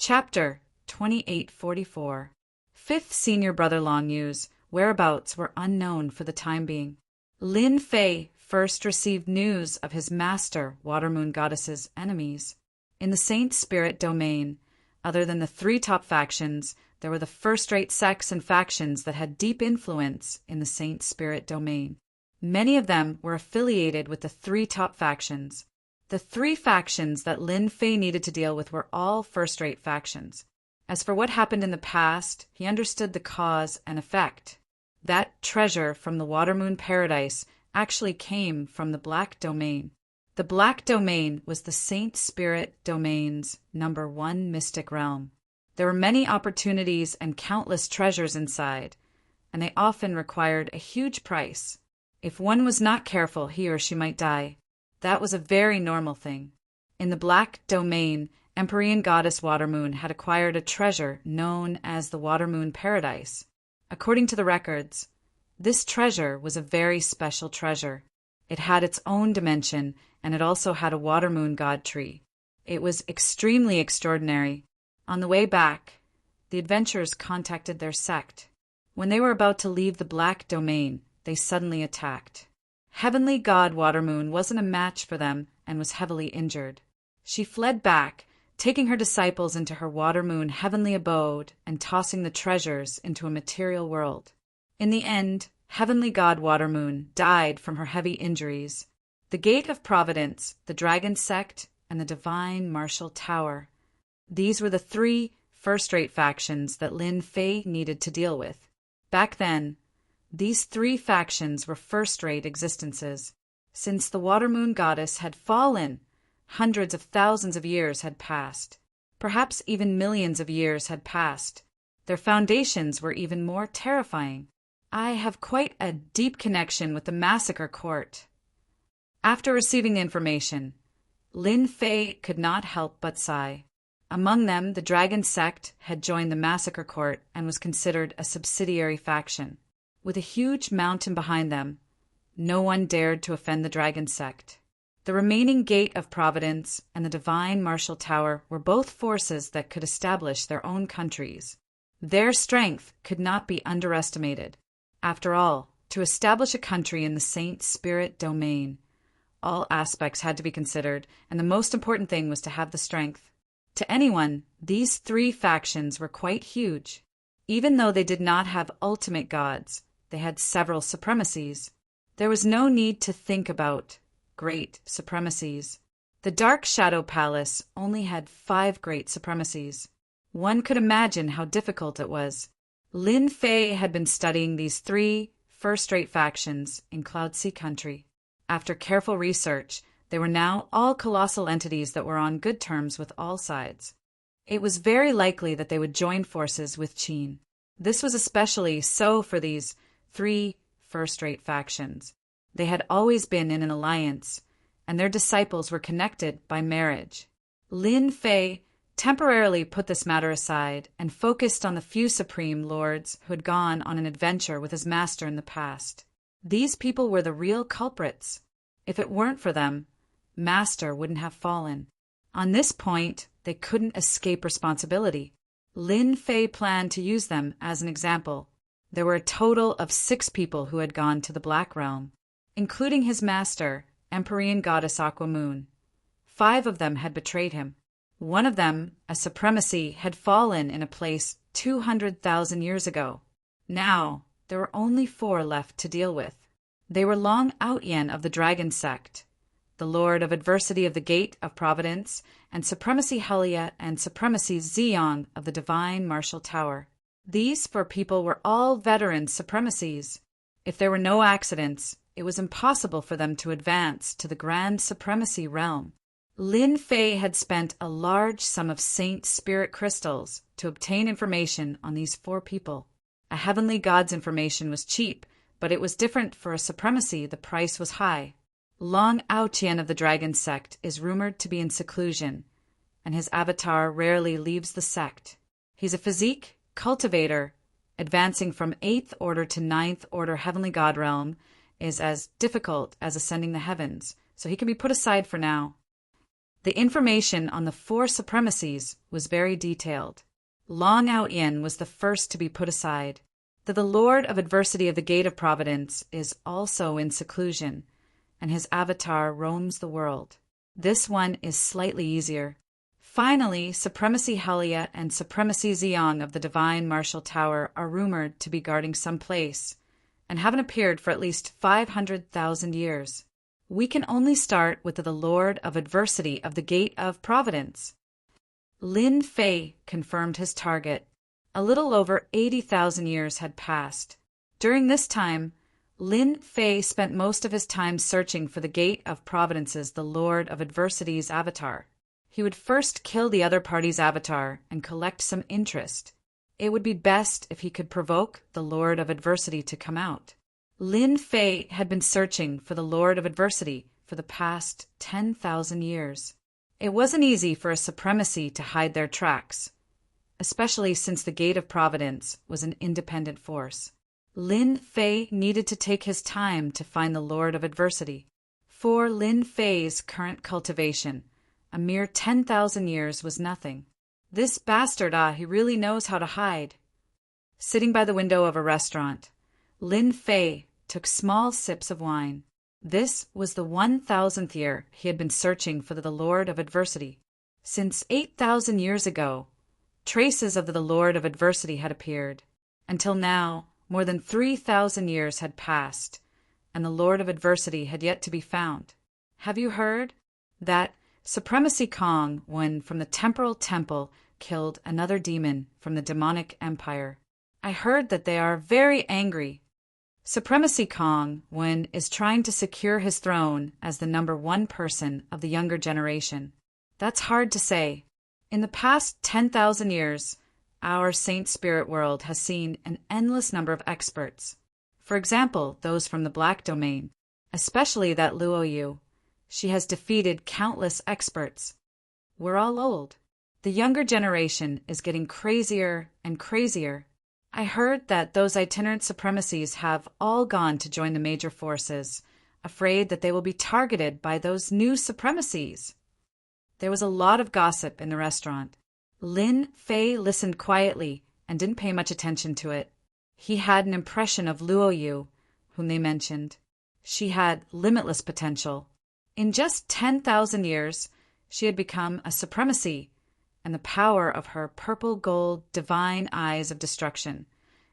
Chapter 2844. Fifth Senior Brother Longyu's whereabouts were unknown for the time being. Lin Fei first received news of his master, Water Moon Goddess's enemies. In the Saint Spirit domain, other than the three top factions, there were the first-rate sects and factions that had deep influence in the Saint Spirit domain. Many of them were affiliated with the three top factions. The three factions that Lin Fei needed to deal with were all first-rate factions. As for what happened in the past, he understood the cause and effect. That treasure from the Water Moon Paradise actually came from the Black Domain. The Black Domain was the Saint Spirit Domain's #1 mystic realm. There were many opportunities and countless treasures inside, and they often required a huge price. If one was not careful, he or she might die. That was a very normal thing. In the Black Domain, Empyrean Goddess Water Moon had acquired a treasure known as the Water Moon Paradise. According to the records, this treasure was a very special treasure. It had its own dimension, and it also had a Water Moon God tree. It was extremely extraordinary. On the way back, the adventurers contacted their sect. When they were about to leave the Black Domain, they suddenly attacked. Heavenly God Water Moon wasn't a match for them and was heavily injured. She fled back, taking her disciples into her Water Moon heavenly abode and tossing the treasures into a material world. In the end, Heavenly God Water Moon died from her heavy injuries. The Gate of Providence, the Dragon Sect, and the Divine Martial Tower. These were the three first-rate factions that Lin Fei needed to deal with. Back then, these three factions were first-rate existences. Since the Water Moon Goddess had fallen, hundreds of thousands of years had passed. Perhaps even millions of years had passed. Their foundations were even more terrifying. I have quite a deep connection with the Massacre Court. After receiving the information, Lin Fei could not help but sigh. Among them, the Dragon Sect had joined the Massacre Court and was considered a subsidiary faction. With a huge mountain behind them, no one dared to offend the Dragon Sect. The remaining Gate of Providence and the Divine Martial Tower were both forces that could establish their own countries. Their strength could not be underestimated. After all, to establish a country in the Saint Spirit domain, all aspects had to be considered, and the most important thing was to have the strength. To anyone, these three factions were quite huge. Even though they did not have ultimate gods, they had several supremacies. There was no need to think about great supremacies. The Dark Shadow Palace only had 5 great supremacies. One could imagine how difficult it was. Lin Fei had been studying these 3 first-rate factions in Cloud Sea Country. After careful research, they were now all colossal entities that were on good terms with all sides. It was very likely that they would join forces with Qin. This was especially so for these 3 first-rate factions. They had always been in an alliance, and their disciples were connected by marriage. Lin Fei temporarily put this matter aside and focused on the few supreme lords who had gone on an adventure with his master in the past. These people were the real culprits. If it weren't for them, Master wouldn't have fallen. On this point, they couldn't escape responsibility. Lin Fei planned to use them as an example. There were a total of 6 people who had gone to the Black Realm, including his master, Empyrean Goddess Aqua Moon. 5 of them had betrayed him. One of them, a supremacy, had fallen in a place 200,000 years ago. Now, there were only 4 left to deal with. They were Long Outyen of the Dragon Sect, the Lord of Adversity of the Gate of Providence, and Supremacy Helia and Supremacy Ziyong of the Divine Martial Tower. These 4 people were all veteran supremacies. If there were no accidents, it was impossible for them to advance to the Grand Supremacy realm. Lin Fei had spent a large sum of Saint Spirit crystals to obtain information on these 4 people. A heavenly god's information was cheap, but it was different for a supremacy. The price was high. Long Outyen of the Dragon Sect is rumored to be in seclusion, and his avatar rarely leaves the sect. He's a physique cultivator. Advancing from 8th order to 9th order heavenly god realm is as difficult as ascending the heavens, so he can be put aside for now. The information on the 4 supremacies was very detailed. Long Ao Yin was the first to be put aside. The Lord of Adversity of the Gate of Providence is also in seclusion, and his avatar roams the world. This one is slightly easier. Finally, Supremacy Helia and Supremacy Ziyang of the Divine Martial Tower are rumored to be guarding some place, and haven't appeared for at least 500,000 years. We can only start with the Lord of Adversity of the Gate of Providence. Lin Fei confirmed his target. A little over 80,000 years had passed. During this time, Lin Fei spent most of his time searching for the Gate of Providence's the Lord of Adversity's avatar. He would first kill the other party's avatar and collect some interest. It would be best if he could provoke the Lord of Adversity to come out. Lin Fei had been searching for the Lord of Adversity for the past 10,000 years. It wasn't easy for a supremacy to hide their tracks, especially since the Gate of Providence was an independent force. Lin Fei needed to take his time to find the Lord of Adversity. For Lin Fei's current cultivation, a mere 10,000 years was nothing. This bastard, he really knows how to hide. Sitting by the window of a restaurant, Lin Fei took small sips of wine. This was the 1,000th year he had been searching for the Lord of Adversity. Since 8,000 years ago, traces of the Lord of Adversity had appeared. Until now, more than 3,000 years had passed, and the Lord of Adversity had yet to be found. Have you heard that Supremacy Kong, when from the Temporal Temple, killed another demon from the demonic empire? I heard that they are very angry. Supremacy Kong, when is trying to secure his throne as the number 1 person of the younger generation. That's hard to say. In the past 10,000 years, our Saint Spirit world has seen an endless number of experts. For example, those from the Black Domain, especially that Luo Yu. She has defeated countless experts. We're all old. The younger generation is getting crazier and crazier. I heard that those itinerant supremacies have all gone to join the major forces, afraid that they will be targeted by those new supremacies. There was a lot of gossip in the restaurant. Lin Fei listened quietly and didn't pay much attention to it. He had an impression of Luo Yu, whom they mentioned. She had limitless potential. In just 10,000 years, she had become a supremacy, and the power of her purple-gold divine eyes of destruction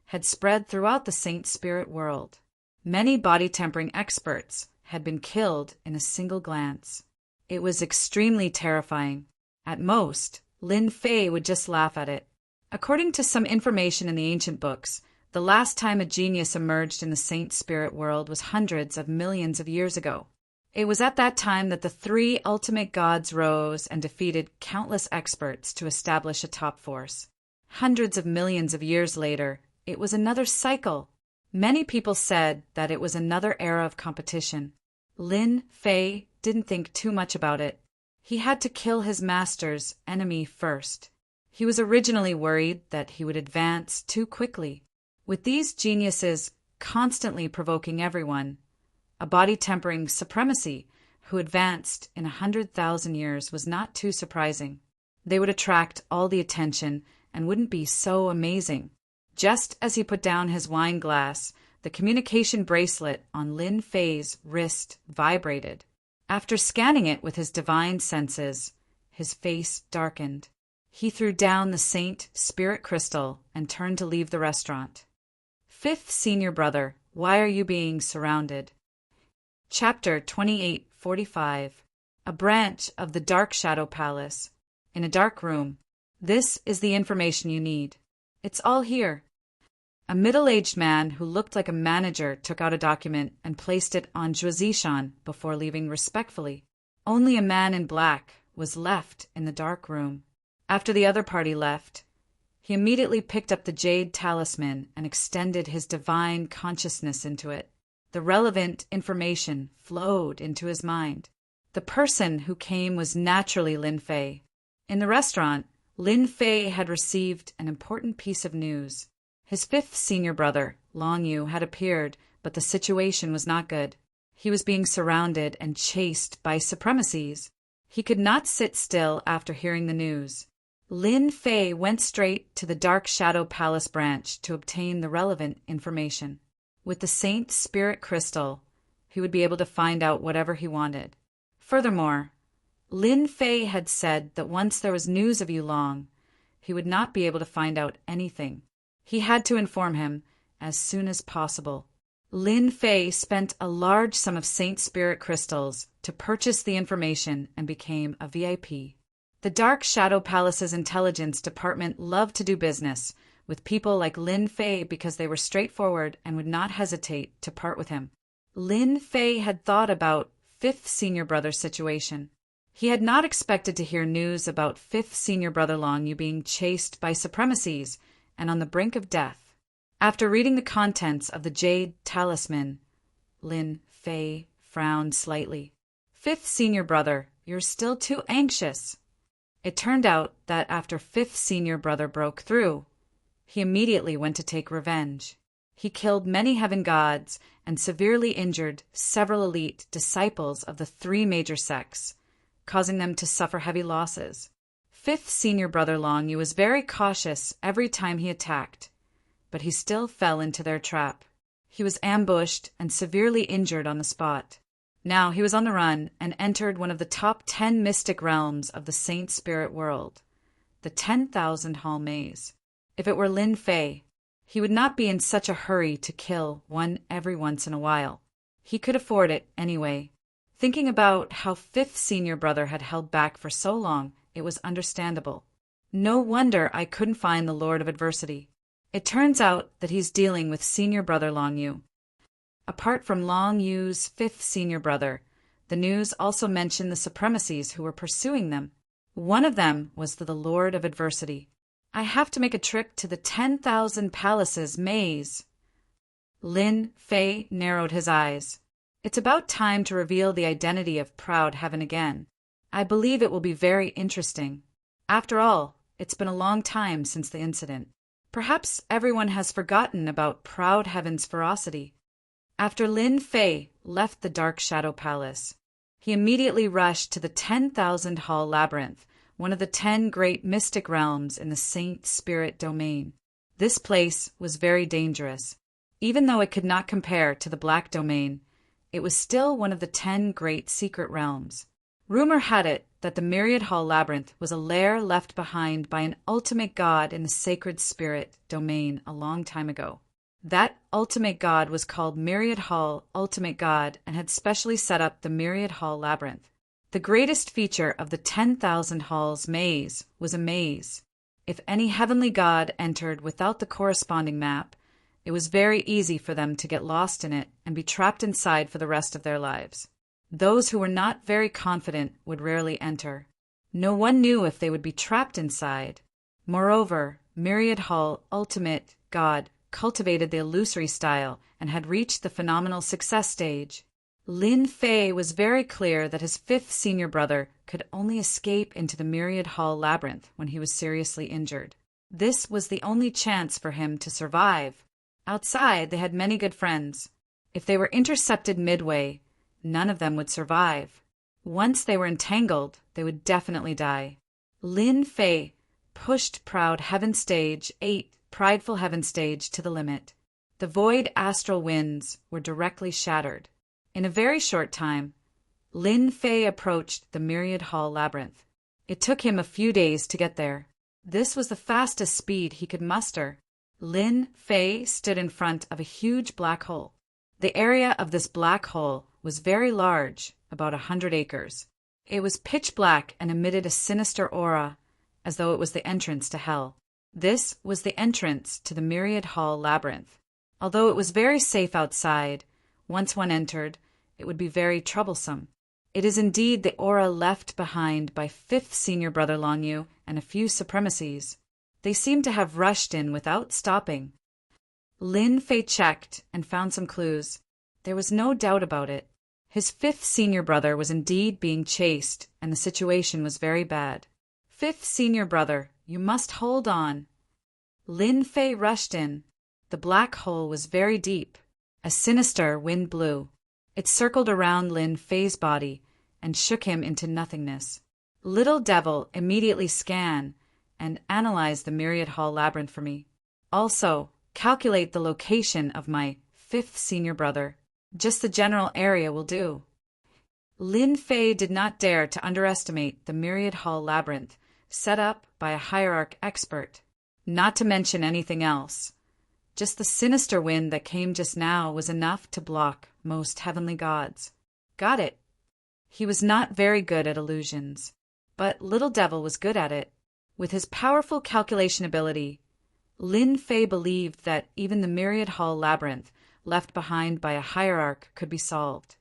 had spread throughout the Saint Spirit world. Many body-tempering experts had been killed in a single glance. It was extremely terrifying. At most, Lin Fei would just laugh at it. According to some information in the ancient books, the last time a genius emerged in the Saint Spirit world was hundreds of millions of years ago. It was at that time that the 3 ultimate gods rose and defeated countless experts to establish a top force. Hundreds of millions of years later, it was another cycle. Many people said that it was another era of competition. Lin Fei didn't think too much about it. He had to kill his master's enemy first. He was originally worried that he would advance too quickly. With these geniuses constantly provoking everyone, a body-tempering supremacy who advanced in 100,000 years was not too surprising. They would attract all the attention and wouldn't be so amazing. Just as he put down his wine glass, the communication bracelet on Lin Fei's wrist vibrated. After scanning it with his divine senses, his face darkened. He threw down the Saint Spirit crystal and turned to leave the restaurant. 5th Senior Brother, why are you being surrounded? Chapter 2845. A branch of the Dark Shadow Palace. In a dark room. This is the information you need. It's all here. A middle-aged man who looked like a manager took out a document and placed it on Zhuo Zishan before leaving respectfully. Only a man in black was left in the dark room. After the other party left, he immediately picked up the jade talisman and extended his divine consciousness into it. The relevant information flowed into his mind. The person who came was naturally Lin Fei. In the restaurant, Lin Fei had received an important piece of news. His 5th senior brother, Long Yu, had appeared, but the situation was not good. He was being surrounded and chased by supremacies. He could not sit still after hearing the news. Lin Fei went straight to the Dark Shadow Palace branch to obtain the relevant information. With the Saint Spirit Crystal, he would be able to find out whatever he wanted. Furthermore, Lin Fei had said that once there was news of Yulong, he would not be able to find out anything. He had to inform him as soon as possible. Lin Fei spent a large sum of Saint Spirit crystals to purchase the information and became a VIP. The Dark Shadow Palace's intelligence department loved to do business with people like Lin Fei because they were straightforward and would not hesitate to part with him. Lin Fei had thought about Fifth Senior Brother's situation. He had not expected to hear news about Fifth Senior Brother Longyu being chased by supremacies and on the brink of death. After reading the contents of the Jade Talisman, Lin Fei frowned slightly. Fifth Senior Brother, you're still too anxious. It turned out that after Fifth Senior Brother broke through, he immediately went to take revenge. He killed many heaven gods and severely injured several elite disciples of the three major sects, causing them to suffer heavy losses. Fifth Senior Brother Longyu was very cautious every time he attacked, but he still fell into their trap. He was ambushed and severely injured on the spot. Now he was on the run and entered one of the top 10 mystic realms of the Saint Spirit world, the 10,000 Hall Maze. If it were Lin Fei, he would not be in such a hurry to kill one every once in a while. He could afford it anyway. Thinking about how Fifth Senior Brother had held back for so long, it was understandable. No wonder I couldn't find the Lord of Adversity. It turns out that he's dealing with Senior Brother Longyu. Apart from Longyu's Fifth Senior Brother, the news also mentioned the supremacies who were pursuing them. One of them was the Lord of Adversity. I have to make a trip to the 10,000 Palaces maze. Lin Fei narrowed his eyes. It's about time to reveal the identity of Proud Heaven again. I believe it will be very interesting. After all, it's been a long time since the incident. Perhaps everyone has forgotten about Proud Heaven's ferocity. After Lin Fei left the Dark Shadow Palace, he immediately rushed to the 10,000 Hall Labyrinth, one of the 10 great mystic realms in the Saint Spirit domain. This place was very dangerous. Even though it could not compare to the Black Domain, it was still one of the 10 great secret realms. Rumor had it that the Myriad Hall Labyrinth was a lair left behind by an ultimate god in the Sacred Spirit domain a long time ago. That ultimate god was called Myriad Hall Ultimate God and had specially set up the Myriad Hall Labyrinth. The greatest feature of the 10,000 Halls maze was a maze. If any heavenly god entered without the corresponding map, it was very easy for them to get lost in it and be trapped inside for the rest of their lives. Those who were not very confident would rarely enter. No one knew if they would be trapped inside. Moreover, Myriad Hall Ultimate God cultivated the illusory style and had reached the phenomenal success stage. Lin Fei was very clear that his Fifth Senior Brother could only escape into the Myriad Hall Labyrinth when he was seriously injured. This was the only chance for him to survive. Outside, they had many good friends. If they were intercepted midway, none of them would survive. Once they were entangled, they would definitely die. Lin Fei pushed Proud Heaven Stage 8, Prideful Heaven Stage, to the limit. The void astral winds were directly shattered. In a very short time, Lin Fei approached the Myriad Hall Labyrinth. It took him a few days to get there. This was the fastest speed he could muster. Lin Fei stood in front of a huge black hole. The area of this black hole was very large, about 100 acres. It was pitch black and emitted a sinister aura, as though it was the entrance to hell. This was the entrance to the Myriad Hall Labyrinth. Although it was very safe outside, once one entered, it would be very troublesome. It is indeed the aura left behind by Fifth Senior Brother Longyu and a few supremacies. They seemed to have rushed in without stopping. Lin Fei checked and found some clues. There was no doubt about it. His Fifth Senior Brother was indeed being chased, and the situation was very bad. Fifth Senior Brother, you must hold on. Lin Fei rushed in. The black hole was very deep. A sinister wind blew. It circled around Lin Fei's body and shook him into nothingness. Little Devil immediately scan and analyze the Myriad Hall labyrinth for me. Also, calculate the location of my fifth senior brother. Just the general area will do. Lin Fei did not dare to underestimate the Myriad Hall labyrinth set up by a hierarch expert, not to mention anything else. Just the sinister wind that came just now was enough to block most heavenly gods. Got it. He was not very good at illusions, but Little Devil was good at it. With his powerful calculation ability, Lin Fei believed that even the Myriad Hall labyrinth left behind by a hierarch could be solved.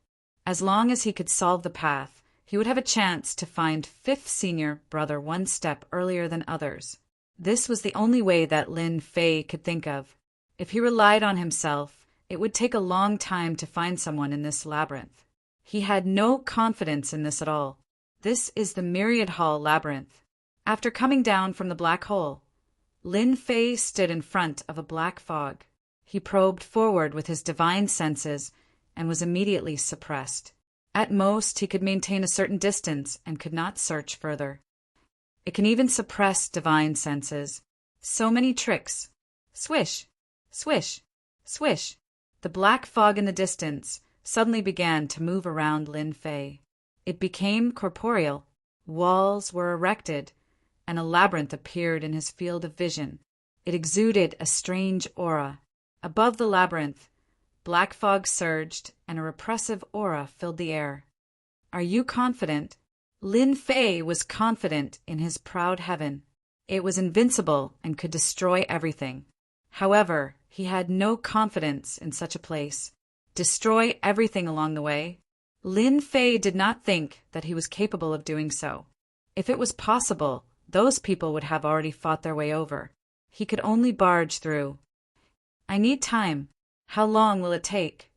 As long as he could solve the path, he would have a chance to find fifth senior brother one step earlier than others. This was the only way that Lin Fei could think of. If he relied on himself, it would take a long time to find someone in this labyrinth. He had no confidence in this at all. This is the Myriad Hall labyrinth. After coming down from the black hole, Lin Fei stood in front of a black fog. He probed forward with his divine senses and was immediately suppressed. At most, he could maintain a certain distance and could not search further. It can even suppress divine senses. So many tricks. Swish, swish, swish. The black fog in the distance suddenly began to move around Lin Fei. It became corporeal. Walls were erected, and a labyrinth appeared in his field of vision. It exuded a strange aura. Above the labyrinth, black fog surged, and a repressive aura filled the air. Are you confident? Lin Fei was confident in his proud heaven. It was invincible and could destroy everything. However, he had no confidence in such a place. Destroy everything along the way? Lin Fei did not think that he was capable of doing so. If it was possible, those people would have already fought their way over. He could only barge through. I need time. How long will it take?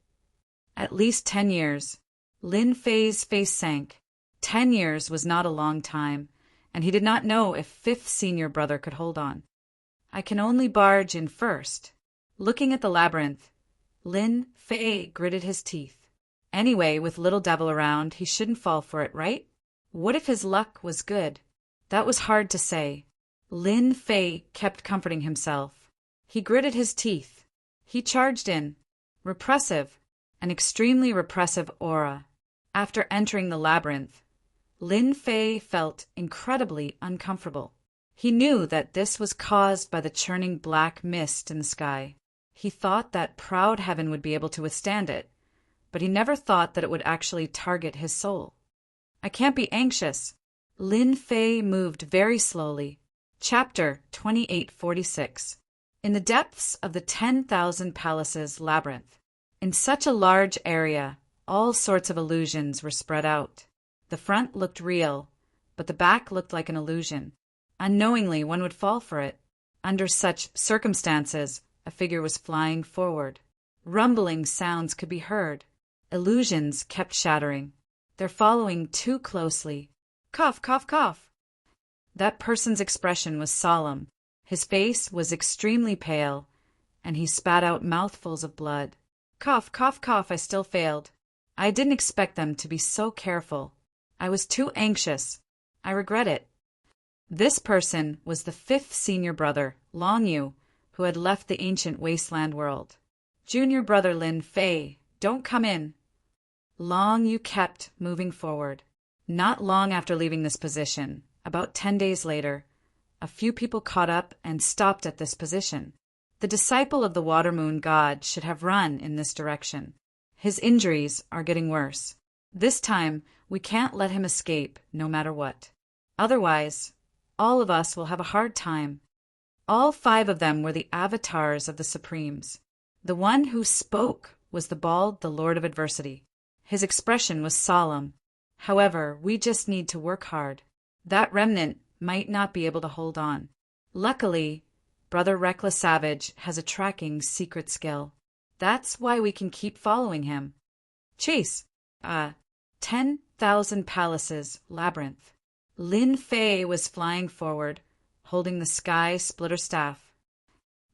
At least 10 years. Lin Fei's face sank. 10 years was not a long time, and he did not know if fifth senior brother could hold on. I can only barge in first. Looking at the labyrinth, Lin Fei gritted his teeth. Anyway, with Little Devil around, he shouldn't fall for it, right? What if his luck was good? That was hard to say. Lin Fei kept comforting himself. He gritted his teeth. He charged in. Repressive, an extremely repressive aura. After entering the labyrinth, Lin Fei felt incredibly uncomfortable. He knew that this was caused by the churning black mist in the sky. He thought that proud heaven would be able to withstand it, but he never thought that it would actually target his soul. I can't be anxious. Lin Fei moved very slowly. Chapter 2846. In the depths of the 10,000 Palaces labyrinth. In such a large area, all sorts of illusions were spread out. The front looked real, but the back looked like an illusion. Unknowingly, one would fall for it. Under such circumstances, a figure was flying forward. Rumbling sounds could be heard. Illusions kept shattering. They're following too closely. Cough, cough, cough. That person's expression was solemn. His face was extremely pale, and he spat out mouthfuls of blood. Cough, cough, cough, I still failed. I didn't expect them to be so careful. I was too anxious. I regret it. This person was the fifth senior brother, Long Yu, who had left the ancient wasteland world. Junior brother Lin Fei, don't come in. Long Yu kept moving forward. Not long after leaving this position, about 10 days later, a few people caught up and stopped at this position. The disciple of the water moon god should have run in this direction. His injuries are getting worse. This time, we can't let him escape, no matter what. Otherwise, all of us will have a hard time. All 5 of them were the avatars of the Supremes. The one who spoke was the bald, the Lord of Adversity. His expression was solemn. However, we just need to work hard. That remnant might not be able to hold on. Luckily, Brother Reckless Savage has a tracking secret skill. That's why we can keep following him. Chase. 10,000 Palaces labyrinth. Lin Fei was flying forward, holding the sky splitter staff.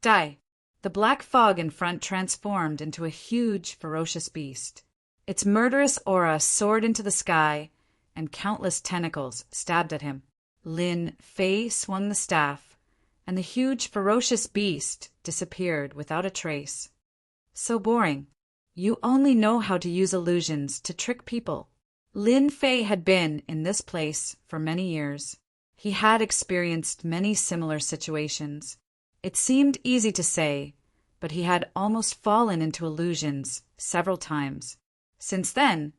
Die. The black fog in front transformed into a huge, ferocious beast. Its murderous aura soared into the sky and countless tentacles stabbed at him. Lin Fei swung the staff, and the huge, ferocious beast disappeared without a trace. So boring. You only know how to use illusions to trick people. Lin Fei had been in this place for many years. He had experienced many similar situations. It seemed easy to say, but he had almost fallen into illusions several times. Since then,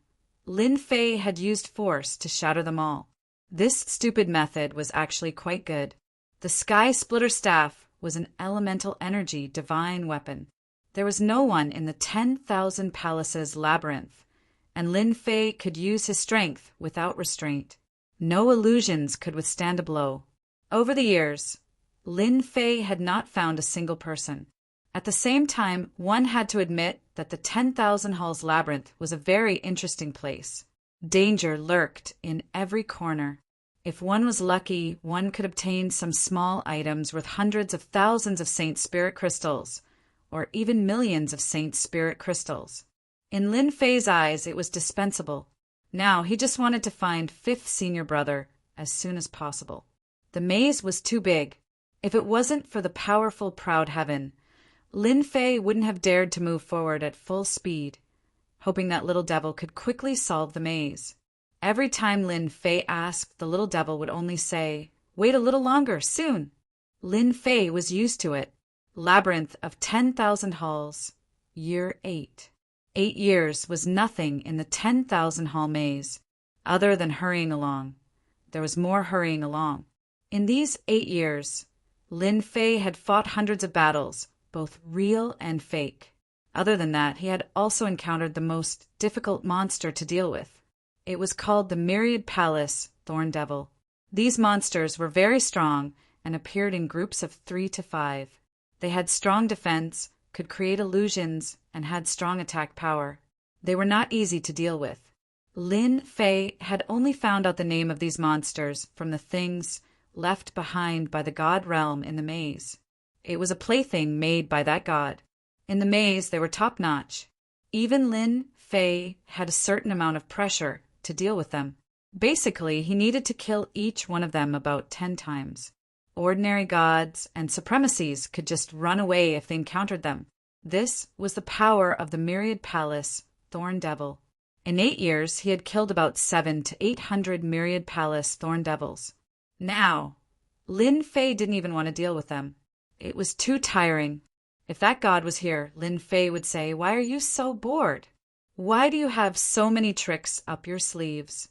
Lin Fei had used force to shatter them all. This stupid method was actually quite good. The Sky Splitter Staff was an elemental energy divine weapon. There was no one in the 10,000 Palaces labyrinth, and Lin Fei could use his strength without restraint. No illusions could withstand a blow. Over the years, Lin Fei had not found a single person. At the same time, one had to admit that the 10,000 Halls labyrinth was a very interesting place. Danger lurked in every corner. If one was lucky, one could obtain some small items worth hundreds of thousands of Saint Spirit crystals, or even millions of Saint Spirit crystals. In Lin Fei's eyes, it was dispensable. Now he just wanted to find fifth senior brother as soon as possible. The maze was too big. If it wasn't for the powerful Proud Heaven, Lin Fei wouldn't have dared to move forward at full speed, hoping that little devil could quickly solve the maze. Every time Lin Fei asked, the little devil would only say, "Wait a little longer, soon." Lin Fei was used to it. Labyrinth of 10,000 halls, year 8. 8 years was nothing in the 10,000 hall maze, other than hurrying along. There was more hurrying along. In these 8 years, Lin Fei had fought hundreds of battles, both real and fake. Other than that, he had also encountered the most difficult monster to deal with. It was called the Myriad Palace Thorn Devil. These monsters were very strong and appeared in groups of 3 to 5. They had strong defense, could create illusions, and had strong attack power. They were not easy to deal with. Lin Fei had only found out the name of these monsters from the things left behind by the god realm in the maze. It was a plaything made by that god. In the maze, they were top-notch. Even Lin Fei had a certain amount of pressure to deal with them. Basically, he needed to kill each one of them about 10 times. Ordinary gods and supremacies could just run away if they encountered them. This was the power of the Myriad Palace Thorn Devil. In 8 years, he had killed about 700 to 800 Myriad Palace Thorn Devils. Now, Lin Fei didn't even want to deal with them. It was too tiring. If that god was here, Lin Fei would say, "Why are you so bored? Why do you have so many tricks up your sleeves?"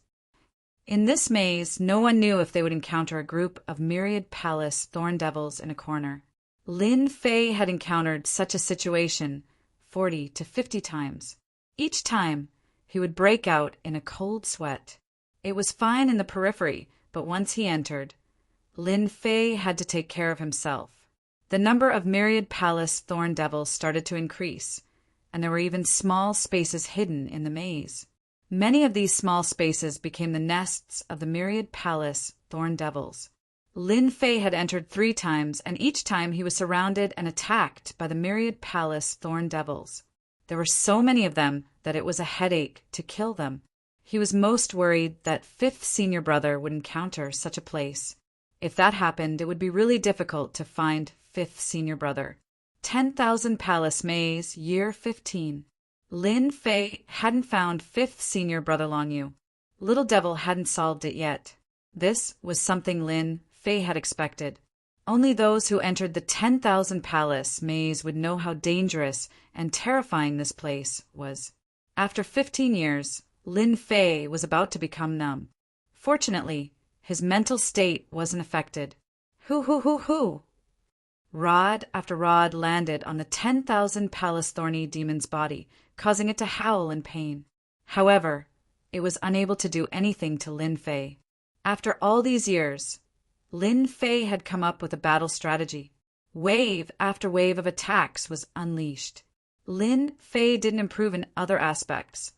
In this maze, no one knew if they would encounter a group of Myriad Palace Thorn Devils in a corner. Lin Fei had encountered such a situation 40 to 50 times. Each time, he would break out in a cold sweat. It was fine in the periphery, but once he entered, Lin Fei had to take care of himself. The number of Myriad Palace Thorn Devils started to increase, and there were even small spaces hidden in the maze. Many of these small spaces became the nests of the Myriad Palace Thorn Devils. Lin Fei had entered 3 times, and each time he was surrounded and attacked by the Myriad Palace Thorn Devils. There were so many of them that it was a headache to kill them. He was most worried that fifth senior brother would encounter such a place. If that happened, it would be really difficult to find fifth senior brother. 10,000 Palace Maze, year 15. Lin Fei hadn't found fifth senior brother Longyu. Little Devil hadn't solved it yet. This was something Lin Fei had expected. Only those who entered the 10,000 Palace Maze would know how dangerous and terrifying this place was. After 15 years, Lin Fei was about to become numb. Fortunately, his mental state wasn't affected. Hoo! Rod after rod landed on the 10,000 Palace Thorny demon's body, causing it to howl in pain. However, it was unable to do anything to Lin Fei. After all these years, Lin Fei had come up with a battle strategy. Wave after wave of attacks was unleashed. Lin Fei didn't improve in other aspects,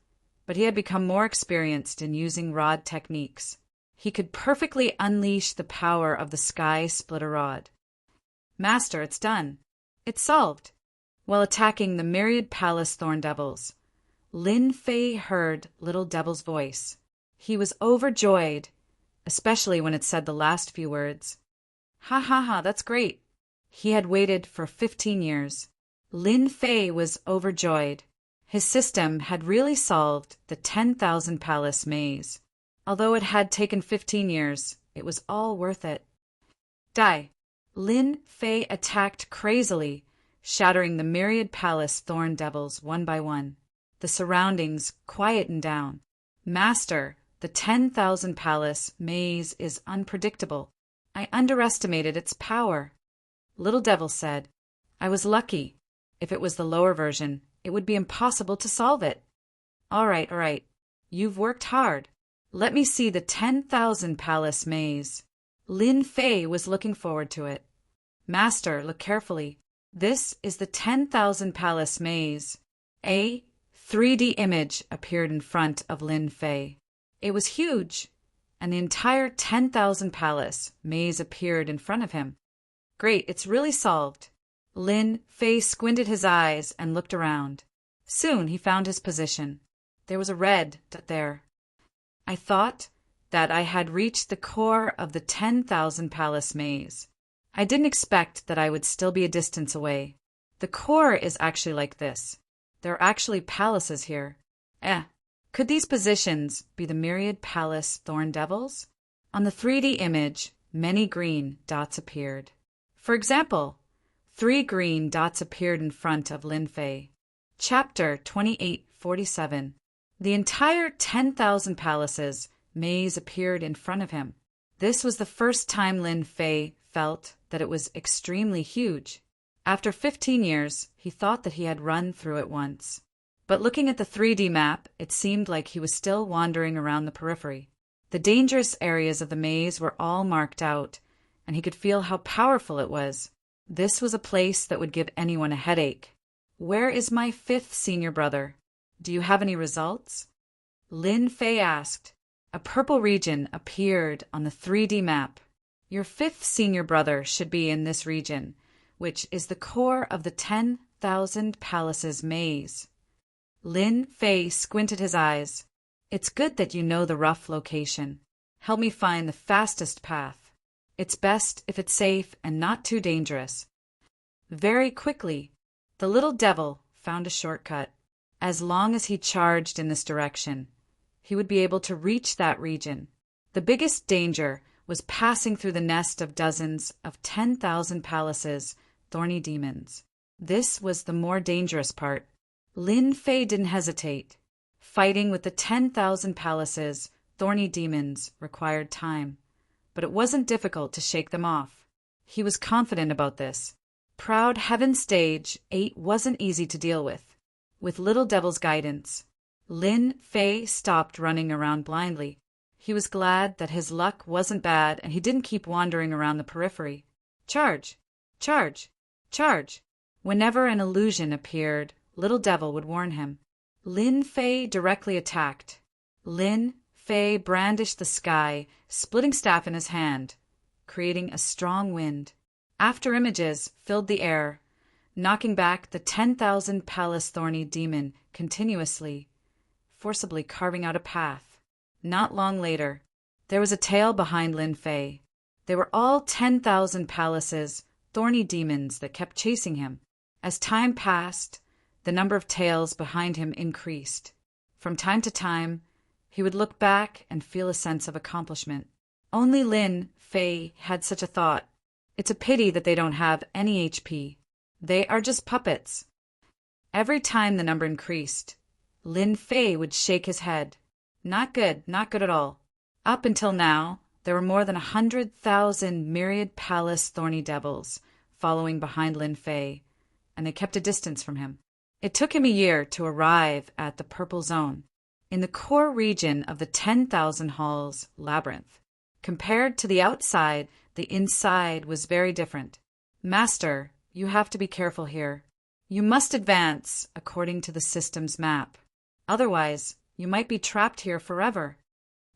but he had become more experienced in using rod techniques. He could perfectly unleash the power of the Sky Splitter Rod. "Master, it's done. It's solved." While attacking the Myriad Palace Thorn Devils, Lin Fei heard Little Devil's voice. He was overjoyed, especially when it said the last few words. Ha ha ha, that's great. He had waited for 15 years. Lin Fei was overjoyed. His system had really solved the 10,000 palace maze. Although it had taken 15 years, it was all worth it. Die. Lin Fei attacked crazily, shattering the myriad palace thorn devils one by one. The surroundings quietened down. Master, the 10,000 palace maze is unpredictable. I underestimated its power. Little Devil said, I was lucky. If it was the lower version, it would be impossible to solve it. All right. You've worked hard. Let me see the 10,000 palace maze. Lin Fei was looking forward to it. Master, look carefully. This is the 10,000 palace maze. A 3D image appeared in front of Lin Fei. It was huge, and the entire 10,000 palace maze appeared in front of him. Great, it's really solved. Lin Fei squinted his eyes and looked around. Soon he found his position. There was a red dot there. I thought that I had reached the core of the 10,000 palace maze. I didn't expect that I would still be a distance away. The core is actually like this. There are actually palaces here. Could these positions be the myriad palace thorn devils? On the 3D image, many green dots appeared. For example, 3 green dots appeared in front of Lin Fei. Chapter 2847. The entire 10,000 palaces maze appeared in front of him. This was the first time Lin Fei felt that it was extremely huge. After 15 years, he thought that he had run through it once. But looking at the 3D map, it seemed like he was still wandering around the periphery. The dangerous areas of the maze were all marked out, and he could feel how powerful it was. This was a place that would give anyone a headache. Where is my 5th senior brother? Do you have any results? Lin Fei asked. A purple region appeared on the 3D map. Your 5th senior brother should be in this region, which is the core of the 10,000 palaces maze. Lin Fei squinted his eyes. It's good that you know the rough location. Help me find the fastest path. It's best if it's safe and not too dangerous. Very quickly, the little devil found a shortcut. As long as he charged in this direction, he would be able to reach that region. The biggest danger was passing through the nest of dozens of 10,000 palaces, thorny demons. This was the more dangerous part. Lin Fei didn't hesitate. Fighting with the 10,000 palaces, thorny demons required time, but it wasn't difficult to shake them off. He was confident about this. Proud Heaven Stage 8 wasn't easy to deal with. With Little Devil's guidance, Lin Fei stopped running around blindly. He was glad that his luck wasn't bad and he didn't keep wandering around the periphery. Charge! Charge! Charge! Whenever an illusion appeared, Little Devil would warn him. Lin Fei directly attacked. Lin Fei brandished the sky, splitting staff in his hand, creating a strong wind. After images filled the air, knocking back the 10,000 palace thorny demon continuously, forcibly carving out a path. Not long later, there was a tail behind Lin Fei. They were all 10,000 palaces, thorny demons that kept chasing him. As time passed, the number of tails behind him increased. From time to time, he would look back and feel a sense of accomplishment. Only Lin Fei had such a thought. It's a pity that they don't have any HP. They are just puppets. Every time the number increased, Lin Fei would shake his head. Not good at all. Up until now, there were more than 100,000 myriad palace thorny devils following behind Lin Fei, and they kept a distance from him. It took him a year to arrive at the purple zone, in the core region of the 10,000 halls labyrinth. Compared to the outside, the inside was very different. Master, you have to be careful here. You must advance according to the system's map. Otherwise, you might be trapped here forever.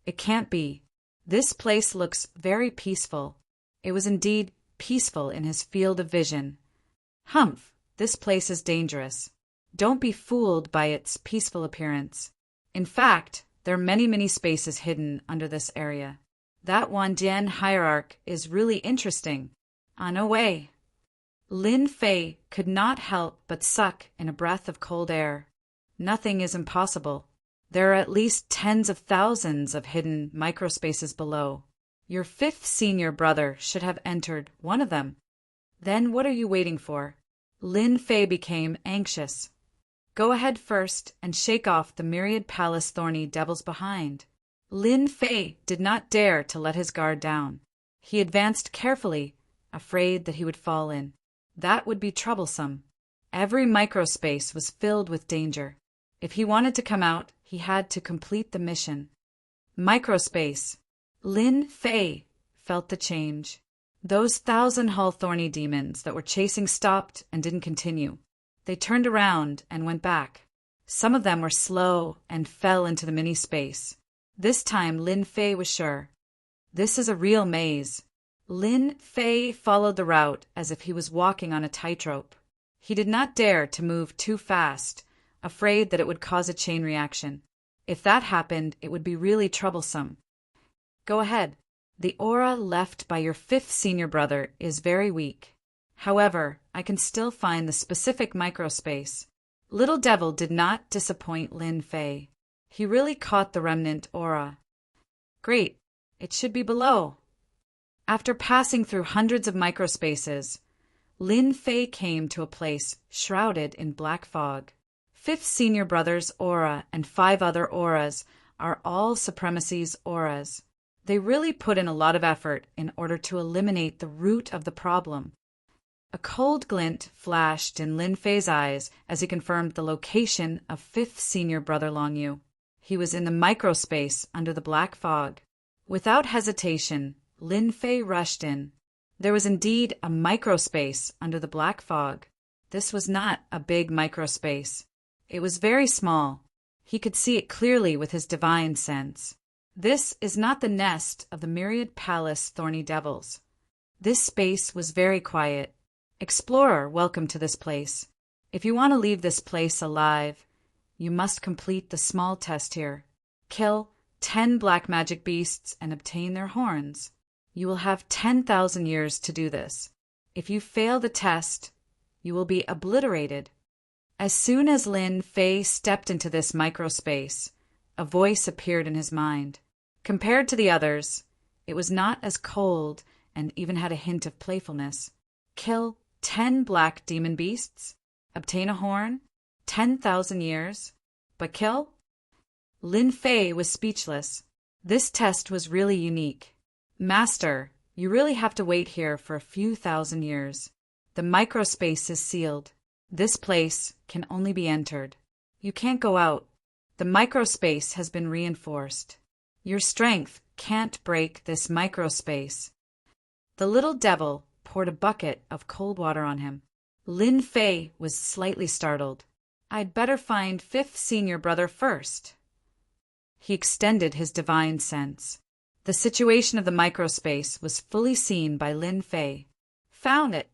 It can't be. This place looks very peaceful. It was indeed peaceful in his field of vision. Humph, this place is dangerous. Don't be fooled by its peaceful appearance. In fact, There are many spaces hidden under this area. That Wandian hierarch is really interesting. No way. Lin Fei could not help but suck in a breath of cold air. Nothing is impossible. There are at least tens of thousands of hidden microspaces below. Your fifth senior brother should have entered one of them. Then what are you waiting for? Lin Fei became anxious. Go ahead first and shake off the myriad palace thorny devils behind. Lin Fei did not dare to let his guard down. He advanced carefully, afraid that he would fall in. That would be troublesome. Every microspace was filled with danger. If he wanted to come out, he had to complete the mission. Microspace. Lin Fei felt the change. Those 1,000-hull thorny demons that were chasing stopped and didn't continue. They turned around and went back. Some of them were slow and fell into the mini-space. This time Lin Fei was sure. This is a real maze. Lin Fei followed the route as if he was walking on a tightrope. He did not dare to move too fast, afraid that it would cause a chain reaction. If that happened, it would be really troublesome. Go ahead. The aura left by your fifth senior brother is very weak. However, I can still find the specific microspace. Little Devil did not disappoint Lin Fei. He really caught the remnant aura. Great. It should be below. After passing through hundreds of microspaces, Lin Fei came to a place shrouded in black fog. Fifth senior brother's aura and 5 other auras are all supremacy's auras. They really put in a lot of effort in order to eliminate the root of the problem. A cold glint flashed in Lin Fei's eyes as he confirmed the location of fifth senior brother Longyu. He was in the microspace under the black fog. Without hesitation, Lin Fei rushed in. There was indeed a microspace under the black fog. This was not a big microspace. It was very small. He could see it clearly with his divine sense. This is not the nest of the myriad palace thorny devils. This space was very quiet. Explorer, welcome to this place. If you want to leave this place alive, you must complete the small test here. Kill 10 black magic beasts and obtain their horns. You will have 10,000 years to do this. If you fail the test, you will be obliterated. As soon as Lin Fei stepped into this microspace, a voice appeared in his mind. Compared to the others, it was not as cold and even had a hint of playfulness. Kill 10 black demon beasts, obtain a horn, 10,000 years, but kill? Lin Fei was speechless. This test was really unique. Master, you really have to wait here for a few thousand years. The microspace is sealed. This place can only be entered. You can't go out. The microspace has been reinforced. Your strength can't break this microspace. The little devil poured a bucket of cold water on him. Lin Fei was slightly startled. I'd better find fifth senior brother first. He extended his divine sense. The situation of the microspace was fully seen by Lin Fei. Found it.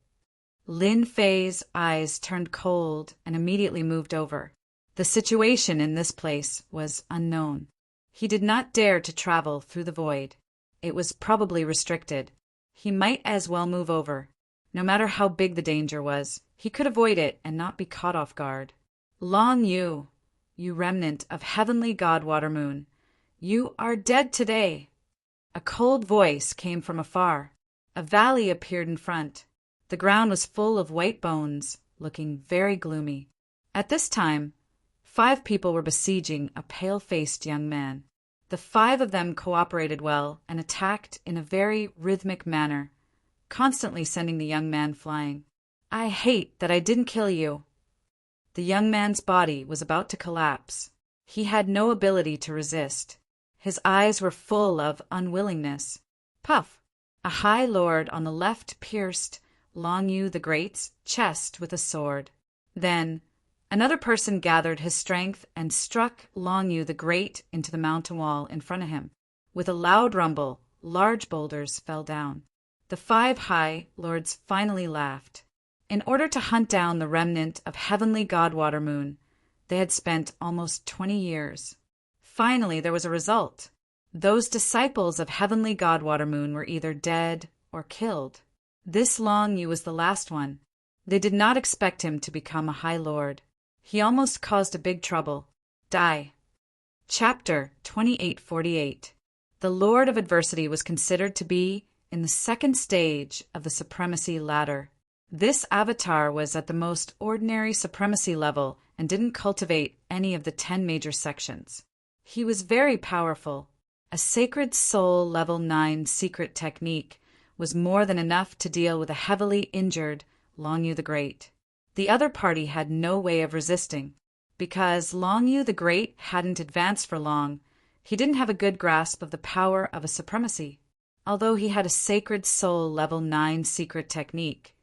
Lin Fei's eyes turned cold and immediately moved over. The situation in this place was unknown. He did not dare to travel through the void. It was probably restricted. He might as well move over. No matter how big the danger was, he could avoid it and not be caught off guard. Long Yu, you remnant of heavenly god Watermoon, you are dead today. A cold voice came from afar. A valley appeared in front. The ground was full of white bones, looking very gloomy. At this time, 5 people were besieging a pale-faced young man. The 5 of them cooperated well and attacked in a very rhythmic manner, constantly sending the young man flying. I hate that I didn't kill you. The young man's body was about to collapse. He had no ability to resist. His eyes were full of unwillingness. Puff! A high lord on the left pierced Long Yu the Great's chest with a sword. Then another person gathered his strength and struck Long Yu the Great into the mountain wall in front of him. With a loud rumble, large boulders fell down. The 5 high lords finally laughed. In order to hunt down the remnant of heavenly god Watermoon, they had spent almost 20 years. Finally, there was a result. Those disciples of heavenly god Watermoon were either dead or killed. This Long Yu was the last one. They did not expect him to become a High Lord. He almost caused a big trouble. Die. Chapter 2848. The Lord of Adversity was considered to be in the second stage of the supremacy ladder. This avatar was at the most ordinary supremacy level and didn't cultivate any of the 10 major sections. He was very powerful. A Sacred Soul Level 9 secret technique was more than enough to deal with a heavily injured Long Yu the Great. The other party had no way of resisting. Because Long Yu the Great hadn't advanced for long, he didn't have a good grasp of the power of a supremacy. Although he had a Sacred Soul Level 9 secret technique,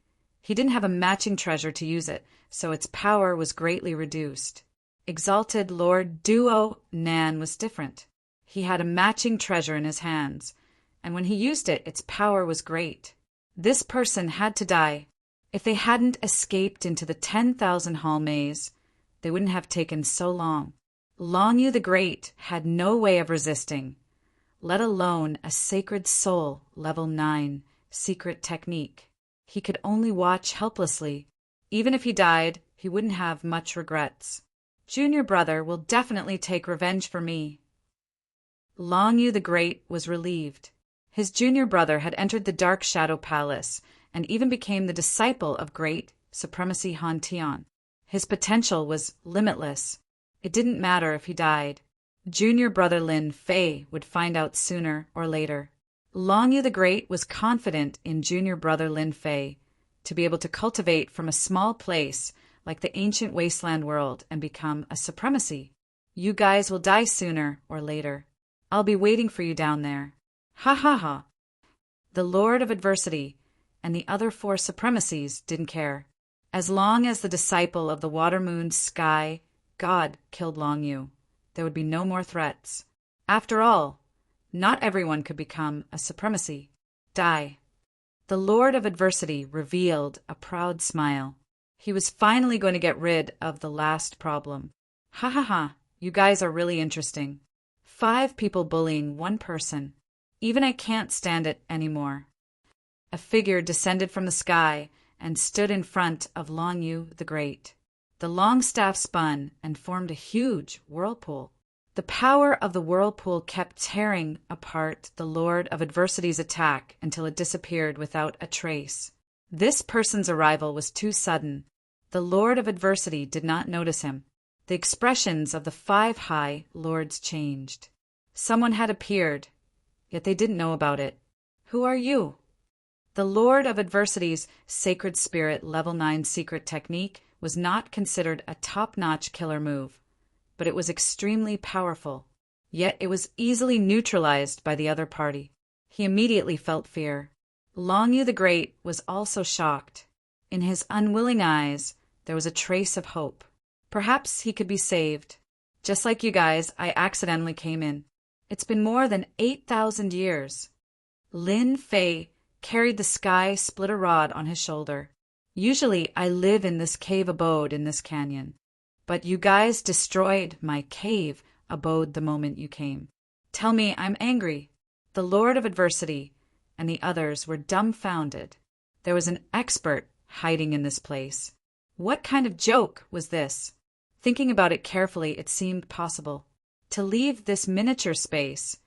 he didn't have a matching treasure to use it, so its power was greatly reduced. Exalted Lord Duo Nan was different. He had a matching treasure in his hands, and when he used it, its power was great. This person had to die. If they hadn't escaped into the 10,000 hall maze, they wouldn't have taken so long. Long Yu the Great had no way of resisting, let alone a Sacred Soul Level 9 secret technique. He could only watch helplessly. Even if he died, he wouldn't have much regrets. Junior brother will definitely take revenge for me. Long Yu the Great was relieved. His junior brother had entered the Dark Shadow Palace and even became the disciple of Great Supremacy Han Tian. His potential was limitless. It didn't matter if he died. Junior brother Lin Fei would find out sooner or later. Long Yu the Great was confident in junior brother Lin Fei to be able to cultivate from a small place like the ancient wasteland world and become a supremacy. You guys will die sooner or later. I'll be waiting for you down there. Ha ha ha. The Lord of Adversity and the other 4 supremacies didn't care. As long as the disciple of the Watermoon Sky God killed Long Yu, there would be no more threats. After all, not everyone could become a supremacy. Die. The Lord of Adversity revealed a proud smile. He was finally going to get rid of the last problem. Ha ha ha, you guys are really interesting. 5 people bullying 1 person. Even I can't stand it anymore. A figure descended from the sky and stood in front of Long Yu the Great. The long staff spun and formed a huge whirlpool. The power of the whirlpool kept tearing apart the Lord of Adversity's attack until it disappeared without a trace. This person's arrival was too sudden. The Lord of Adversity did not notice him. The expressions of the 5 High Lords changed. Someone had appeared, yet they didn't know about it. Who are you? The Lord of Adversity's Sacred Spirit Level 9 secret technique was not considered a top-notch killer move, but it was extremely powerful. Yet it was easily neutralized by the other party. He immediately felt fear. Long Yu the Great was also shocked. In his unwilling eyes, there was a trace of hope. Perhaps he could be saved. Just like you guys, I accidentally came in. It's been more than 8,000 years. Lin Fei carried the sky splitter rod on his shoulder. Usually I live in this cave abode in this canyon. But you guys destroyed my cave abode the moment you came. Tell me I'm angry. The Lord of Adversity and the others were dumbfounded. There was an expert hiding in this place. What kind of joke was this? Thinking about it carefully, it seemed possible. To leave this miniature space,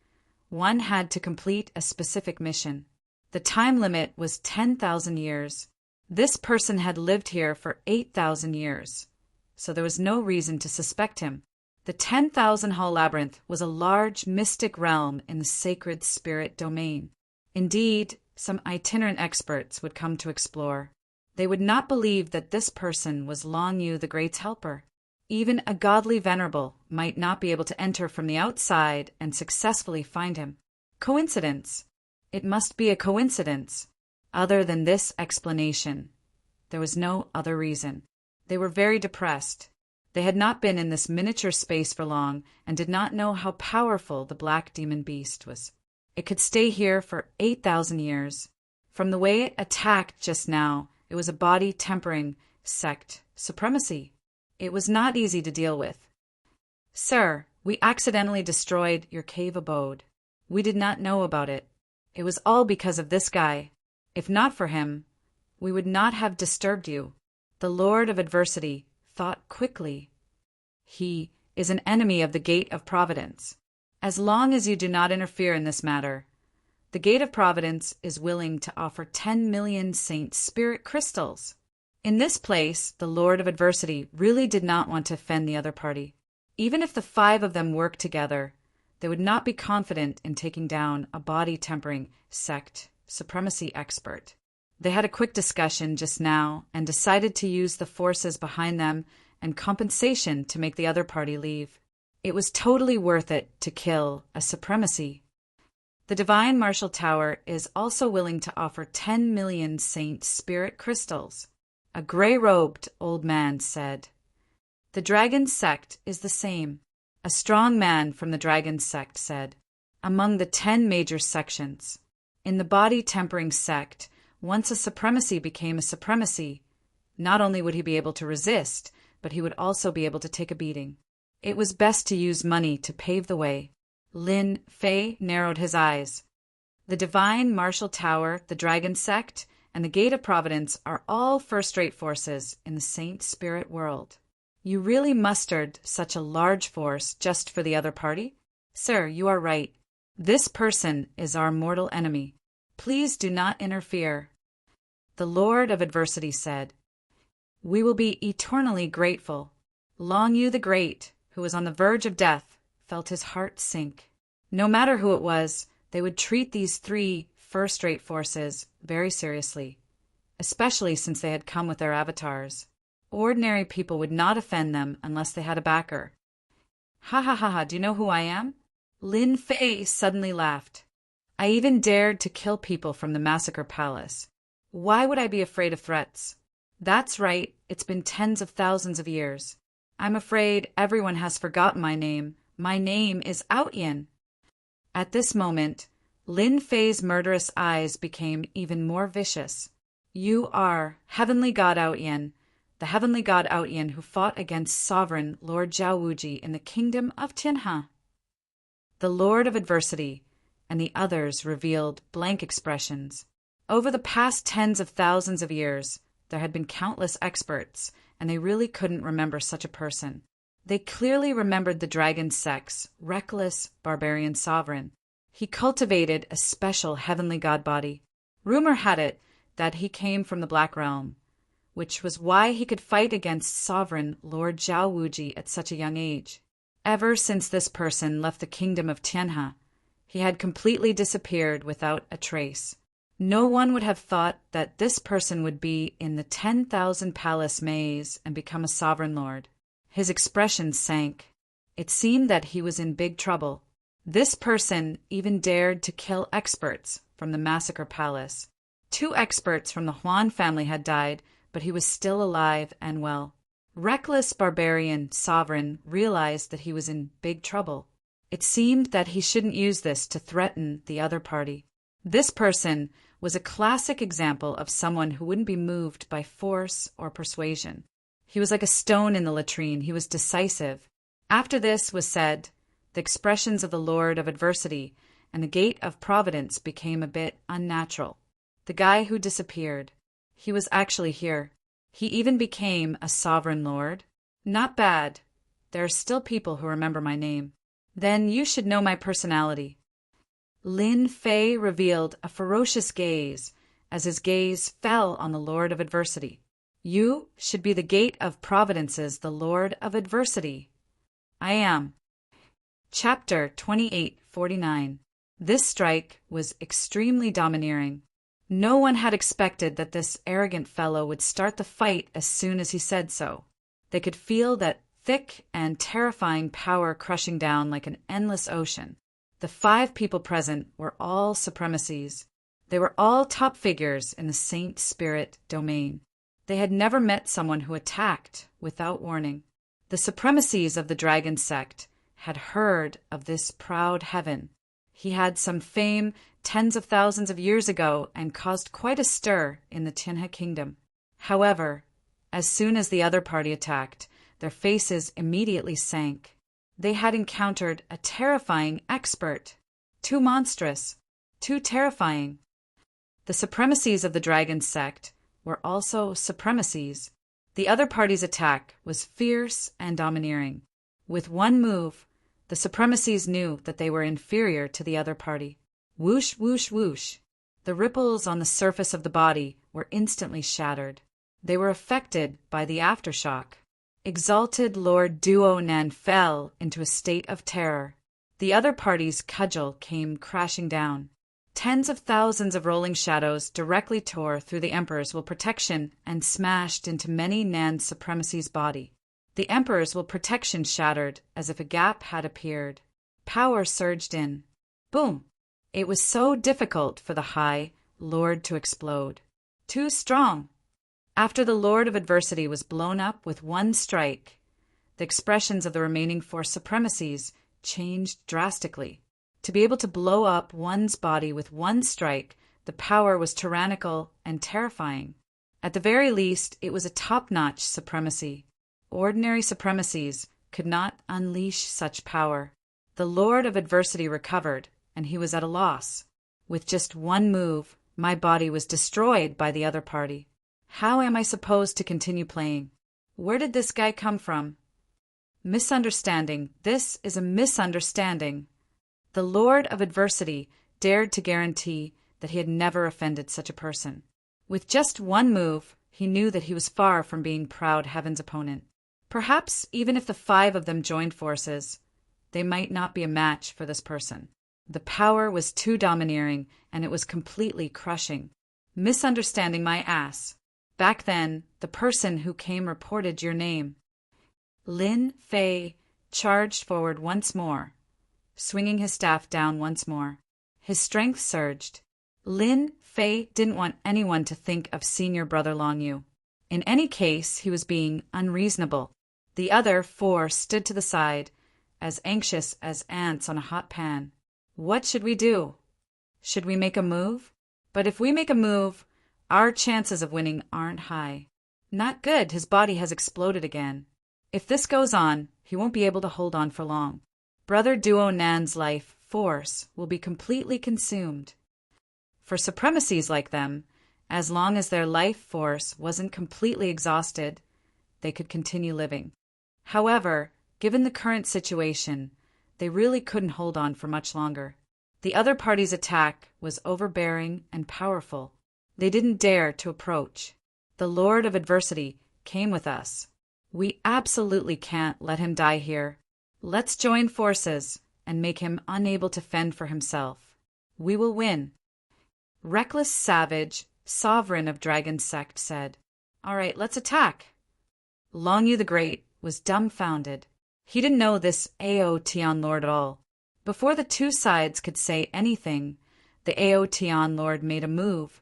one had to complete a specific mission. The time limit was 10,000 years. This person had lived here for 8,000 years, so there was no reason to suspect him. The 10,000 Hall Labyrinth was a large mystic realm in the sacred spirit domain. Indeed, some itinerant experts would come to explore. They would not believe that this person was Long Yu the Great's helper. Even a godly venerable might not be able to enter from the outside and successfully find him. Coincidence? It must be a coincidence. Other than this explanation, there was no other reason. They were very depressed. They had not been in this miniature space for long and did not know how powerful the black demon beast was. It could stay here for 8,000 years. From the way it attacked just now, it was a body-tempering sect supremacy. It was not easy to deal with. Sir, We accidentally destroyed your cave abode. We did not know about it. It was all because of this guy. If not for him, we would not have disturbed you." The Lord of Adversity thought quickly. He is an enemy of the Gate of Providence. As long as you do not interfere in this matter, the Gate of Providence is willing to offer 10 million Saint Spirit crystals. In this place, the Lord of Adversity really did not want to offend the other party. Even if the 5 of them worked together, they would not be confident in taking down a body-tempering sect supremacy expert. They had a quick discussion just now and decided to use the forces behind them and compensation to make the other party leave. It was totally worth it to kill a supremacy. The Divine Martial Tower is also willing to offer 10 million Saint Spirit crystals. A gray-robed old man said. The Dragon Sect is the same. A strong man from the Dragon Sect said. Among the 10 major sections. In the body-tempering sect, once a supremacy became a supremacy, not only would he be able to resist, but he would also be able to take a beating. It was best to use money to pave the way. Lin Fei narrowed his eyes. The Divine Martial Tower, the Dragon Sect, and the Gate of Providence are all first-rate forces in the Saint Spirit world. You really mustered such a large force just for the other party? Sir, you are right. This person is our mortal enemy. Please do not interfere. The Lord of Adversity said, We will be eternally grateful. Long Yu the Great, who was on the verge of death, felt his heart sink. No matter who it was, they would treat these 3 first-rate forces very seriously, especially since they had come with their avatars. Ordinary people would not offend them unless they had a backer. Ha ha ha ha, do you know who I am? Lin Fei suddenly laughed. I even dared to kill people from the Massacre Palace. Why would I be afraid of threats? That's right, it's been tens of thousands of years. I'm afraid everyone has forgotten my name. My name is Outyin. At this moment, Lin Fei's murderous eyes became even more vicious. You are Heavenly God Outyin, the Heavenly God Outyin who fought against Sovereign Lord Zhao Wuji in the kingdom of Tianhe. The Lord of Adversity and the others revealed blank expressions. Over the past tens of thousands of years, there had been countless experts, and they really couldn't remember such a person. They clearly remembered the dragon sect's reckless, barbarian sovereign. He cultivated a special heavenly god body. Rumor had it that he came from the Black Realm, which was why he could fight against Sovereign Lord Zhao Wuji at such a young age. Ever since this person left the kingdom of Tianhe, he had completely disappeared without a trace. No one would have thought that this person would be in the 10,000 palace maze and become a sovereign lord. His expression sank. It seemed that he was in big trouble. This person even dared to kill experts from the Massacre Palace. 2 experts from the Huan family had died, but he was still alive and well. Reckless barbarian Sovereign realized that he was in big trouble. It seemed that he shouldn't use this to threaten the other party. This person was a classic example of someone who wouldn't be moved by force or persuasion. He was like a stone in the latrine. He was decisive. After this was said, the expressions of the Lord of Adversity and the Gate of Providence became a bit unnatural. The guy who disappeared, he was actually here. He even became a sovereign lord. Not bad. There are still people who remember my name. Then you should know my personality. Lin Fei revealed a ferocious gaze as his gaze fell on the Lord of Adversity. You should be the Gate of Providence's the Lord of Adversity. I am. Chapter 2849. This strike was extremely domineering. No one had expected that this arrogant fellow would start the fight as soon as he said so. They could feel that thick and terrifying power crushing down like an endless ocean. The 5 people present were all supremacies. They were all top figures in the Saint Spirit domain. They had never met someone who attacked without warning. The supremacies of the dragon sect had heard of this proud heaven. He had some fame tens of thousands of years ago and caused quite a stir in the Tianhe kingdom. However, as soon as the other party attacked, their faces immediately sank. They had encountered a terrifying expert. Too monstrous. Too terrifying. The supremacies of the dragon sect were also supremacies. The other party's attack was fierce and domineering. With one move, the supremacies knew that they were inferior to the other party. Whoosh, whoosh, whoosh. The ripples on the surface of the body were instantly shattered. They were affected by the aftershock. Exalted Lord Duo Nan fell into a state of terror. The other party's cudgel came crashing down. Tens of thousands of rolling shadows directly tore through the Emperor's will protection and smashed into many Nan's supremacy's body. The Emperor's will protection shattered as if a gap had appeared. Power surged in. Boom! It was so difficult for the High Lord to explode. Too strong. After the Lord of Adversity was blown up with one strike, the expressions of the remaining four supremacies changed drastically. To be able to blow up one's body with one strike, the power was tyrannical and terrifying. At the very least, it was a top-notch supremacy. Ordinary supremacies could not unleash such power. The Lord of Adversity recovered, and he was at a loss. With just one move, my body was destroyed by the other party. How am I supposed to continue playing? Where did this guy come from? Misunderstanding. This is a misunderstanding. The Lord of Adversity dared to guarantee that he had never offended such a person. With just one move, he knew that he was far from being Proud Heaven's opponent. Perhaps even if the 5 of them joined forces, they might not be a match for this person. The power was too domineering, and it was completely crushing. Misunderstanding my ass. Back then, the person who came reported your name. Lin Fei charged forward once more, swinging his staff down once more. His strength surged. Lin Fei didn't want anyone to think of Senior Brother Longyu. In any case, he was being unreasonable. The other 4 stood to the side, as anxious as ants on a hot pan. What should we do? Should we make a move? But if we make a move, our chances of winning aren't high. Not good, his body has exploded again. If this goes on, he won't be able to hold on for long. Brother Duo Nan's life force will be completely consumed. For supremacies like them, as long as their life force wasn't completely exhausted, they could continue living. However, given the current situation, they really couldn't hold on for much longer. The other party's attack was overbearing and powerful. They didn't dare to approach. The Lord of Adversity came with us. We absolutely can't let him die here. Let's join forces and make him unable to fend for himself. We will win. Reckless Savage, sovereign of Dragon Sect, said, "All right, let's attack." Longyu the Great was dumbfounded. He didn't know this Ao Tian Lord at all. Before the 2 sides could say anything, the Ao Tian Lord made a move,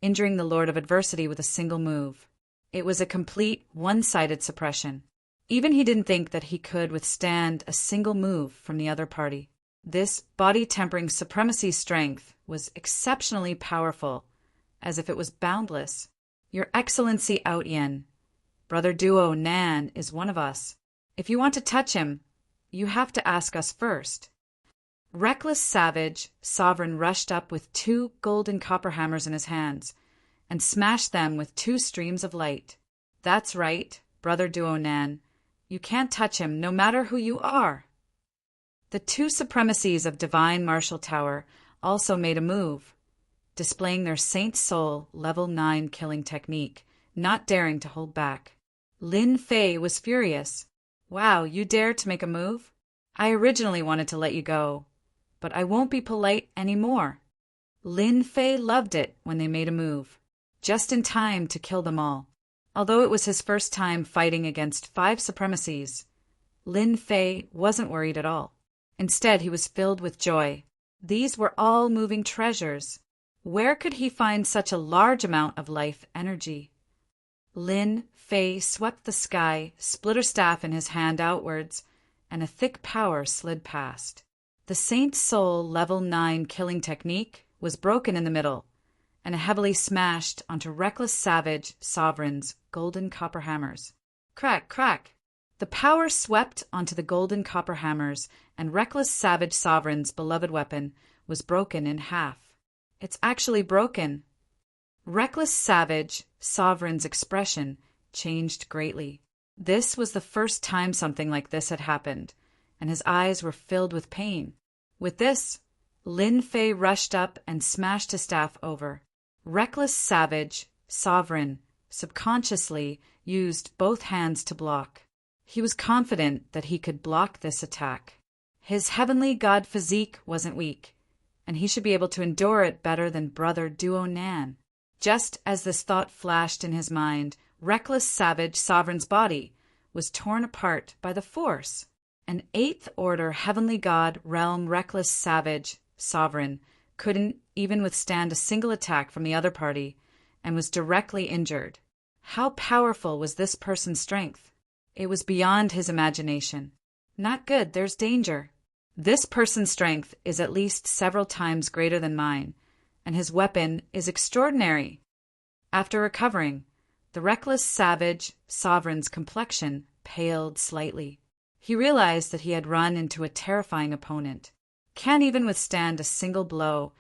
injuring the Lord of Adversity with a single move. It was a complete one-sided suppression. Even he didn't think that he could withstand a single move from the other party. This body-tempering supremacy strength was exceptionally powerful, as if it was boundless. Your Excellency Outyen, Brother Duo Nan is one of us. If you want to touch him, you have to ask us first. Reckless Savage, sovereign rushed up with 2 golden copper hammers in his hands and smashed them with 2 streams of light. That's right, Brother Duo Nan. You can't touch him, no matter who you are. The 2 supremacies of Divine Martial Tower also made a move, displaying their Saint Soul level 9 killing technique, not daring to hold back. Lin Fei was furious. Wow, you dare to make a move? I originally wanted to let you go, but I won't be polite anymore. Lin Fei loved it when they made a move, just in time to kill them all. Although it was his first time fighting against 5 supremacies, Lin Fei wasn't worried at all. Instead, he was filled with joy. These were all moving treasures. Where could he find such a large amount of life energy? Lin Fei swept the sky, split her staff in his hand outwards, and a thick power slid past. The Saint Soul level 9 killing technique was broken in the middle, and heavily smashed onto Reckless Savage Sovereign's golden copper hammers. Crack, crack! The power swept onto the golden copper hammers, and reckless savage sovereign's beloved weapon was broken in half. It's actually broken. Reckless savage sovereign's expression changed greatly. This was the first time something like this had happened, and his eyes were filled with pain. With this, Lin Fei rushed up and smashed his staff over. Reckless savage sovereign subconsciously used both hands to block. He was confident that he could block this attack. His heavenly god physique wasn't weak, and he should be able to endure it better than brother Duo Nan. Just as this thought flashed in his mind, reckless savage sovereign's body was torn apart by the force. An eighth order heavenly god realm reckless savage sovereign couldn't even withstand a single attack from the other party and was directly injured. How powerful was this person's strength? It was beyond his imagination. Not good, there's danger. This person's strength is at least several times greater than mine, and his weapon is extraordinary. After recovering, the reckless savage sovereign's complexion paled slightly. He realized that he had run into a terrifying opponent. Can't even withstand a single blow.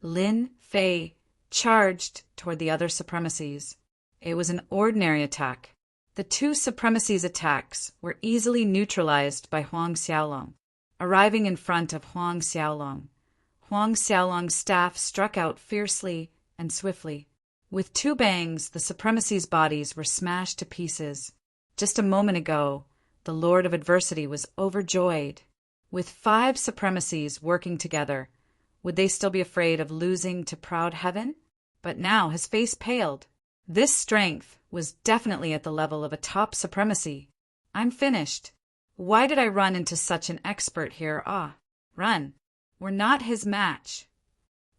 Lin Fei charged toward the other supremacies. It was an ordinary attack. The two supremacies' attacks were easily neutralized by Huang Xiaolong. Arriving in front of Huang Xiaolong's staff struck out fiercely and swiftly. With two bangs, the supremacies' bodies were smashed to pieces. Just a moment ago, the Lord of Adversity was overjoyed. With 5 supremacies working together, would they still be afraid of losing to proud heaven? But now his face paled. This strength was definitely at the level of a top supremacy. I'm finished. Why did I run into such an expert here? Run. We're not his match.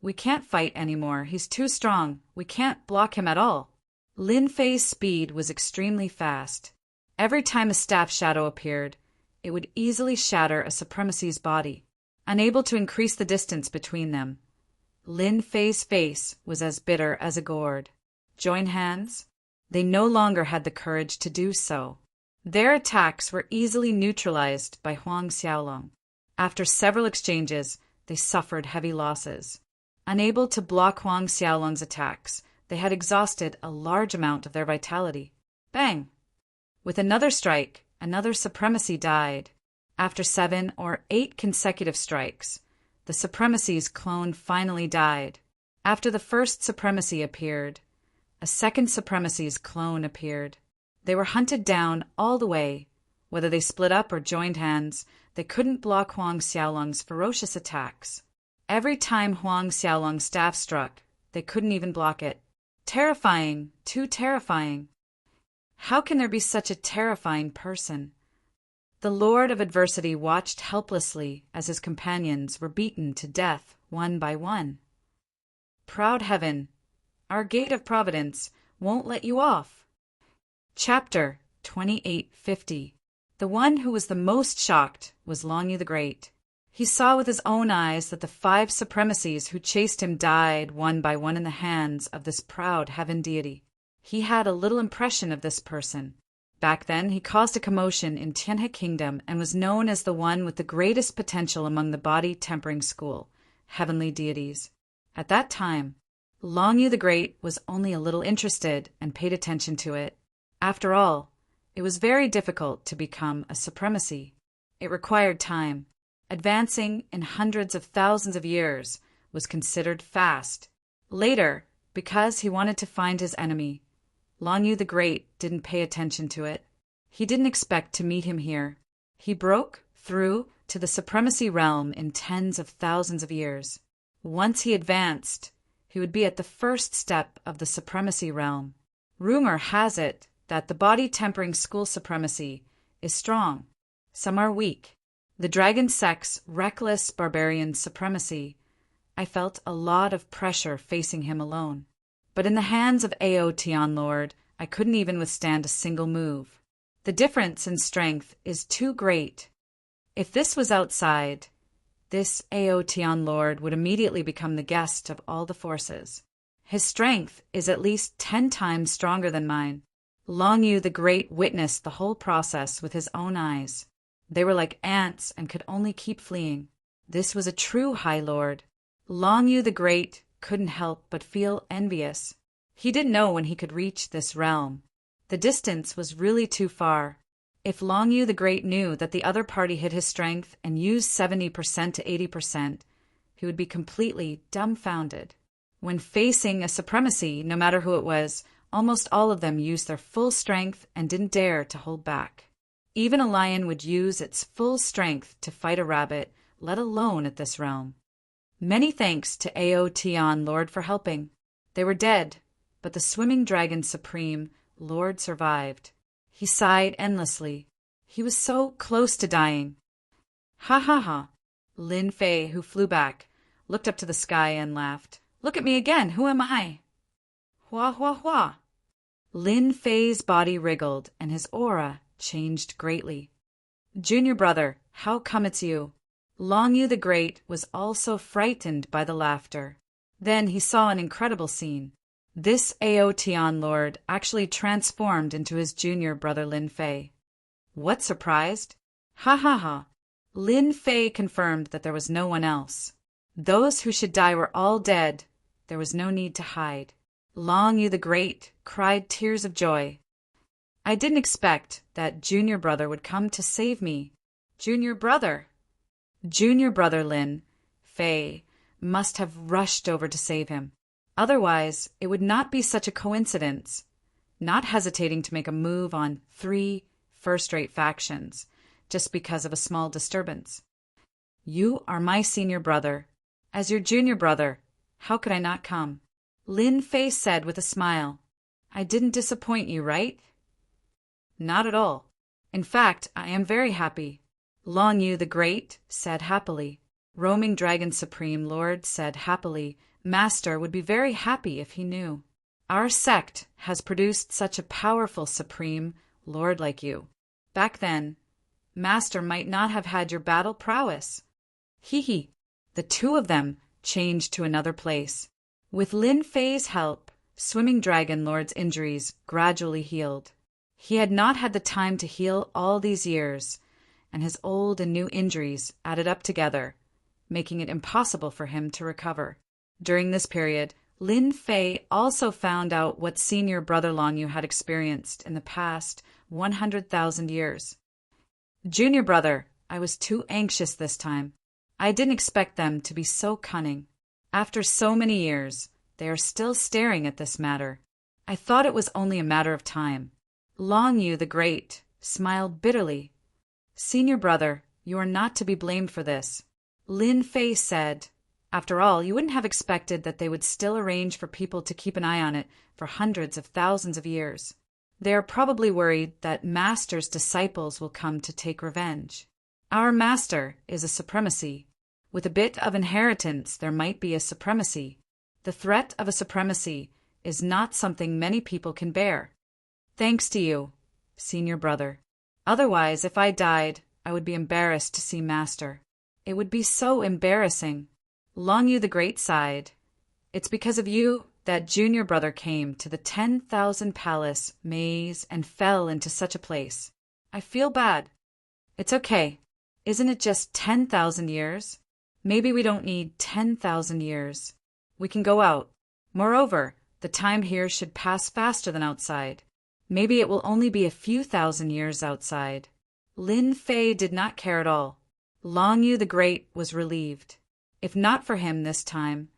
We can't fight anymore. He's too strong. We can't block him at all. Lin Fei's speed was extremely fast. Every time a staff shadow appeared, it would easily shatter a supremacy's body. Unable to increase the distance between them, Lin Fei's face was as bitter as a gourd. Join hands? They no longer had the courage to do so. Their attacks were easily neutralized by Huang Xiaolong. After several exchanges, they suffered heavy losses. Unable to block Huang Xiaolong's attacks, they had exhausted a large amount of their vitality. Bang! With another strike, another supremacy died. After 7 or 8 consecutive strikes, the supremacy's clone finally died. After the first supremacy appeared, a second supremacy's clone appeared. They were hunted down all the way. Whether they split up or joined hands, they couldn't block Huang Xiaolong's ferocious attacks. Every time Huang Xiaolong's staff struck, they couldn't even block it. Terrifying, too terrifying. How can there be such a terrifying person? The Lord of Adversity watched helplessly as his companions were beaten to death one by one. Proud heaven, our gate of providence won't let you off. Chapter 2850. The one who was the most shocked was Long Yu the Great. He saw with his own eyes that the 5 supremacies who chased him died one by one in the hands of this proud heaven deity. He had a little impression of this person. Back then, he caused a commotion in Tianhe Kingdom and was known as the one with the greatest potential among the body-tempering school, heavenly deities. At that time, Long Yu the Great was only a little interested and paid attention to it. After all, it was very difficult to become a supremacy. It required time. Advancing in hundreds of thousands of years was considered fast. Later, because he wanted to find his enemy, Long Yu the Great didn't pay attention to it. He didn't expect to meet him here. He broke through to the supremacy realm in tens of thousands of years. Once he advanced, he would be at the first step of the supremacy realm. Rumor has it that the body-tempering school supremacy is strong. Some are weak. The dragon sect's reckless barbarian supremacy, I felt a lot of pressure facing him alone. But in the hands of Ao Tian Lord, I couldn't even withstand a single move. The difference in strength is too great. If this was outside, this Ao Tian Lord would immediately become the guest of all the forces. His strength is at least 10 times stronger than mine. Long Yu the Great witnessed the whole process with his own eyes. They were like ants and could only keep fleeing. This was a true High Lord. Long Yu the Great couldn't help but feel envious. He didn't know when he could reach this realm. The distance was really too far. If Long Yu the Great knew that the other party hid his strength and used 70% to 80%, he would be completely dumbfounded. When facing a supremacy, no matter who it was, almost all of them used their full strength and didn't dare to hold back. Even a lion would use its full strength to fight a rabbit, let alone at this realm. Many thanks to Aotian Lord for helping. They were dead, but the swimming dragon supreme Lord survived. He sighed endlessly. He was so close to dying. Ha ha ha. Lin Fei, who flew back, looked up to the sky and laughed. Look at me again. Who am I? Hua hua hua. Lin Fei's body wriggled and his aura changed greatly. Junior brother, how come it's you? Long Yu the Great was also frightened by the laughter. Then he saw an incredible scene. This Aotian Lord actually transformed into his junior brother Lin Fei. What surprised? Ha ha ha. Lin Fei confirmed that there was no one else. Those who should die were all dead. There was no need to hide. Long Yu the Great cried tears of joy. I didn't expect that junior brother would come to save me. Junior brother! Junior brother Lin Fei must have rushed over to save him. Otherwise, it would not be such a coincidence. Not hesitating to make a move on 3 first-rate factions, just because of a small disturbance. You are my senior brother. As your junior brother, how could I not come? Lin Fei said with a smile. I didn't disappoint you, right? Not at all. In fact, I am very happy. Long Yu the Great said happily. Roaming Dragon Supreme Lord said happily. Master would be very happy if he knew. Our sect has produced such a powerful Supreme Lord like you. Back then, Master might not have had your battle prowess. Hee hee. The two of them changed to another place. With Lin Fei's help, Swimming Dragon Lord's injuries gradually healed. He had not had the time to heal all these years, and his old and new injuries added up together, making it impossible for him to recover. During this period, Lin Fei also found out what senior brother Long Yu had experienced in the past 100,000 years. Junior brother, I was too anxious this time. I didn't expect them to be so cunning. After so many years, they are still staring at this matter. I thought it was only a matter of time. Long Yu the Great smiled bitterly. Senior brother, you are not to be blamed for this. Lin Fei said, after all, you wouldn't have expected that they would still arrange for people to keep an eye on it for hundreds of thousands of years. They are probably worried that Master's disciples will come to take revenge. Our Master is a supremacy. With a bit of inheritance, there might be a supremacy. The threat of a supremacy is not something many people can bear. Thanks to you, senior brother. Otherwise, if I died, I would be embarrassed to see Master. It would be so embarrassing. Long Yu the Great sighed. It's because of you that junior brother came to the 10,000 palace maze and fell into such a place. I feel bad. It's okay. Isn't it just 10,000 years? Maybe we don't need 10,000 years. We can go out. Moreover, the time here should pass faster than outside. Maybe it will only be a few thousand years outside. Lin Fei did not care at all. Long Yu the Great was relieved. If not for him this time,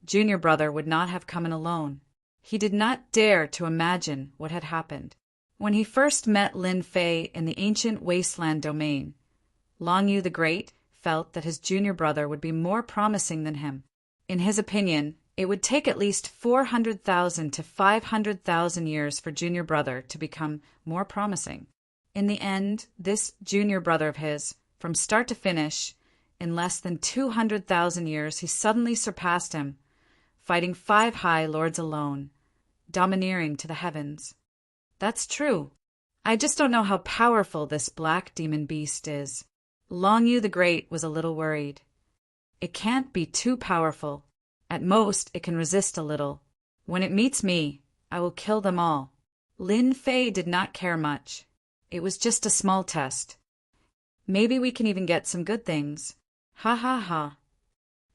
junior brother would not have come in alone. He did not dare to imagine what had happened. When he first met Lin Fei in the ancient wasteland domain, Long Yu the Great felt that his junior brother would be more promising than him. In his opinion, it would take at least 400,000 to 500,000 years for junior brother to become more promising. In the end, this junior brother of his, from start to finish, in less than 200,000 years, he suddenly surpassed him, fighting 5 high lords alone, domineering to the heavens. That's true. I just don't know how powerful this black demon beast is. Long Yu the Great was a little worried. It can't be too powerful. At most, it can resist a little. When it meets me, I will kill them all. Lin Fei did not care much. It was just a small test. Maybe we can even get some good things. Ha ha ha.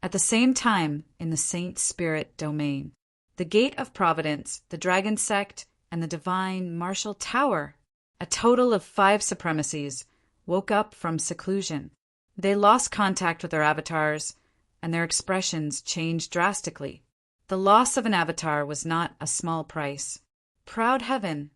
At the same time, in the Saint Spirit domain, the Gate of Providence, the Dragon Sect, and the Divine Martial Tower, a total of 5 supremacies, woke up from seclusion. They lost contact with their avatars, and their expressions changed drastically. The loss of an avatar was not a small price. Proud heaven!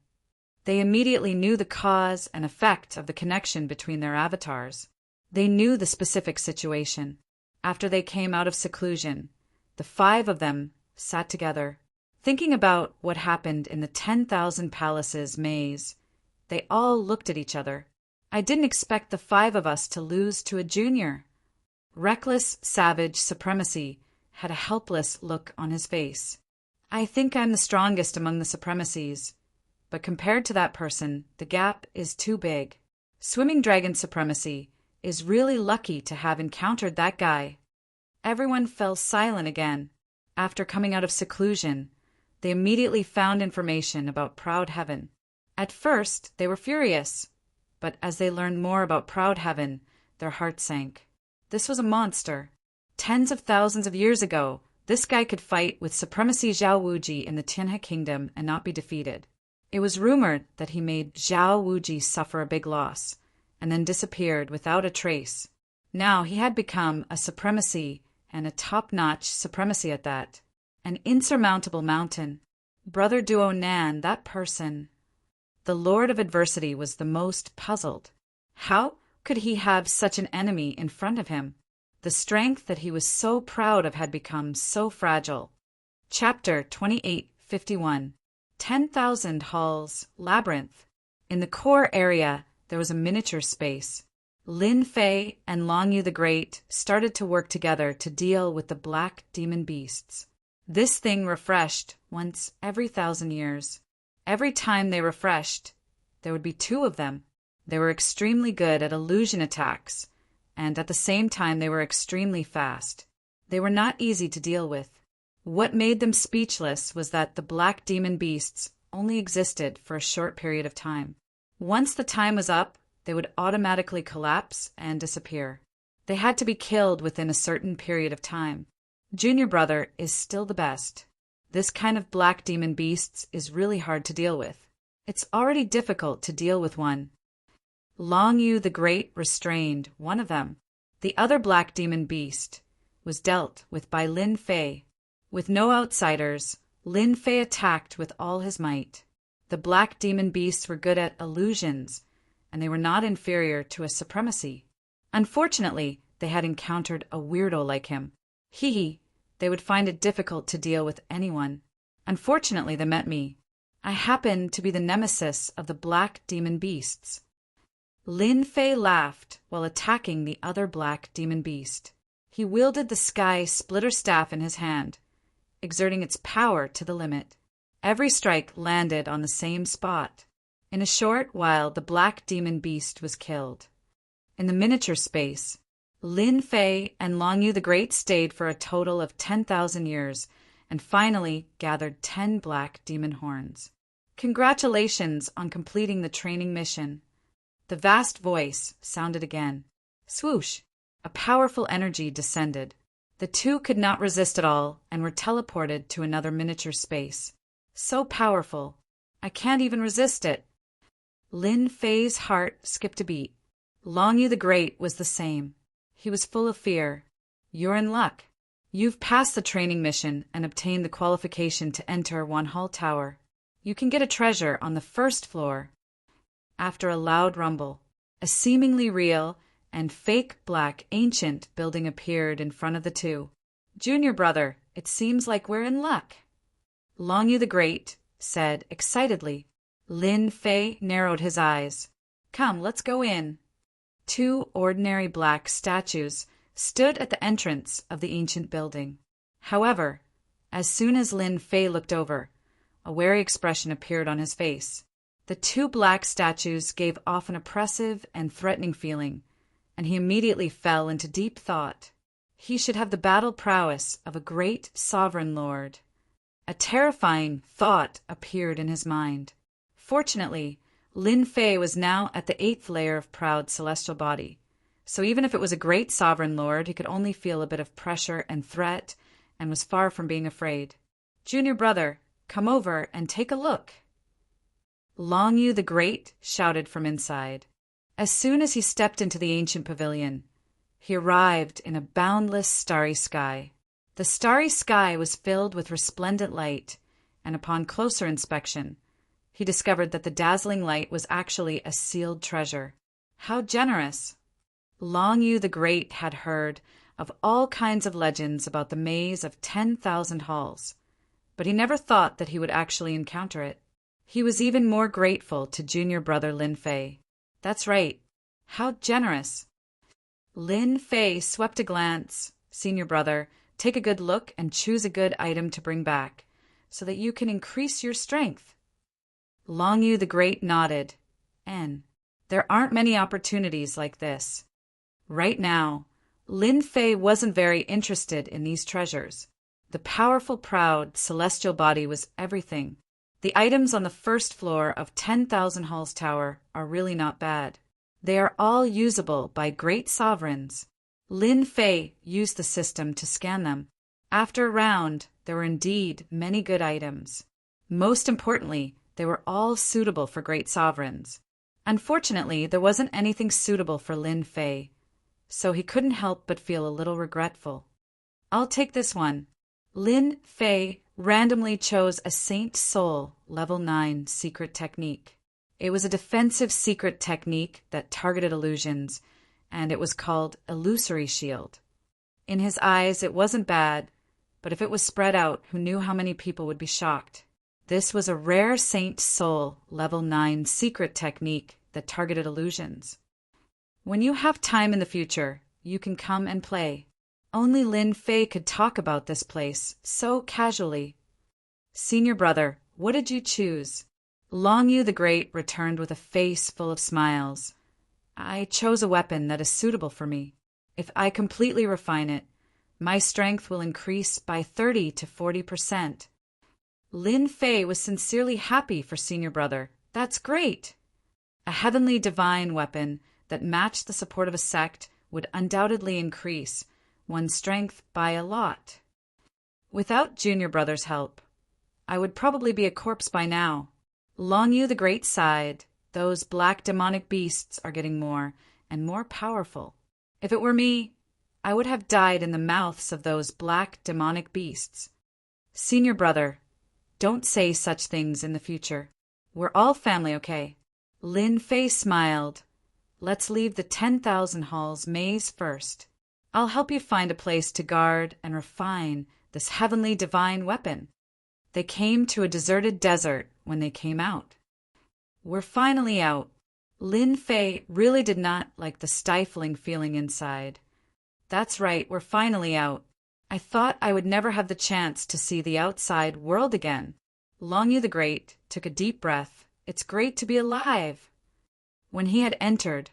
They immediately knew the cause and effect of the connection between their avatars. They knew the specific situation. After they came out of seclusion, the 5 of them sat together, thinking about what happened in the 10,000 Palaces maze. They all looked at each other. I didn't expect the 5 of us to lose to a junior. Reckless, savage supremacy had a helpless look on his face. I think I'm the strongest among the supremacies, but compared to that person, the gap is too big. Swimming Dragon Supremacy is really lucky to have encountered that guy. Everyone fell silent again. After coming out of seclusion, they immediately found information about Proud Heaven. At first, they were furious, but as they learned more about Proud Heaven, their hearts sank. This was a monster. Tens of thousands of years ago, this guy could fight with Supremacy Zhao Wuji in the Tianhe Kingdom and not be defeated. It was rumored that he made Zhao Wuji suffer a big loss, and then disappeared without a trace. Now he had become a supremacy, and a top-notch supremacy at that. An insurmountable mountain. Brother Duo Nan, that person. The Lord of Adversity was the most puzzled. How could he have such an enemy in front of him? The strength that he was so proud of had become so fragile. Chapter 2851. 10,000 Halls Labyrinth. In the core area, there was a miniature space. Lin Fei and Long Yu the Great started to work together to deal with the black demon beasts. This thing refreshed once every 1,000 years. Every time they refreshed, there would be 2 of them. They were extremely good at illusion attacks, and at the same time they were extremely fast. They were not easy to deal with. What made them speechless was that the black demon beasts only existed for a short period of time. Once the time was up, they would automatically collapse and disappear. They had to be killed within a certain period of time. Junior Brother is still the best. This kind of black demon beasts is really hard to deal with. It's already difficult to deal with one. Long Yu the Great restrained one of them. The other black demon beast was dealt with by Lin Fei. With no outsiders, Lin Fei attacked with all his might. The black demon beasts were good at illusions, and they were not inferior to a supremacy. Unfortunately, they had encountered a weirdo like him. They would find it difficult to deal with anyone. Unfortunately, they met me. I happened to be the nemesis of the black demon beasts. Lin Fei laughed while attacking the other black demon beast. He wielded the sky splitter staff in his hand, exerting its power to the limit. Every strike landed on the same spot. In a short while, the black demon beast was killed. In the miniature space, Lin Fei and Long Yu the Great stayed for a total of 10,000 years and finally gathered 10 black demon horns. Congratulations on completing the training mission. The vast voice sounded again. Swoosh! A powerful energy descended. The 2 could not resist at all and were teleported to another miniature space. So powerful. I can't even resist it. Lin Fei's heart skipped a beat. Long Yu the Great was the same. He was full of fear. You're in luck. You've passed the training mission and obtained the qualification to enter Wanhall Tower. You can get a treasure on the 1st floor. After a loud rumble, a seemingly real and fake black ancient building appeared in front of the 2. Junior Brother, it seems like we're in luck. Long Yu the Great said excitedly. Lin Fei narrowed his eyes. Come, let's go in. 2 ordinary black statues stood at the entrance of the ancient building. However, as soon as Lin Fei looked over, a wary expression appeared on his face. The 2 black statues gave off an oppressive and threatening feeling, and he immediately fell into deep thought. He should have the battle prowess of a great sovereign lord. A terrifying thought appeared in his mind. Fortunately, Lin Fei was now at the 8th layer of proud celestial body, so even if it was a great sovereign lord, he could only feel a bit of pressure and threat, and was far from being afraid. "Junior brother, come over and take a look." Long Yu the Great shouted from inside. As soon as he stepped into the ancient pavilion, he arrived in a boundless starry sky. The starry sky was filled with resplendent light, and upon closer inspection, he discovered that the dazzling light was actually a sealed treasure. How generous! Long Yu the Great had heard of all kinds of legends about the maze of 10,000 halls, but he never thought that he would actually encounter it. He was even more grateful to junior brother Lin Fei. That's right. How generous! Lin Fei swept a glance. "Senior brother, take a good look and choose a good item to bring back, so that you can increase your strength." Long Yu the Great nodded. There aren't many opportunities like this. Right now, Lin Fei wasn't very interested in these treasures. The powerful, proud, celestial body was everything. The items on the first floor of 10,000 Halls Tower are really not bad. They are all usable by great sovereigns. Lin Fei used the system to scan them. After a round, there were indeed many good items. Most importantly, they were all suitable for great sovereigns. Unfortunately, there wasn't anything suitable for Lin Fei, so he couldn't help but feel a little regretful. "I'll take this one." Lin Fei randomly chose a Saint Soul Level 9 secret technique. It was a defensive secret technique that targeted illusions, and it was called Illusory Shield. In his eyes, it wasn't bad, but if it was spread out, who knew how many people would be shocked? This was a rare Saint Soul Level 9 secret technique that targeted illusions. When you have time in the future, you can come and play. Only Lin Fei could talk about this place so casually. "Senior brother, what did you choose?" Long Yu the Great returned with a face full of smiles. "I chose a weapon that is suitable for me. If I completely refine it, my strength will increase by 30 to 40%. Lin Fei was sincerely happy for senior brother. "That's great!" A heavenly divine weapon that matched the support of a sect would undoubtedly increase one's strength by a lot. Without junior brother's help, I would probably be a corpse by now. Long Yu the Great sighed. Those black demonic beasts are getting more and more powerful. If it were me, I would have died in the mouths of those black demonic beasts. Senior brother, don't say such things in the future. We're all family, okay? Lin Fei smiled. Let's leave the 10,000 Halls maze first. I'll help you find a place to guard and refine this heavenly divine weapon. They came to a deserted desert when they came out. We're finally out. Lin Fei really did not like the stifling feeling inside. That's right, we're finally out. I thought I would never have the chance to see the outside world again. Long Yu the Great took a deep breath. It's great to be alive. When he had entered,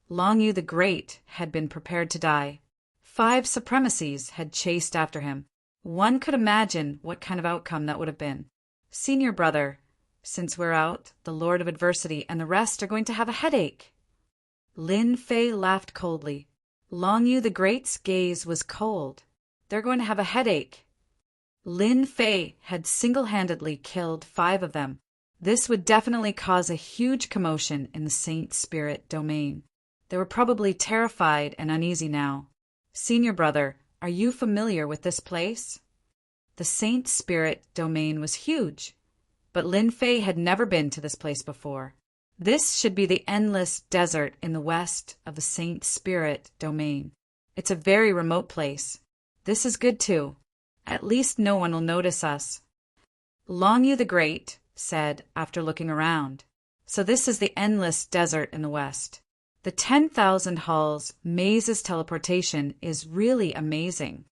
Long Yu the Great had been prepared to die. 5 supremacies had chased after him. One could imagine what kind of outcome that would have been. Senior brother, since we're out, the Lord of Adversity and the rest are going to have a headache. Lin Fei laughed coldly. Long Yu the Great's gaze was cold. They're going to have a headache. Lin Fei had single-handedly killed 5 of them. This would definitely cause a huge commotion in the Saint Spirit domain. They were probably terrified and uneasy now. Senior brother, are you familiar with this place? The Saint Spirit domain was huge, but Lin Fei had never been to this place before. This should be the endless desert in the west of the Saint Spirit domain. It's a very remote place. This is good too. At least no one will notice us. Long Yu the Great said after looking around. So this is the endless desert in the west. The 10,000 Halls maze's teleportation is really amazing.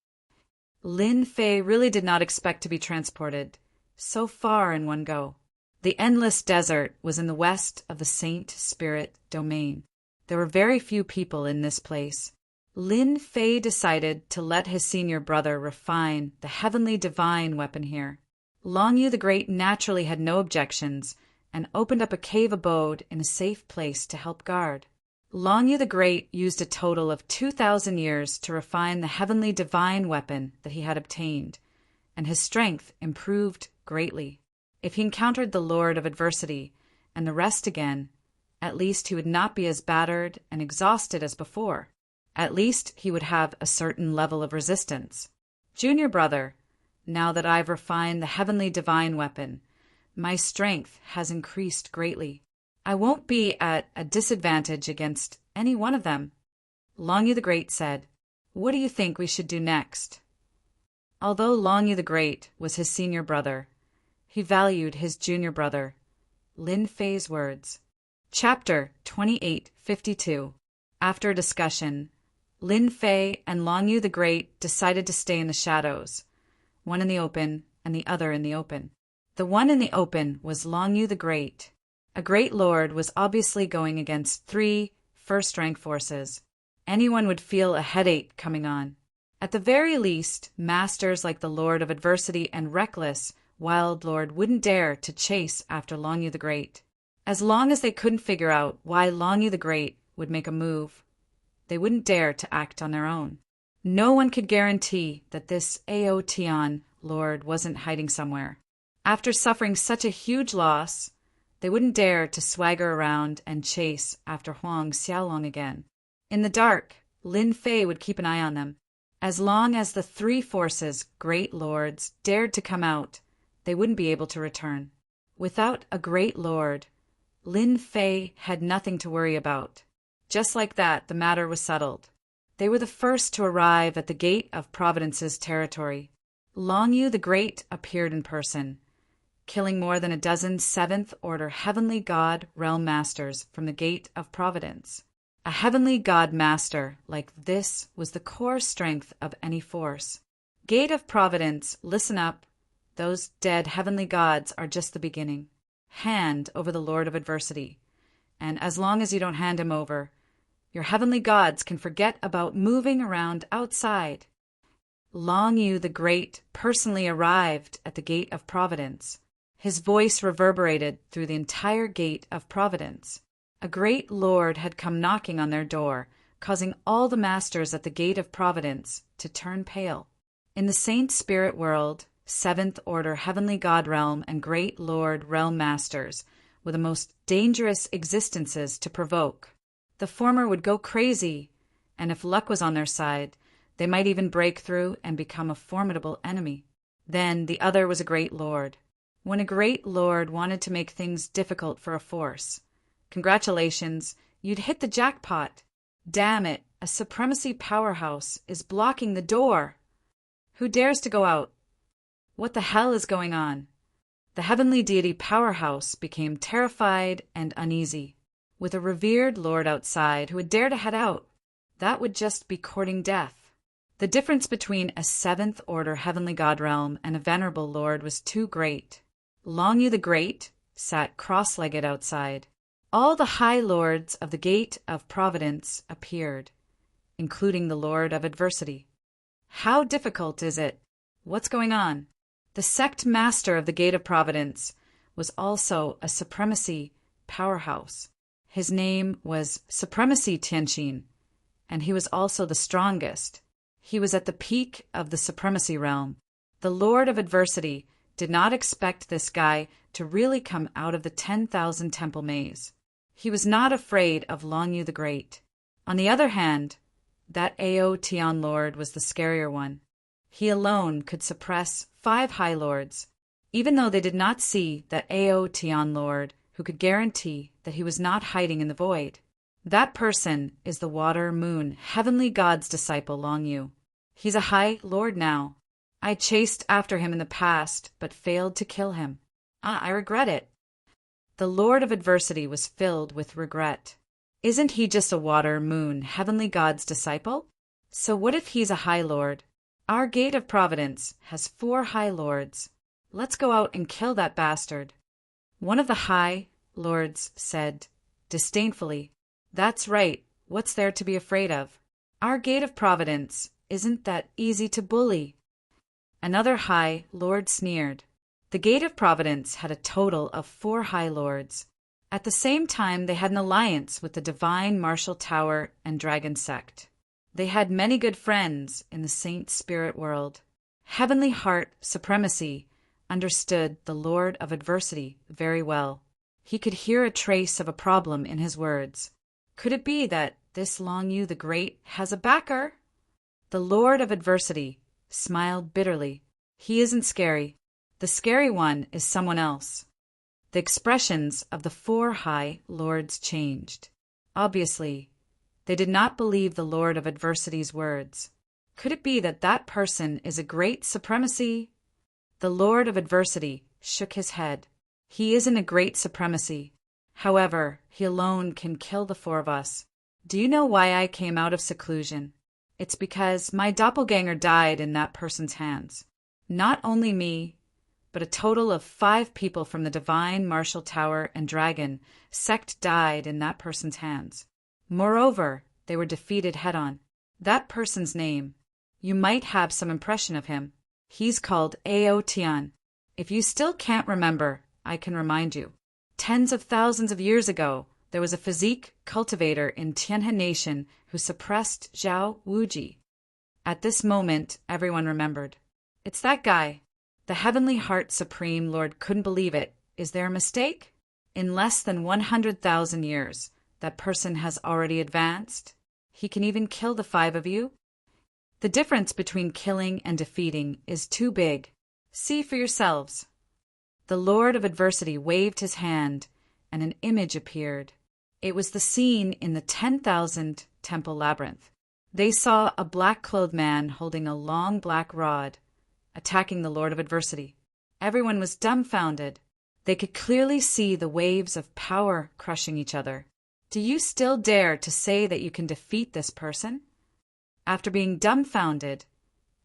Lin Fei really did not expect to be transported so far in one go. The endless desert was in the west of the Saint Spirit domain. There were very few people in this place. Lin Fei decided to let his senior brother refine the heavenly divine weapon here. Long Yu the Great naturally had no objections and opened up a cave abode in a safe place to help guard. Long Yu the Great used a total of 2,000 years to refine the heavenly divine weapon that he had obtained, and his strength improved greatly. If he encountered the Lord of Adversity and the rest again, at least he would not be as battered and exhausted as before. At least he would have a certain level of resistance. Junior brother, now that I've refined the heavenly divine weapon, my strength has increased greatly. I won't be at a disadvantage against any one of them. Long Yu the Great said, "What do you think we should do next?" Although Long Yu the Great was his senior brother, he valued his junior brother, Lin Fei's words. Chapter 2852. After a discussion, Lin Fei and Long Yu the Great decided to stay in the shadows, one in the open and the other in the open. The one in the open was Long Yu the Great. A great lord was obviously going against 3 first-rank forces. Anyone would feel a headache coming on. At the very least, masters like the Lord of Adversity and reckless Wild Lord wouldn't dare to chase after Long Yu the Great. As long as they couldn't figure out why Long Yu the Great would make a move, they wouldn't dare to act on their own. No one could guarantee that this Aotian lord wasn't hiding somewhere. After suffering such a huge loss, they wouldn't dare to swagger around and chase after Huang Xiaolong again. In the dark, Lin Fei would keep an eye on them. As long as the 3 forces, great lords, dared to come out, they wouldn't be able to return. Without a great lord, Lin Fei had nothing to worry about. Just like that, the matter was settled. They were the first to arrive at the Gate of Providence's territory. Long Yu the Great appeared in person, killing more than a dozen 7th-order Heavenly God Realm Masters from the Gate of Providence. A Heavenly God Master like this was the core strength of any force. Gate of Providence, listen up. Those dead Heavenly Gods are just the beginning. Hand over the Lord of Adversity. And as long as you don't hand him over, your Heavenly Gods can forget about moving around outside. Long Yu the Great personally arrived at the Gate of Providence. His voice reverberated through the entire Gate of Providence. A great lord had come knocking on their door, causing all the masters at the Gate of Providence to turn pale. In the Saint Spirit world, 7th-order Heavenly God Realm and Great Lord Realm Masters were the most dangerous existences to provoke. The former would go crazy, and if luck was on their side, they might even break through and become a formidable enemy. Then the other was a great lord. When a great lord wanted to make things difficult for a force, congratulations, you'd hit the jackpot. Damn it, a supremacy powerhouse is blocking the door. Who dares to go out? What the hell is going on? The heavenly deity powerhouse became terrified and uneasy. With a revered lord outside who would dare to head out, that would just be courting death. The difference between a 7th-order Heavenly God Realm and a venerable lord was too great. Long Yu the Great sat cross-legged outside. All the high lords of the Gate of Providence appeared, including the Lord of Adversity. How difficult is it? What's going on? The sect master of the Gate of Providence was also a supremacy powerhouse. His name was Supremacy Tianqin, and he was also the strongest. He was at the peak of the supremacy realm. The Lord of Adversity did not expect this guy to really come out of the 10,000 temple maze. He was not afraid of Long Yu the Great. On the other hand, that Ao Tian Lord was the scarier one. He alone could suppress 5 High Lords, even though they did not see that Ao Tian Lord who could guarantee that he was not hiding in the void. That person is the Water Moon Heavenly God's disciple Long Yu. He's a High Lord now. I chased after him in the past, but failed to kill him. I regret it. The Lord of Adversity was filled with regret. Isn't he just a Water Moon Heavenly God's disciple? So what if he's a High Lord? Our Gate of Providence has 4 High Lords. Let's go out and kill that bastard. One of the High Lords said, disdainfully, "That's right, what's there to be afraid of? Our Gate of Providence isn't that easy to bully." Another High Lord sneered, The Gate of Providence had a total of 4 High Lords. At the same time, they had an alliance with the Divine Martial Tower and Dragon Sect. They had many good friends in the Saint Spirit world. Heavenly Heart Supremacy understood the Lord of Adversity very well. He could hear a trace of a problem in his words. Could it be that this Long Yu the Great has a backer? The Lord of Adversity smiled bitterly. He isn't scary. The scary one is someone else. The expressions of the 4 High Lords changed. Obviously, they did not believe the Lord of Adversity's words. Could it be that that person is a great supremacy? The Lord of Adversity shook his head. He isn't a great supremacy. However, he alone can kill the 4 of us. Do you know why I came out of seclusion? It's because my doppelganger died in that person's hands. Not only me, but a total of 5 people from the Divine Martial Tower and Dragon Sect died in that person's hands. Moreover, they were defeated head-on. That person's name, you might have some impression of him. He's called Aotian. If you still can't remember, I can remind you. Tens of thousands of years ago, there was a physique cultivator in Tianhe Nation who suppressed Zhao Wuji. At this moment, everyone remembered. It's that guy. The Heavenly Heart Supreme Lord couldn't believe it. Is there a mistake? In less than 100,000 years, that person has already advanced. He can even kill the 5 of you. The difference between killing and defeating is too big. See for yourselves. The Lord of Adversity waved his hand, and an image appeared. It was the scene in the 10,000 Temple Labyrinth. They saw a black-clothed man holding a long black rod, attacking the Lord of Adversity. Everyone was dumbfounded. They could clearly see the waves of power crushing each other. Do you still dare to say that you can defeat this person? After being dumbfounded,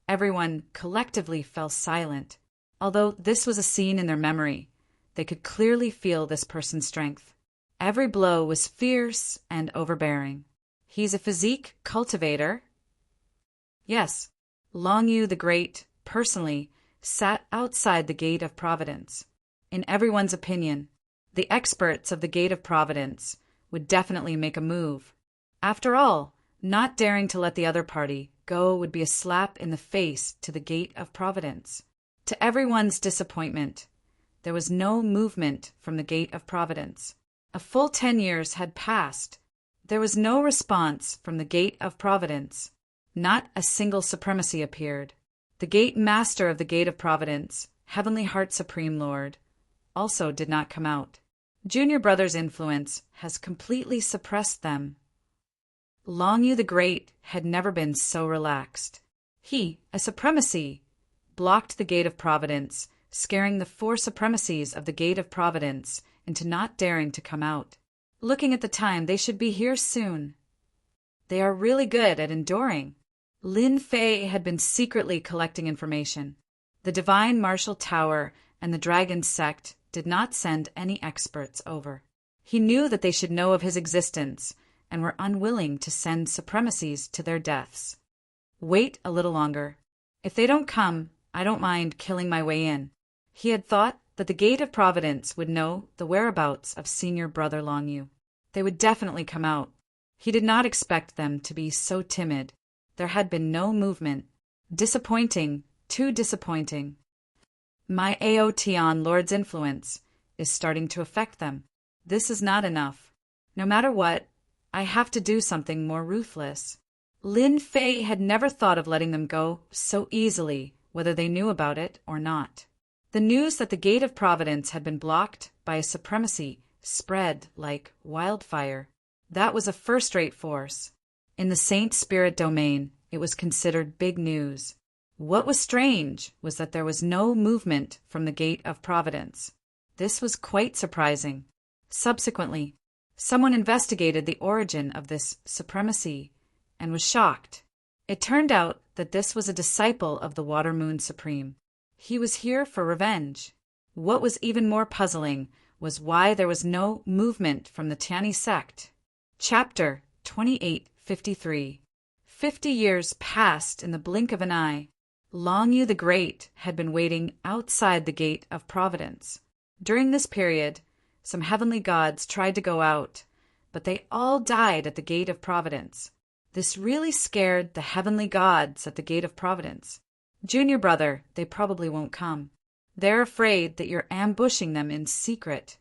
everyone collectively fell silent. Although this was a scene in their memory, they could clearly feel this person's strength. Every blow was fierce and overbearing. He's a physique cultivator. Yes, Long Yu the Great, personally, sat outside the Gate of Providence. In everyone's opinion, the experts of the Gate of Providence would definitely make a move. After all, not daring to let the other party go would be a slap in the face to the Gate of Providence. To everyone's disappointment, there was no movement from the Gate of Providence. A full 10 years had passed. There was no response from the Gate of Providence. Not a single supremacy appeared. The Gate Master of the Gate of Providence, Heavenly Heart Supreme Lord, also did not come out. Junior Brother's influence has completely suppressed them. Long Yu the Great had never been so relaxed. He, a supremacy, blocked the Gate of Providence, scaring the 4 supremacies of the Gate of Providence into not daring to come out. Looking at the time, they should be here soon. They are really good at enduring. Lin Fei had been secretly collecting information. The Divine Martial Tower and the Dragon Sect did not send any experts over. He knew that they should know of his existence and were unwilling to send supremacies to their deaths. Wait a little longer. If they don't come, I don't mind killing my way in. He had thought that the Gate of Providence would know the whereabouts of Senior Brother Long Yu. They would definitely come out. He did not expect them to be so timid. There had been no movement. Disappointing, too disappointing. My Aotian Lord's influence is starting to affect them. This is not enough. No matter what, I have to do something more ruthless. Lin Fei had never thought of letting them go so easily, whether they knew about it or not. The news that the Gate of Providence had been blocked by a supremacy spread like wildfire. That was a first-rate force. In the Saint Spirit domain, it was considered big news. What was strange was that there was no movement from the Gate of Providence. This was quite surprising. Subsequently, someone investigated the origin of this supremacy and was shocked. It turned out that this was a disciple of the Water Moon Supreme. He was here for revenge. What was even more puzzling was why there was no movement from the Tianyi sect. Chapter 2853. 50 years passed in the blink of an eye. Long Yu the Great had been waiting outside the gate of Providence. During this period, some heavenly gods tried to go out, but they all died at the gate of Providence. This really scared the heavenly gods at the gate of Providence. Junior brother, they probably won't come. They're afraid that you're ambushing them in secret.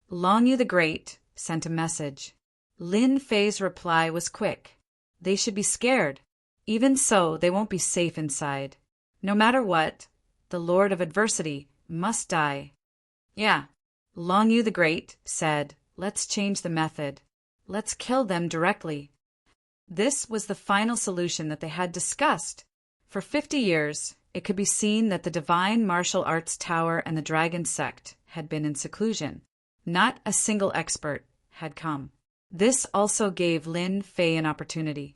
Long Yu the Great sent a message. Lin Fei's reply was quick. They should be scared. Even so, they won't be safe inside. No matter what, the Lord of Adversity must die. Yeah, Long Yu the Great said, let's change the method. Let's kill them directly. This was the final solution that they had discussed. For 50 years, it could be seen that the Divine Martial Arts Tower and the Dragon Sect had been in seclusion. Not a single expert had come. This also gave Lin Fei an opportunity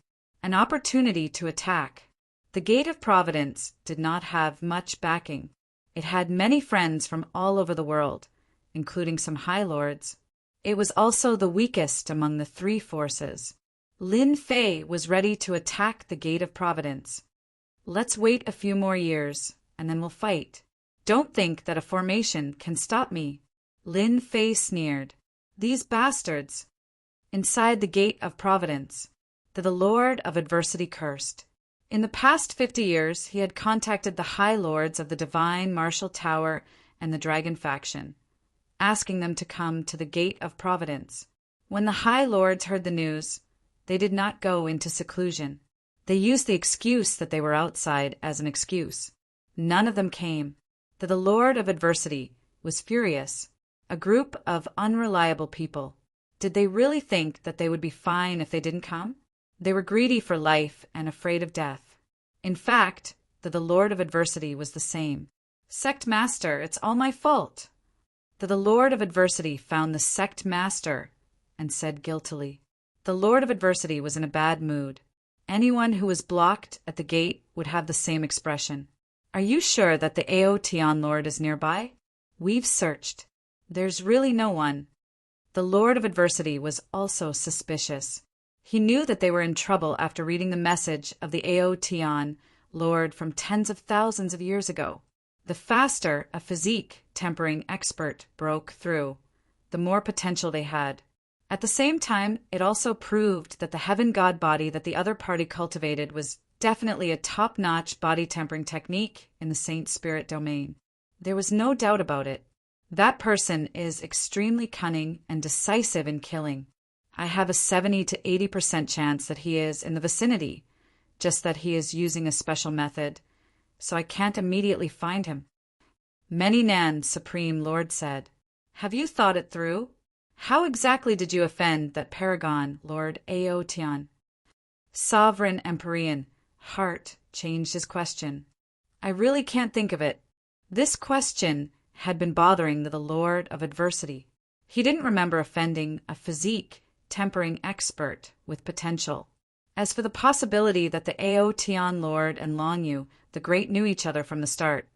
to attack. The Gate of Providence did not have much backing. It had many friends from all over the world, including some High Lords. It was also the weakest among the three forces. Lin Fei was ready to attack the Gate of Providence. Let's wait a few more years, and then we'll fight. Don't think that a formation can stop me. Lin Fei sneered. These bastards! Inside the Gate of Providence, the Lord of Adversity cursed. In the past 50 years, he had contacted the High Lords of the Divine Martial Tower and the Dragon faction, asking them to come to the Gate of Providence. When the High Lords heard the news, they did not go into seclusion. They used the excuse that they were outside as an excuse. None of them came. The Lord of Adversity was furious. A group of unreliable people. Did they really think that they would be fine if they didn't come? They were greedy for life and afraid of death. In fact, the Lord of Adversity was the same. Sect Master, it's all my fault. The Lord of Adversity found the Sect Master and said guiltily. The Lord of Adversity was in a bad mood. Anyone who was blocked at the gate would have the same expression. Are you sure that the Aotian Lord is nearby? We've searched. There's really no one. The Lord of Adversity was also suspicious. He knew that they were in trouble after reading the message of the Aotian Lord from tens of thousands of years ago. The faster a physique tempering expert broke through, the more potential they had. At the same time, it also proved that the heaven god body that the other party cultivated was definitely a top-notch body tempering technique in the Saint Spirit domain. There was no doubt about it. That person is extremely cunning and decisive in killing. I have a 70 to 80% chance that he is in the vicinity, just that he is using a special method, so I can't immediately find him. Many Nan, Supreme Lord said, have you thought it through? How exactly did you offend that paragon, Lord Aotian? Sovereign Empyrean, Heart changed his question. I really can't think of it. This question had been bothering the Lord of Adversity. He didn't remember offending a physique tempering expert with potential. As for the possibility that the Aotian Lord and Long Yu, the Great, knew each other from the start,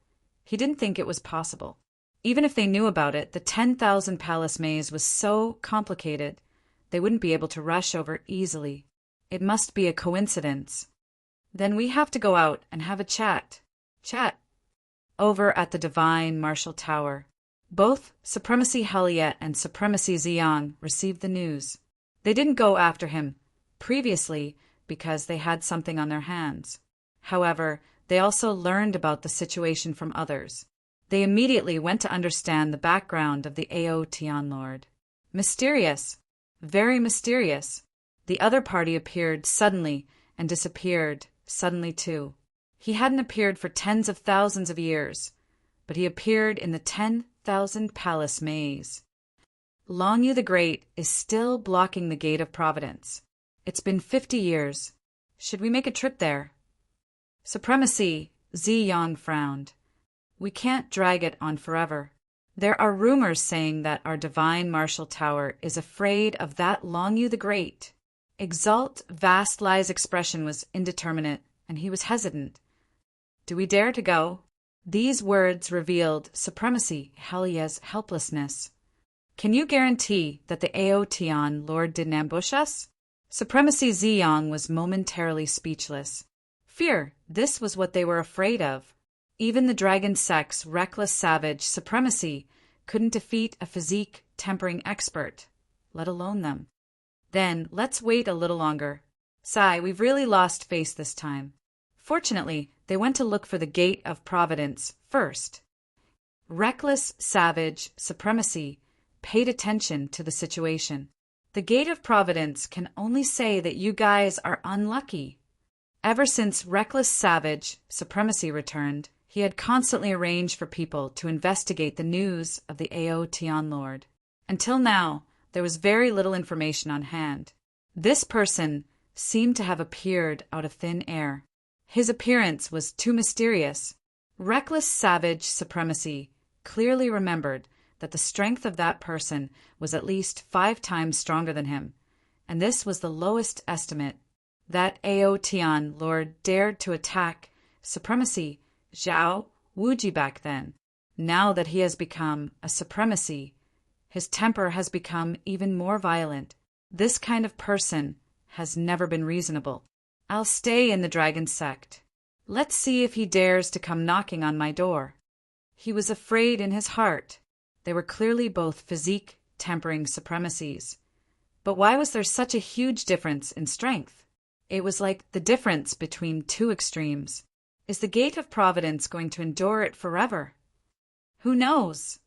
he didn't think it was possible. Even if they knew about it, the 10,000 palace maze was so complicated, they wouldn't be able to rush over easily. It must be a coincidence. Then we have to go out and have a chat. Over at the Divine Martial Tower. Both Supremacy Heliet and Supremacy Ziyang received the news. They didn't go after him previously because they had something on their hands. However, they also learned about the situation from others. They immediately went to understand the background of the Aotian Lord. Mysterious. Very mysterious. The other party appeared suddenly and disappeared suddenly too. He hadn't appeared for tens of thousands of years, but he appeared in the 10,000 palace maze. Long Yu the Great is still blocking the Gate of Providence. It's been 50 years. Should we make a trip there? Supremacy, Ziyang frowned. We can't drag it on forever. There are rumors saying that our Divine Martial Tower is afraid of that Long Yu the Great. Exalt Vast Lie's expression was indeterminate, and he was hesitant. Do we dare to go? These words revealed Supremacy Helia's helplessness. Can you guarantee that the Aotian Lord didn't ambush us? Supremacy Ziyang was momentarily speechless. Fear, this was what they were afraid of. Even the dragon sect's reckless savage supremacy couldn't defeat a physique tempering expert, let alone them. Then, let's wait a little longer. Sigh, we've really lost face this time. Fortunately, they went to look for the Gate of Providence first. Reckless, savage, supremacy paid attention to the situation. The Gate of Providence can only say that you guys are unlucky. Ever since reckless, savage, supremacy returned, he had constantly arranged for people to investigate the news of the Aoteon Lord. Until now, there was very little information on hand. This person seemed to have appeared out of thin air. His appearance was too mysterious. Reckless, savage supremacy clearly remembered that the strength of that person was at least 5 times stronger than him, and this was the lowest estimate. That Aoteon Lord dared to attack supremacy Zhao Wuji back then. Now that he has become a supremacy, his temper has become even more violent. This kind of person has never been reasonable. I'll stay in the dragon sect. Let's see if he dares to come knocking on my door. He was afraid in his heart. They were clearly both physique tempering supremacies. But why was there such a huge difference in strength? It was like the difference between 2 extremes. Is the Gate of Providence going to endure it forever? Who knows?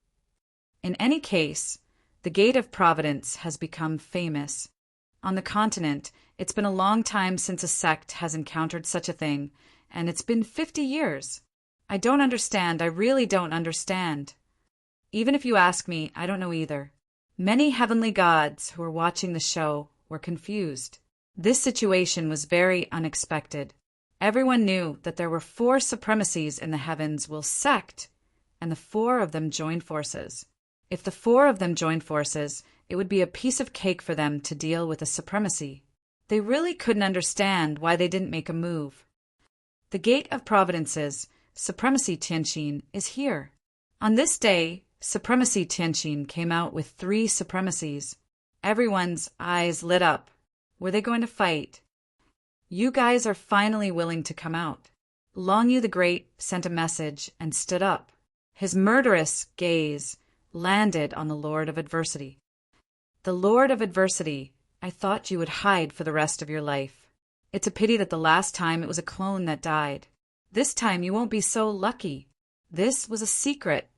In any case, the Gate of Providence has become famous. On the continent, it's been a long time since a sect has encountered such a thing, and it's been 50 years. I don't understand. I really don't understand. Even if you ask me, I don't know either. Many heavenly gods who were watching the show were confused. This situation was very unexpected. Everyone knew that there were 4 supremacies in the heavens will sect, and the 4 of them joined forces. If the 4 of them joined forces, it would be a piece of cake for them to deal with a supremacy. They really couldn't understand why they didn't make a move. The Gate of Providence's Supremacy Tianqin is here. On this day, Supremacy Tianqin came out with 3 supremacies. Everyone's eyes lit up. Were they going to fight? You guys are finally willing to come out. Long Yu the Great sent a message and stood up. His murderous gaze landed on the Lord of Adversity. The Lord of Adversity, I thought you would hide for the rest of your life. It's a pity that the last time it was a clone that died. This time you won't be so lucky. This was a secret.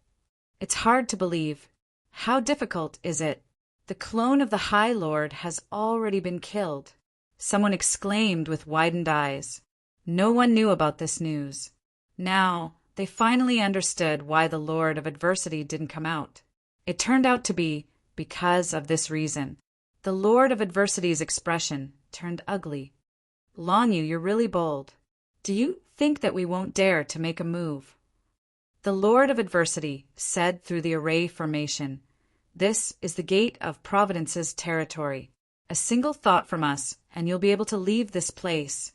It's hard to believe. How difficult is it? The clone of the High Lord has already been killed. Someone exclaimed with widened eyes. No one knew about this news. Now, they finally understood why the Lord of Adversity didn't come out. It turned out to be because of this reason. The Lord of Adversity's expression turned ugly. Long Yu, you're really bold. Do you think that we won't dare to make a move? The Lord of Adversity said through the array formation, "This is the Gate of Providence's territory. A single thought from us, and you'll be able to leave this place."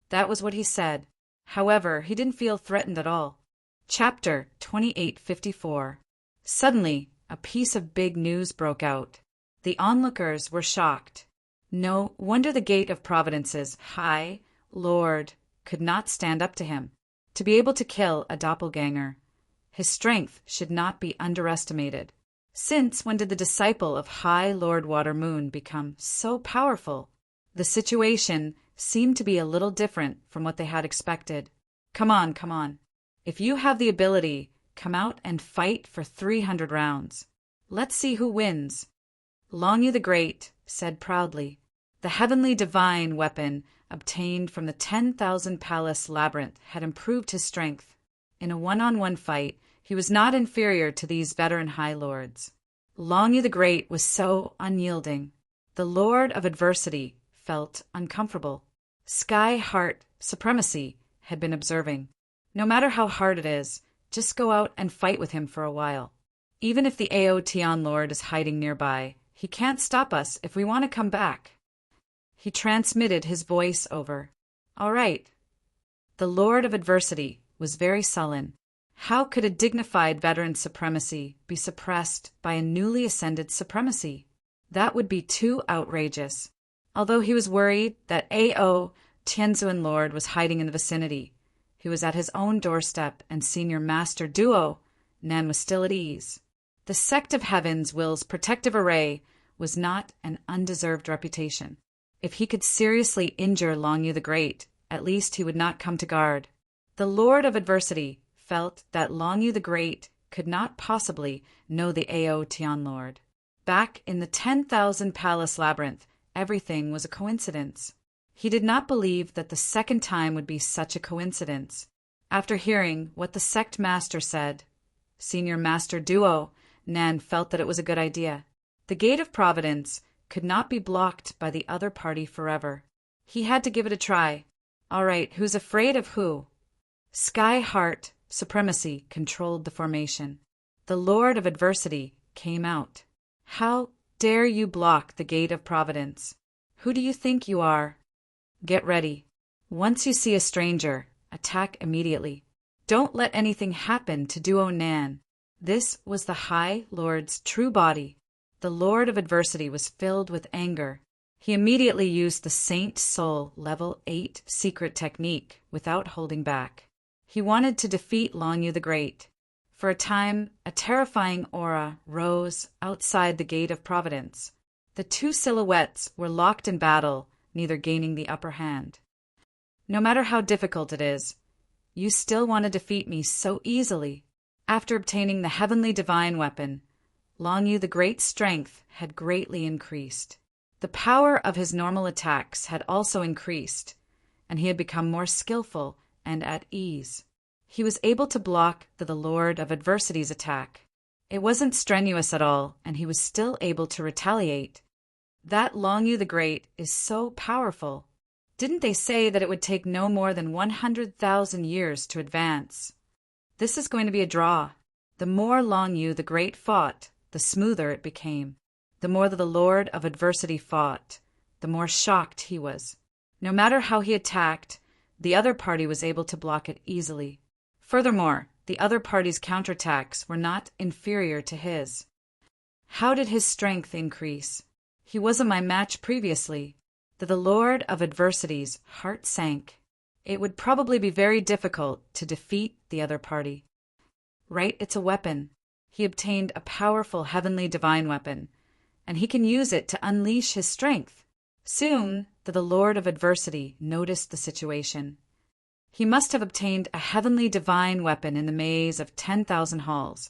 That was what he said. However, he didn't feel threatened at all. Chapter 2854. Suddenly, a piece of big news broke out. The onlookers were shocked. No wonder the Gate of Providence's High Lord could not stand up to him. To be able to kill a doppelganger, his strength should not be underestimated. Since when did the disciple of High Lord Watermoon become so powerful? The situation seemed to be a little different from what they had expected. Come on, come on. If you have the ability, come out and fight for 300 rounds. Let's see who wins. Long Yu the Great said proudly. The heavenly divine weapon obtained from the 10,000 Palace Labyrinth had improved his strength. In a one-on-one fight, he was not inferior to these veteran High Lords. Long Yu the Great was so unyielding. The Lord of Adversity felt uncomfortable. Sky Heart Supremacy had been observing. No matter how hard it is, just go out and fight with him for a while. Even if the Aoteon Lord is hiding nearby, he can't stop us if we want to come back. He transmitted his voice over. All right. The Lord of Adversity was very sullen. How could a dignified veteran supremacy be suppressed by a newly ascended supremacy? That would be too outrageous. Although he was worried that A.O. Tianzuan Lord was hiding in the vicinity. He was at his own doorstep, and Senior Master Duo, Nan was still at ease. The Sect of Heaven's Will's protective array was not an undeserved reputation. If he could seriously injure Long Yu the Great, at least he would not come to guard. The Lord of Adversity felt that Long Yu the Great could not possibly know the Ao Tian Lord. Back in the 10,000 Palace Labyrinth, everything was a coincidence. He did not believe that the second time would be such a coincidence. After hearing what the sect master said, Senior Master Duo, Nan felt that it was a good idea. The Gate of Providence could not be blocked by the other party forever. He had to give it a try. All right, who's afraid of who? Sky Heart Supremacy controlled the formation. The Lord of Adversity came out. How dare you block the Gate of Providence? Who do you think you are? Get ready. Once you see a stranger, attack immediately. Don't let anything happen to Duo Nan. This was the High Lord's true body. The Lord of Adversity was filled with anger. He immediately used the Saint Soul Level 8 secret technique without holding back. He wanted to defeat Long Yu the Great. For a time, a terrifying aura rose outside the Gate of Providence. The two silhouettes were locked in battle, neither gaining the upper hand. No matter how difficult it is, you still want to defeat me so easily. After obtaining the heavenly divine weapon, Long Yu the Great's strength had greatly increased. The power of his normal attacks had also increased, and he had become more skillful and at ease. He was able to block the Lord of Adversity's attack. It wasn't strenuous at all, and he was still able to retaliate. That Long Yu the Great is so powerful. Didn't they say that it would take no more than 100,000 years to advance? This is going to be a draw. The more Long Yu the Great fought, the smoother it became. The more the Lord of Adversity fought, the more shocked he was. No matter how he attacked, the other party was able to block it easily. Furthermore, the other party's counterattacks were not inferior to his. How did his strength increase? He wasn't my match previously. The Lord of Adversity's heart sank. It would probably be very difficult to defeat the other party. Right, it's a weapon. He obtained a powerful heavenly divine weapon, and he can use it to unleash his strength. Soon, the Lord of Adversity noticed the situation. He must have obtained a heavenly divine weapon in the maze of 10,000 halls,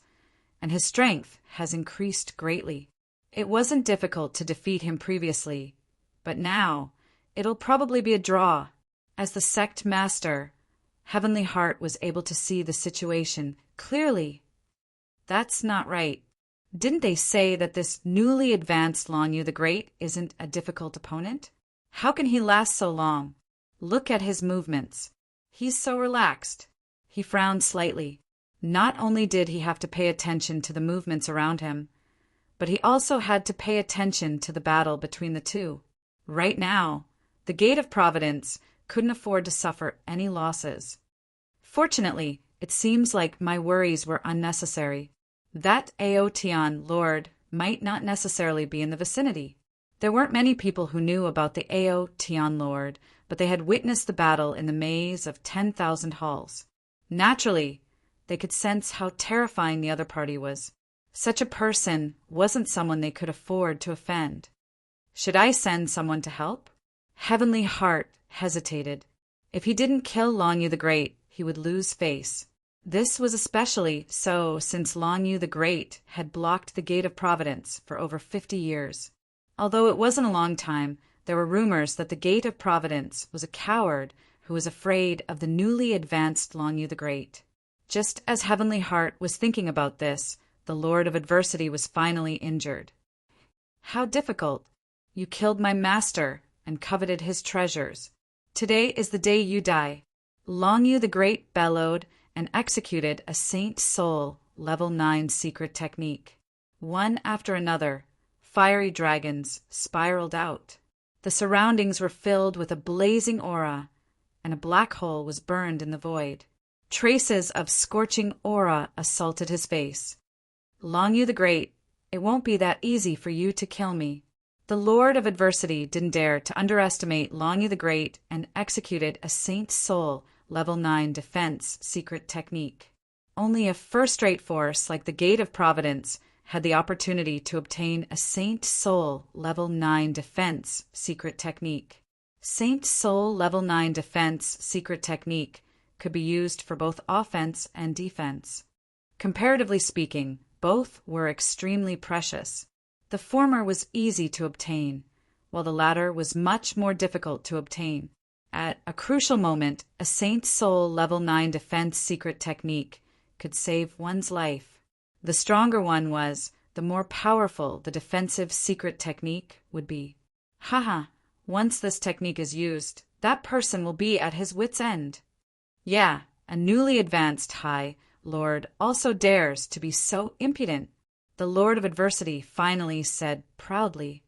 and his strength has increased greatly. It wasn't difficult to defeat him previously, but now it'll probably be a draw. As the sect master, Heavenly Heart was able to see the situation clearly. That's not right. Didn't they say that this newly advanced Long Yu the Great isn't a difficult opponent? How can he last so long? Look at his movements. He's so relaxed. He frowned slightly. Not only did he have to pay attention to the movements around him, but he also had to pay attention to the battle between the two. Right now, the Gate of Providence couldn't afford to suffer any losses. Fortunately, it seems like my worries were unnecessary. That Ao Tian Lord might not necessarily be in the vicinity. There weren't many people who knew about the Ao Tian Lord, but they had witnessed the battle in the maze of 10,000 halls. Naturally, they could sense how terrifying the other party was. Such a person wasn't someone they could afford to offend. Should I send someone to help? Heavenly Heart hesitated. If he didn't kill Long Yu the Great, he would lose face. This was especially so since Long Yu the Great had blocked the Gate of Providence for over 50 years. Although it wasn't a long time, there were rumors that the Gate of Providence was a coward who was afraid of the newly advanced Long Yu the Great. Just as Heavenly Heart was thinking about this, the Lord of Adversity was finally injured. How difficult! You killed my master and coveted his treasures. Today is the day you die. Long Yu the Great bellowed and executed a Saint Soul Level 9 secret technique. One after another, fiery dragons spiraled out. The surroundings were filled with a blazing aura, and a black hole was burned in the void. Traces of scorching aura assaulted his face. Long Yu the Great, it won't be that easy for you to kill me. The Lord of Adversity didn't dare to underestimate Longy the Great and executed a Saint Soul Level 9 defense secret technique. Only a first-rate force like the Gate of Providence had the opportunity to obtain a Saint Soul Level 9 defense secret technique. Saint Soul Level 9 defense secret technique could be used for both offense and defense. Comparatively speaking, both were extremely precious. The former was easy to obtain, while the latter was much more difficult to obtain. At a crucial moment, a Saint Soul Level 9 defense secret technique could save one's life. The stronger one was, the more powerful the defensive secret technique would be. Haha, once this technique is used, that person will be at his wit's end. Yeah, a newly advanced High Lord also dares to be so impudent. The Lord of Adversity finally said proudly,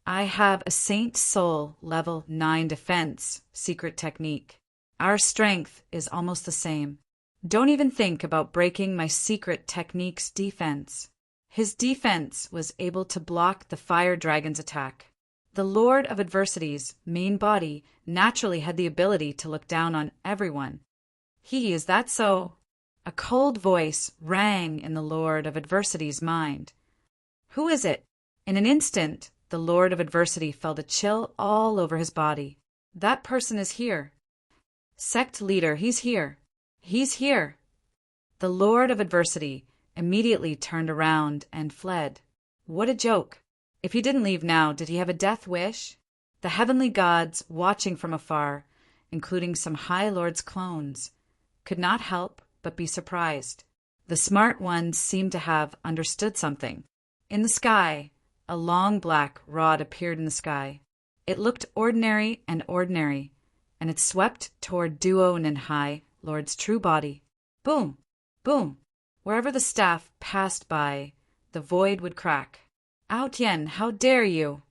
I have a Saint Soul Level 9 defense secret technique. Our strength is almost the same. Don't even think about breaking my secret technique's defense. His defense was able to block the fire dragon's attack. The Lord of Adversity's main body naturally had the ability to look down on everyone. Is that so? A cold voice rang in the Lord of Adversity's mind. Who is it? In an instant, the Lord of Adversity felt a chill all over his body. That person is here. Sect leader, he's here. He's here. The Lord of Adversity immediately turned around and fled. What a joke. If he didn't leave now, did he have a death wish? The heavenly gods, watching from afar, including some High Lord's clones, could not help but be surprised. The smart ones seemed to have understood something. In the sky, a long black rod appeared in the sky. It looked ordinary, and it swept toward Duo High Lord's true body. Boom! Boom! Wherever the staff passed by, the void would crack. Ao Tian, how dare you!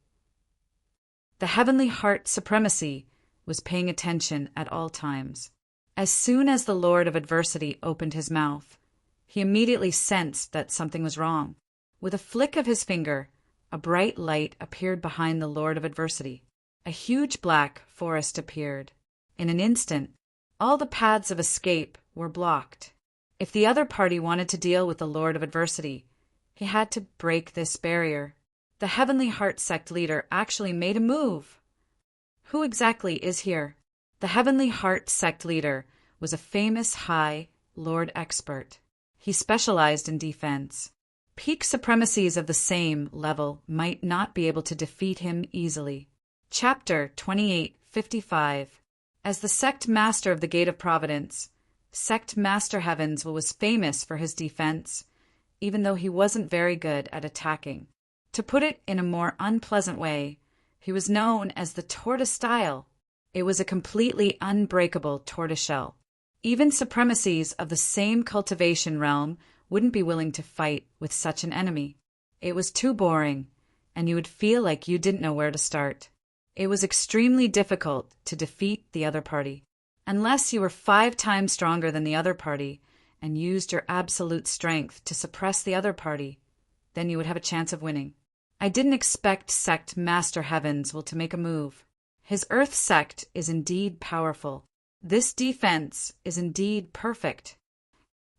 The heavenly heart supremacy was paying attention at all times. As soon as the Lord of Adversity opened his mouth, he immediately sensed that something was wrong. With a flick of his finger, a bright light appeared behind the Lord of Adversity. A huge black forest appeared. In an instant, all the paths of escape were blocked. If the other party wanted to deal with the Lord of Adversity, he had to break this barrier. The Heavenly Heart Sect leader actually made a move. Who exactly is here? The Heavenly Heart Sect leader was a famous High Lord expert. He specialized in defense. Peak supremacies of the same level might not be able to defeat him easily. Chapter 2855. As the Sect Master of the Gate of Providence, Sect Master Heavens was famous for his defense, even though he wasn't very good at attacking. To put it in a more unpleasant way, he was known as the tortoise style. It was a completely unbreakable tortoiseshell. Even supremacies of the same cultivation realm wouldn't be willing to fight with such an enemy. It was too boring, and you would feel like you didn't know where to start. It was extremely difficult to defeat the other party. Unless you were 5 times stronger than the other party and used your absolute strength to suppress the other party, then you would have a chance of winning. I didn't expect Sect Master Heavens to make a move. His Earth Sect is indeed powerful. This defense is indeed perfect.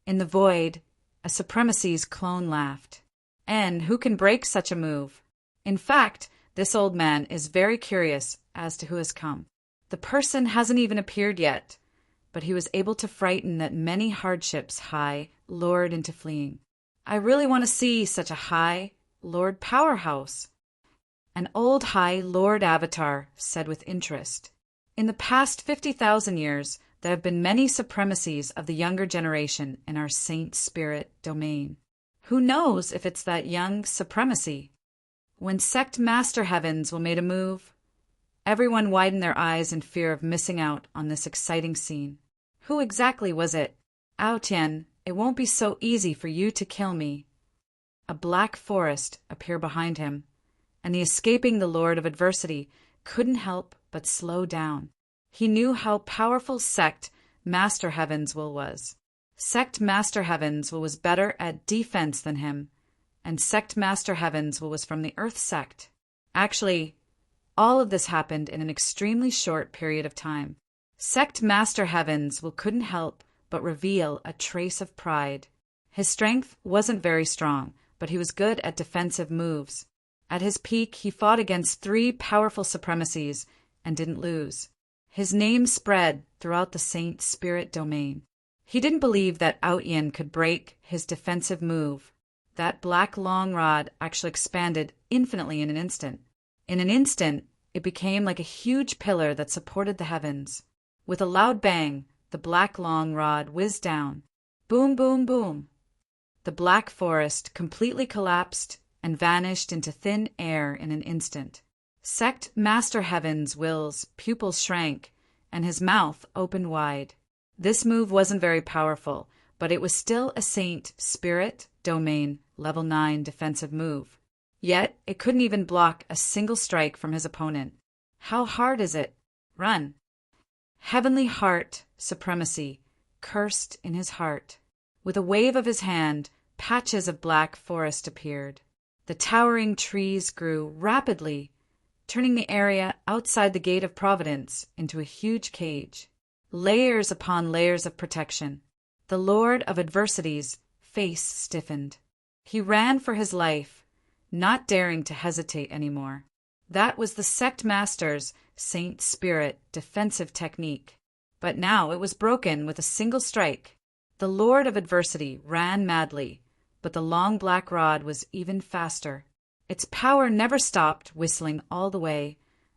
In the void, a supremacy's clone laughed. And who can break such a move? In fact, this old man is very curious as to who has come. The person hasn't even appeared yet, but he was able to frighten that many hardships High Lord into fleeing. I really want to see such a High Lord powerhouse. An old High Lord avatar said with interest. In the past 50,000 years, there have been many supremacies of the younger generation in our Saint Spirit domain. Who knows if it's that young supremacy? When Sect Master Heavens made a move, everyone widened their eyes in fear of missing out on this exciting scene. Who exactly was it? Ao Tian, it won't be so easy for you to kill me. A black forest appeared behind him, and the escaping the Lord of Adversity couldn't help but slow down. He knew how powerful Sect Master Heavens was. Sect Master Heavens was better at defense than him, and Sect Master Heavens was from the Earth Sect. Actually, all of this happened in an extremely short period of time. Sect Master Heavens couldn't help but reveal a trace of pride. His strength wasn't very strong, but he was good at defensive moves. At his peak, he fought against 3 powerful supremacies and didn't lose. His name spread throughout the Saint Spirit domain. He didn't believe that Outyin could break his defensive move. That black long rod actually expanded infinitely in an instant. In an instant, it became like a huge pillar that supported the heavens. With a loud bang, the black long rod whizzed down. Boom, boom, boom. The black forest completely collapsed and vanished into thin air in an instant. Sect Master Heaven's Will's pupils shrank, and his mouth opened wide. This move wasn't very powerful, but it was still a Saint Spirit Domain Level 9 defensive move. Yet, it couldn't even block a single strike from his opponent. How hard is it? Run. Heavenly Heart Supremacy cursed in his heart. With a wave of his hand, patches of black forest appeared. The towering trees grew rapidly, turning the area outside the Gate of Providence into a huge cage. Layers upon layers of protection. The Lord of Adversity's face stiffened. He ran for his life, not daring to hesitate anymore. That was the Sect Master's Saint Spirit defensive technique. But now it was broken with a single strike. The Lord of Adversity ran madly, but the long black rod was even faster. Its power never stopped whistling all the way,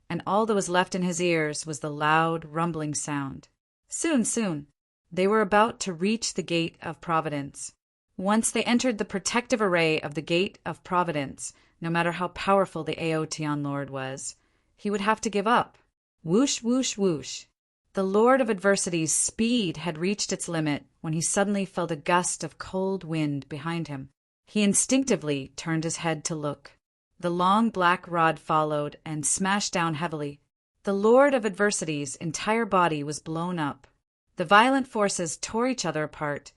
and all that was left in his ears was the loud, rumbling sound. Soon, they were about to reach the Gate of Providence. Once they entered the protective array of the Gate of Providence, no matter how powerful the Aotian Lord was, he would have to give up. Whoosh, whoosh, whoosh. The Lord of Adversity's speed had reached its limit when he suddenly felt a gust of cold wind behind him. He instinctively turned his head to look. The long black rod followed and smashed down heavily. The Lord of Adversity's entire body was blown up. The violent forces tore each other apart,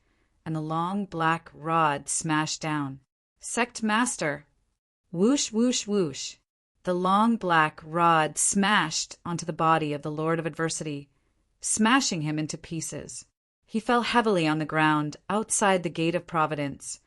and the long black rod smashed down. Sect Master. Whoosh, whoosh, whoosh. The long black rod smashed onto the body of the Lord of Adversity, smashing him into pieces. He fell heavily on the ground outside the Gate of Providence,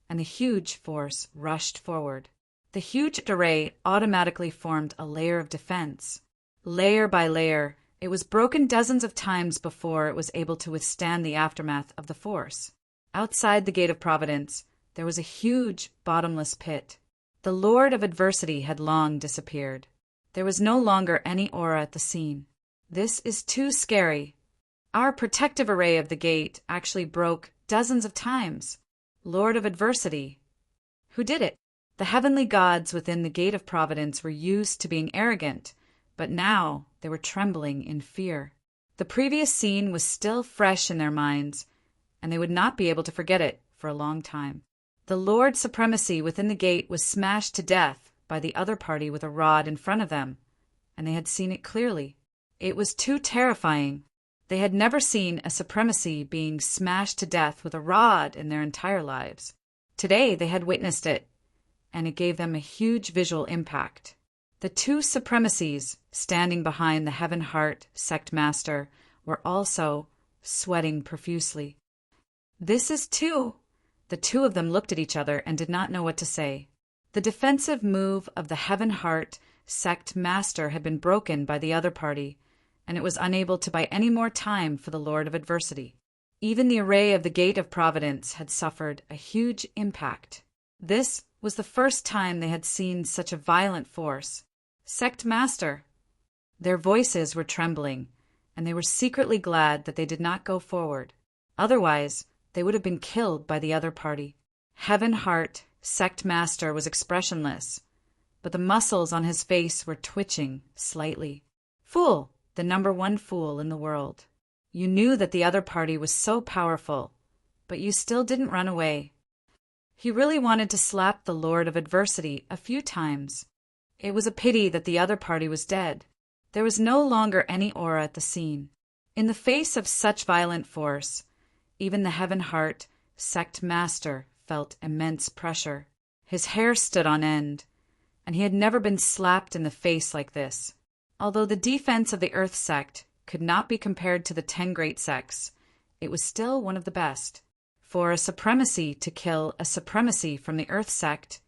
and the huge force rushed forward. The huge array automatically formed a layer of defense. Layer by layer, it was broken dozens of times before it was able to withstand the aftermath of the force. Outside the Gate of Providence, there was a huge, bottomless pit. The Lord of Adversity had long disappeared. There was no longer any aura at the scene. This is too scary. Our protective array of the gate actually broke dozens of times. Lord of Adversity. Who did it? The heavenly gods within the Gate of Providence were used to being arrogant, but now they were trembling in fear. The previous scene was still fresh in their minds, and they would not be able to forget it for a long time. The Lord's supremacy within the gate was smashed to death by the other party with a rod in front of them, and they had seen it clearly. It was too terrifying. They had never seen a supremacy being smashed to death with a rod in their entire lives. Today they had witnessed it, and it gave them a huge visual impact. The 2 supremacies standing behind the Heaven Heart Sect Master were also sweating profusely. This is 2. The 2 of them looked at each other and did not know what to say. The defensive move of the Heaven Heart Sect Master had been broken by the other party, and it was unable to buy any more time for the Lord of Adversity. Even the array of the Gate of Providence had suffered a huge impact. This was the first time they had seen such a violent force. Sect Master. Their voices were trembling, and they were secretly glad that they did not go forward. Otherwise, they would have been killed by the other party. Heaven Heart Sect Master was expressionless, but the muscles on his face were twitching slightly. Fool, the number 1 fool in the world. You knew that the other party was so powerful, but you still didn't run away. He really wanted to slap the Lord of Adversity a few times. It was a pity that the other party was dead. There was no longer any aura at the scene. In the face of such violent force, even the Heaven Heart Sect Master felt immense pressure. His hair stood on end, and he had never been slapped in the face like this. Although the defense of the Earth sect could not be compared to the 10 great sects, it was still one of the best. For a supremacy to kill a supremacy from the Earth sect,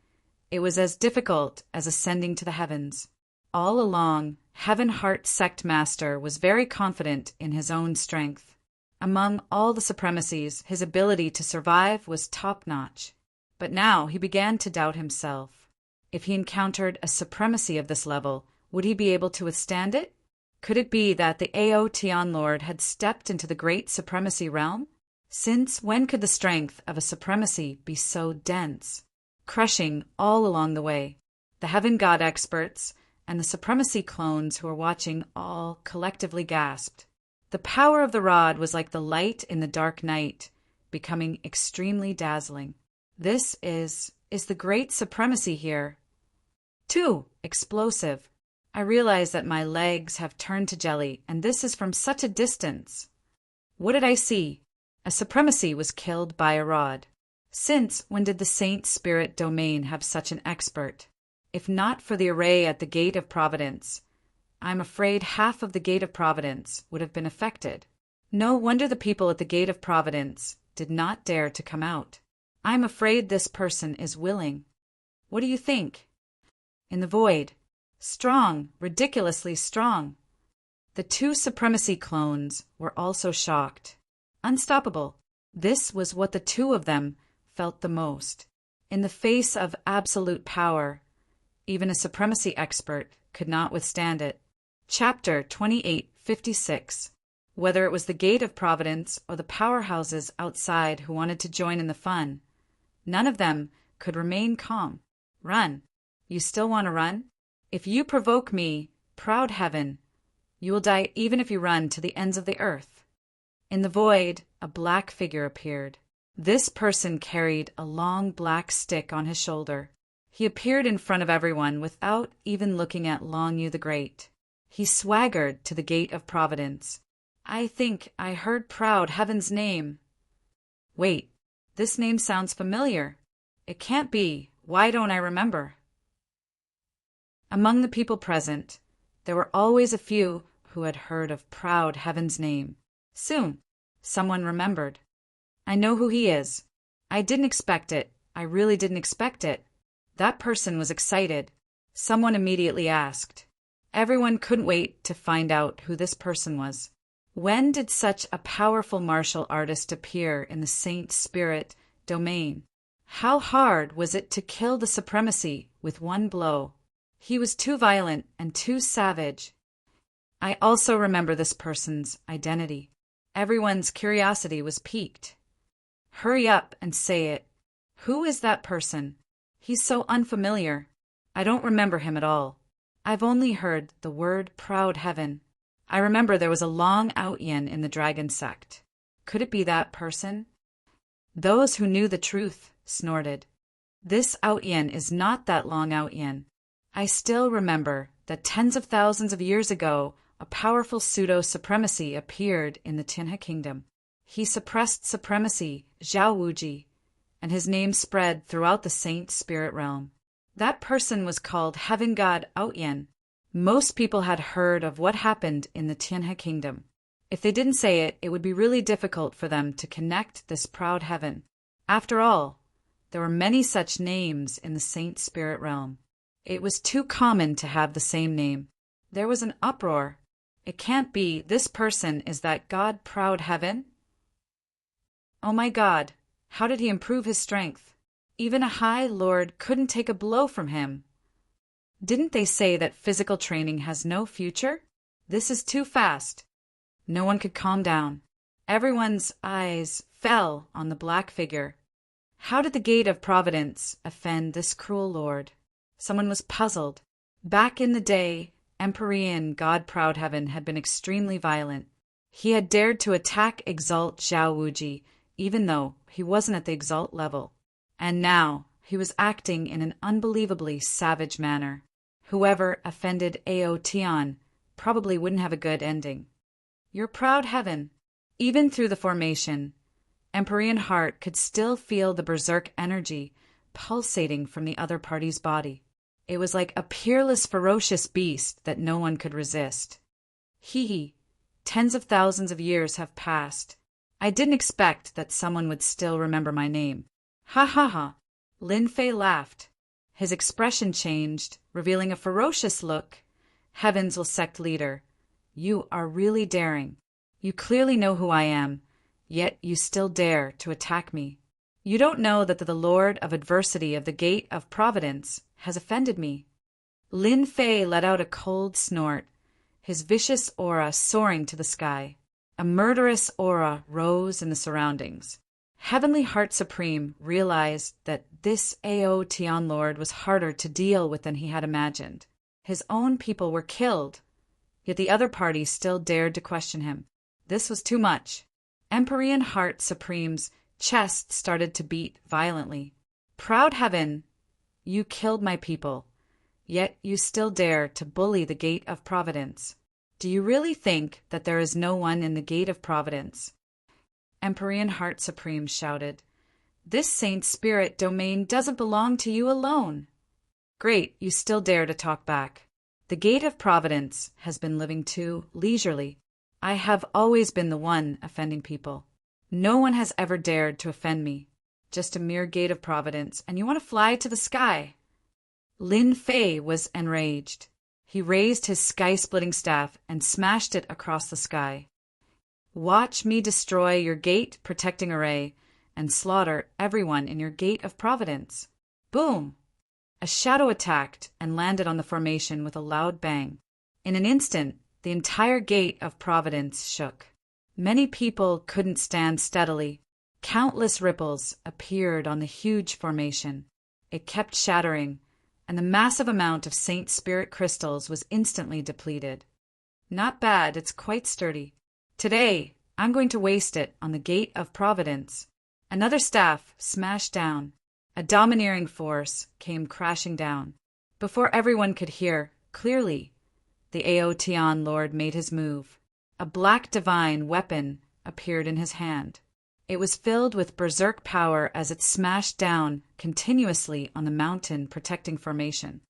it was as difficult as ascending to the heavens. All along, Heaven Heart Sect Master was very confident in his own strength. Among all the supremacies, his ability to survive was top-notch. But now he began to doubt himself. If he encountered a supremacy of this level, would he be able to withstand it? Could it be that the Aotian Lord had stepped into the great supremacy realm? Since when could the strength of a supremacy be so dense, crushing all along the way? The Heaven God experts and the supremacy clones who were watching all collectively gasped. The power of the rod was like the light in the dark night, becoming extremely dazzling. This is the great supremacy here. Too explosive. I realize that my legs have turned to jelly, and this is from such a distance. What did I see? A supremacy was killed by a rod. Since when did the Saint Spirit domain have such an expert? If not for the array at the Gate of Providence, I'm afraid half of the Gate of Providence would have been affected. No wonder the people at the Gate of Providence did not dare to come out. I'm afraid this person is willing. What do you think? In the void. Strong, ridiculously strong. The 2 supremacy clones were also shocked. Unstoppable. This was what the 2 of them felt the most. In the face of absolute power, even a supremacy expert could not withstand it. Chapter 2856. Whether it was the Gate of Providence or the powerhouses outside who wanted to join in the fun, none of them could remain calm. Run. You still want to run? If you provoke me, proud heaven, you will die even if you run to the ends of the earth. In the void, a black figure appeared. This person carried a long black stick on his shoulder. He appeared in front of everyone without even looking at Long Yu the Great. He swaggered to the Gate of Providence. I think I heard proud heaven's name. Wait, this name sounds familiar. It can't be. Why don't I remember? Among the people present, there were always a few who had heard of proud heaven's name. Soon, someone remembered. I know who he is. I didn't expect it. I really didn't expect it. That person was excited. Someone immediately asked. Everyone couldn't wait to find out who this person was. When did such a powerful martial artist appear in the Saint Spirit domain? How hard was it to kill the supremacy with one blow? He was too violent and too savage. I also remember this person's identity. Everyone's curiosity was piqued. Hurry up and say it. Who is that person? He's so unfamiliar. I don't remember him at all. I've only heard the word proud heaven. I remember there was a long out-yin in the dragon sect. Could it be that person? Those who knew the truth snorted. This out-yin is not that long out-yin. I still remember that tens of thousands of years ago, a powerful pseudo-supremacy appeared in the Tinha Kingdom. He suppressed supremacy, Zhao Wuji, and his name spread throughout the Saint Spirit realm. That person was called Heaven God Outyin. Most people had heard of what happened in the Tinha Kingdom. If they didn't say it, it would be really difficult for them to connect this proud heaven. After all, there were many such names in the Saint Spirit realm. It was too common to have the same name. There was an uproar. It can't be. This person is that God proud heaven? Oh my God, how did he improve his strength? Even a high lord couldn't take a blow from him. Didn't they say that physical training has no future? This is too fast. No one could calm down. Everyone's eyes fell on the black figure. How did the Gate of Providence offend this cruel lord? Someone was puzzled. Back in the day, Empyrean God Proud Heaven had been extremely violent. He had dared to attack Exalt Zhao Wuji, even though he wasn't at the Exalt level. And now he was acting in an unbelievably savage manner. Whoever offended Ao Tian probably wouldn't have a good ending. Your proud heaven. Even through the formation, Empyrean Heart could still feel the berserk energy pulsating from the other party's body. It was like a peerless, ferocious beast that no one could resist. Hee. Tens of thousands of years have passed. I didn't expect that someone would still remember my name. Ha ha ha. Lin Fei laughed. His expression changed, revealing a ferocious look. Heavens will sect leader. You are really daring. You clearly know who I am, yet you still dare to attack me. You don't know that the Lord of Adversity of the Gate of Providence has offended me. Lin Fei let out a cold snort, his vicious aura soaring to the sky. A murderous aura rose in the surroundings. Heavenly Heart Supreme realized that this Ao Tian Lord was harder to deal with than he had imagined. His own people were killed, yet the other party still dared to question him. This was too much. Empyrean Heart Supreme's chest started to beat violently. Proud Heaven, you killed my people, yet you still dare to bully the Gate of Providence. Do you really think that there is no one in the Gate of Providence? Empyrean Heart Supreme shouted. This Saint Spirit domain doesn't belong to you alone. Great, you still dare to talk back. The Gate of Providence has been living too leisurely. I have always been the one offending people. No one has ever dared to offend me. Just a mere Gate of Providence, and you want to fly to the sky. Lin Fei was enraged. He raised his sky-splitting staff and smashed it across the sky. Watch me destroy your gate-protecting array and slaughter everyone in your Gate of Providence. Boom! A shadow attacked and landed on the formation with a loud bang. In an instant, the entire Gate of Providence shook. Many people couldn't stand steadily. Countless ripples appeared on the huge formation. It kept shattering, and the massive amount of Saint Spirit crystals was instantly depleted. Not bad, it's quite sturdy. Today, I'm going to waste it on the Gate of Providence. Another staff smashed down. A domineering force came crashing down. Before everyone could hear clearly, the Ao Tian Lord made his move. A black divine weapon appeared in his hand. It was filled with berserk power as it smashed down continuously on the mountain protecting formation.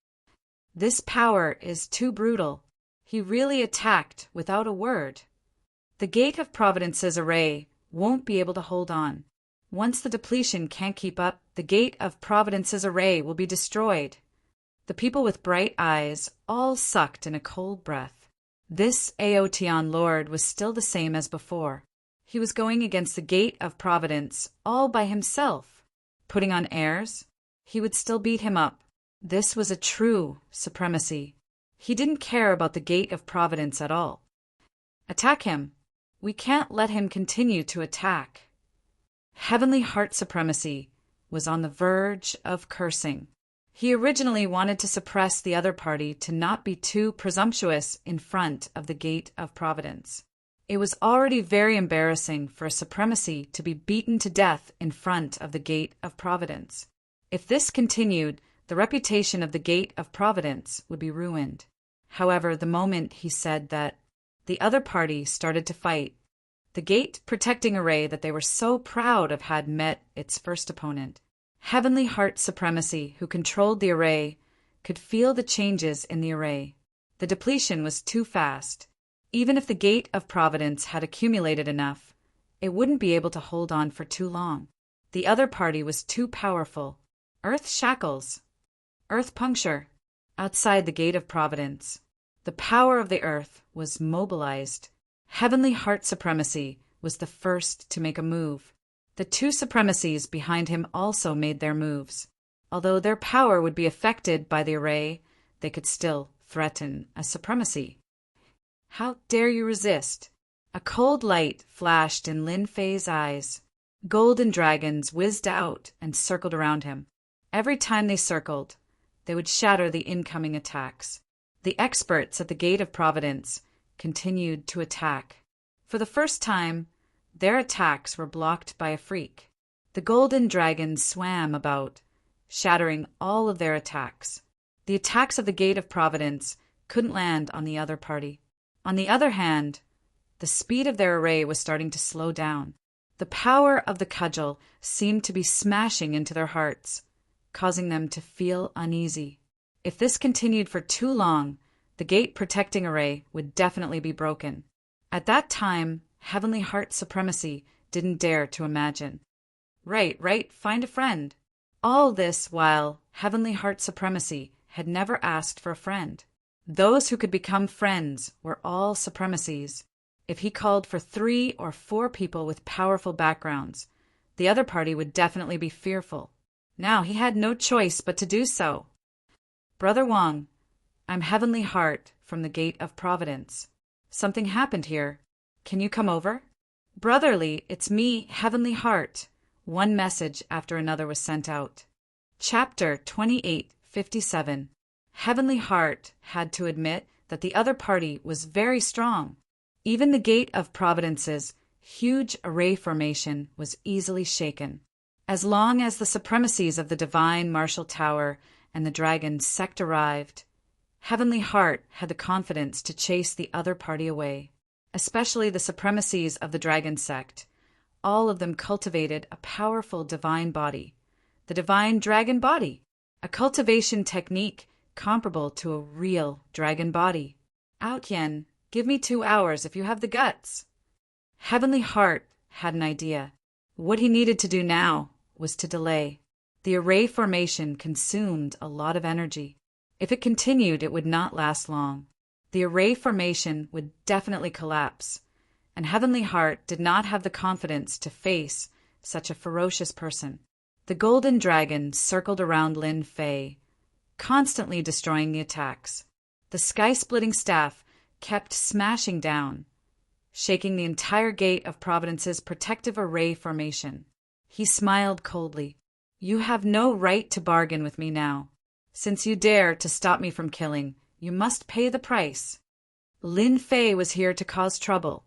This power is too brutal. He really attacked without a word. The Gate of Providence's array won't be able to hold on. Once the depletion can't keep up, the Gate of Providence's array will be destroyed. The people with bright eyes all sucked in a cold breath. This Ao Tian Lord was still the same as before. He was going against the Gate of Providence all by himself. Putting on airs, he would still beat him up. This was a true supremacy. He didn't care about the Gate of Providence at all. Attack him. We can't let him continue to attack. Heavenly Heart Supremacy was on the verge of cursing. He originally wanted to suppress the other party to not be too presumptuous in front of the Gate of Providence. It was already very embarrassing for a supremacy to be beaten to death in front of the Gate of Providence. If this continued, the reputation of the Gate of Providence would be ruined. However, the moment he said that, the other party started to fight. The Gate protecting array that they were so proud of had met its first opponent. Heavenly Heart Supremacy, who controlled the array, could feel the changes in the array. The depletion was too fast. Even if the Gate of Providence had accumulated enough, it wouldn't be able to hold on for too long. The other party was too powerful. Earth shackles. Earth puncture. Outside the Gate of Providence, the power of the earth was mobilized. Heavenly Heart Supremacy was the first to make a move. The two supremacies behind him also made their moves. Although their power would be affected by the array, they could still threaten a supremacy. How dare you resist? A cold light flashed in Lin Fei's eyes. Golden dragons whizzed out and circled around him. Every time they circled, they would shatter the incoming attacks. The experts at the Gate of Providence continued to attack. For the first time, their attacks were blocked by a freak. The golden dragons swam about, shattering all of their attacks. The attacks of the Gate of Providence couldn't land on the other party. On the other hand, the speed of their array was starting to slow down. The power of the cudgel seemed to be smashing into their hearts, causing them to feel uneasy. If this continued for too long, the gate protecting array would definitely be broken. At that time, Heavenly Heart Supremacy didn't dare to imagine. Right, find a friend. All this while Heavenly Heart Supremacy had never asked for a friend. Those who could become friends were all supremacies. If he called for 3 or 4 people with powerful backgrounds, the other party would definitely be fearful. Now he had no choice but to do so. Brother Wang, I'm Heavenly Heart from the Gate of Providence. Something happened here. Can you come over? Brotherly, it's me, Heavenly Heart. One message after another was sent out. Chapter 2857. Heavenly Heart had to admit that the other party was very strong. Even the Gate of Providence's huge array formation was easily shaken. As long as the supremacies of the Divine Martial Tower and the Dragon sect arrived, Heavenly Heart had the confidence to chase the other party away, especially the supremacies of the Dragon sect. All of them cultivated a powerful divine body, the Divine Dragon Body, a cultivation technique comparable to a real dragon body. Out Yen, give me 2 hours if you have the guts. Heavenly Heart had an idea. What he needed to do now was to delay. The array formation consumed a lot of energy. If it continued, it would not last long. The array formation would definitely collapse, and Heavenly Heart did not have the confidence to face such a ferocious person. The golden dragon circled around Lin Fei, constantly destroying the attacks. The sky-splitting staff kept smashing down, shaking the entire Gate of Providence's protective array formation. He smiled coldly. You have no right to bargain with me now. Since you dare to stop me from killing, you must pay the price. Lin Fei was here to cause trouble,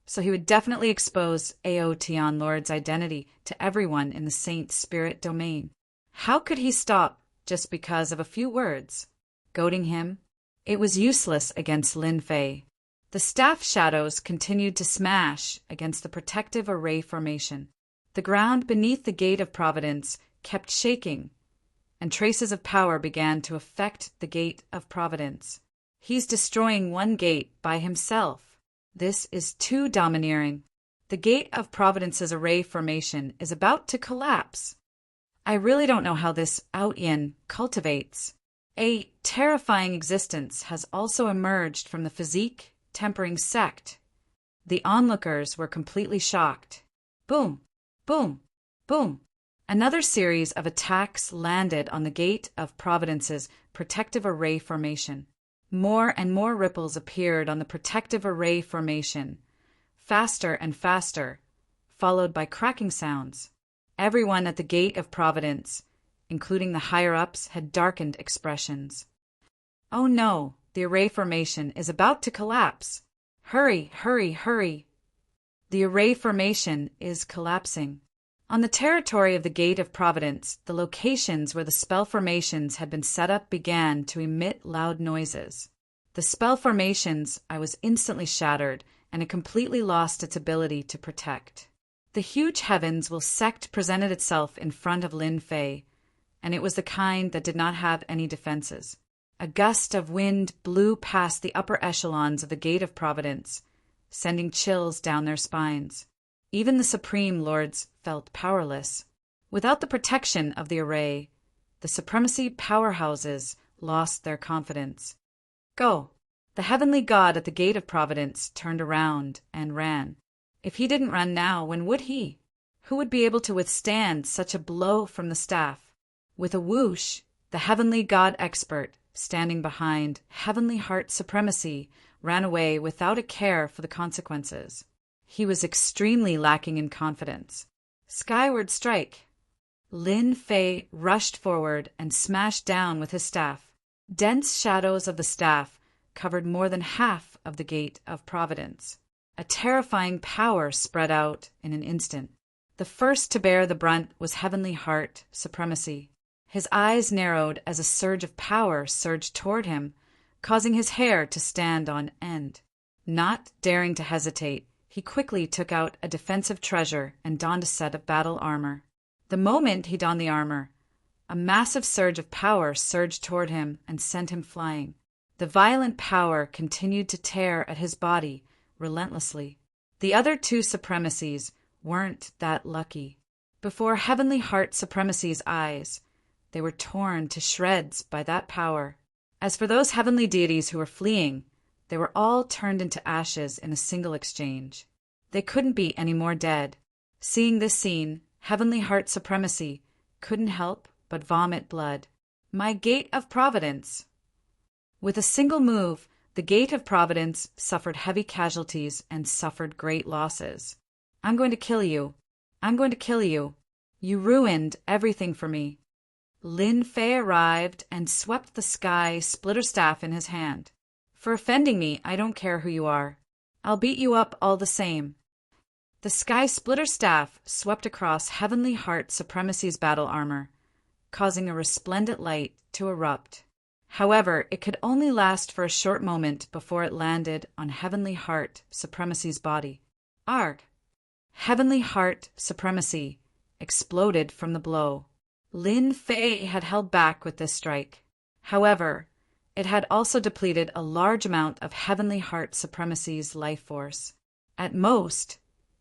so he would definitely expose Ao Tian Lord's identity to everyone in the Saint Spirit domain. How could he stop just because of a few words? Goading him? It was useless against Lin Fei. The staff shadows continued to smash against the protective array formation. The ground beneath the Gate of Providence kept shaking, and traces of power began to affect the Gate of Providence. He's destroying one gate by himself. This is too domineering. The Gate of Providence's array formation is about to collapse. I really don't know how this Outyin cultivates. A terrifying existence has also emerged from the physique tempering sect. The onlookers were completely shocked. Boom, boom, boom. Another series of attacks landed on the Gate of Providence's protective array formation. More and more ripples appeared on the protective array formation, faster and faster, followed by cracking sounds. Everyone at the Gate of Providence, including the higher-ups, had darkened expressions. Oh no, the array formation is about to collapse. Hurry, hurry, hurry. The array formation is collapsing. On the territory of the Gate of Providence, the locations where the spell formations had been set up began to emit loud noises. The spell formations, I was instantly shattered, and it completely lost its ability to protect. The huge heavens will sect presented itself in front of Lin Fei, and it was the kind that did not have any defenses. A gust of wind blew past the upper echelons of the Gate of Providence, sending chills down their spines. Even the Supreme Lords felt powerless. Without the protection of the array, the supremacy powerhouses lost their confidence. Go! The heavenly god at the Gate of Providence turned around and ran. If he didn't run now, when would he? Who would be able to withstand such a blow from the staff? With a whoosh, the heavenly god expert, standing behind Heavenly Heart Supremacy, ran away without a care for the consequences. He was extremely lacking in confidence. Skyward strike! Lin Fei rushed forward and smashed down with his staff. Dense shadows of the staff covered more than half of the Gate of Providence. A terrifying power spread out in an instant. The first to bear the brunt was Heavenly Heart Supremacy. His eyes narrowed as a surge of power surged toward him, causing his hair to stand on end. Not daring to hesitate, he quickly took out a defensive treasure and donned a set of battle armor. The moment he donned the armor, A massive surge of power surged toward him and sent him flying. The violent power continued to tear at his body relentlessly. The other two supremacies weren't that lucky. Before Heavenly Heart Supremacy's eyes, they were torn to shreds by that power. As for those heavenly deities who were fleeing, they were all turned into ashes in a single exchange. They couldn't be any more dead. Seeing this scene, Heavenly Heart Supremacy couldn't help but vomit blood. My Gate of Providence! With a single move, the Gate of Providence suffered heavy casualties and suffered great losses. I'm going to kill you. I'm going to kill you. You ruined everything for me. Lin Fei arrived and swept the sky splitter staff in his hand. For offending me, I don't care who you are. I'll beat you up all the same. The sky splitter staff swept across Heavenly Heart Supremacy's battle armor, causing a resplendent light to erupt. However, it could only last for a short moment before it landed on Heavenly Heart Supremacy's body. Arg! Heavenly Heart Supremacy exploded from the blow. Lin Fei had held back with this strike. However, it had also depleted a large amount of Heavenly Heart Supremacy's life force. At most,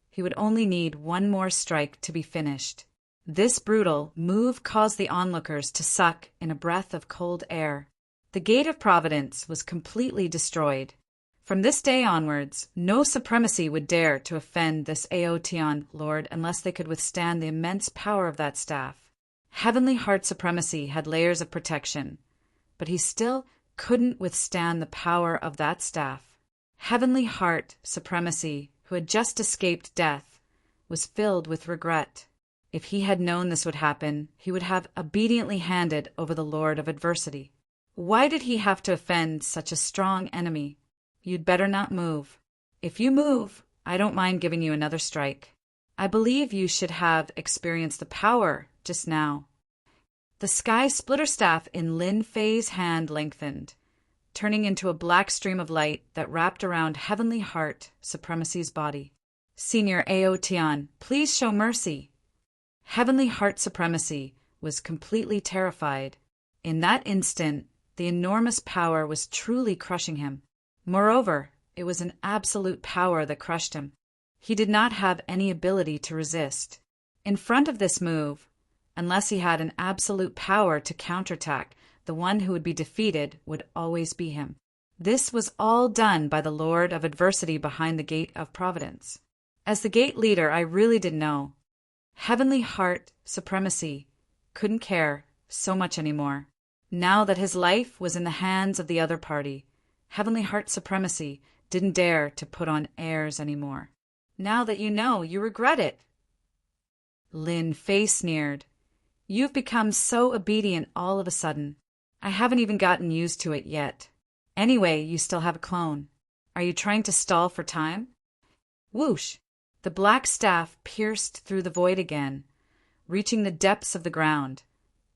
he would only need one more strike to be finished. This brutal move caused the onlookers to suck in a breath of cold air. The Gate of Providence was completely destroyed. From this day onwards, no supremacy would dare to offend this Aotian Lord unless they could withstand the immense power of that staff. Heavenly Heart Supremacy had layers of protection, but he still couldn't withstand the power of that staff. Heavenly Heart Supremacy, who had just escaped death, was filled with regret. If he had known this would happen, he would have obediently handed over the Lord of Adversity. Why did he have to offend such a strong enemy? You'd better not move. If you move, I don't mind giving you another strike. I believe you should have experienced the power just now. The sky splitter staff in Lin Fei's hand lengthened, turning into a black stream of light that wrapped around Heavenly Heart Supremacy's body. Senior Aotian, please show mercy. Heavenly Heart Supremacy was completely terrified. In that instant, the enormous power was truly crushing him. Moreover, it was an absolute power that crushed him. He did not have any ability to resist. In front of this move, unless he had an absolute power to counterattack, the one who would be defeated would always be him. This was all done by the Lord of Adversity behind the Gate of Providence. As the gate leader, I really didn't know. Heavenly Heart Supremacy couldn't care so much anymore. Now that his life was in the hands of the other party, Heavenly Heart Supremacy didn't dare to put on airs anymore. Now that you know, you regret it. Lin Fei sneered. You've become so obedient all of a sudden. I haven't even gotten used to it yet. Anyway, you still have a clone. Are you trying to stall for time? Whoosh! The black staff pierced through the void again, reaching the depths of the ground,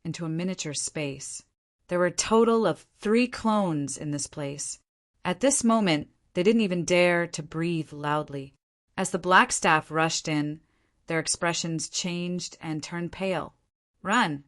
into a miniature space. There were a total of 3 clones in this place. At this moment, they didn't even dare to breathe loudly. As the black staff rushed in, their expressions changed and turned pale. Run!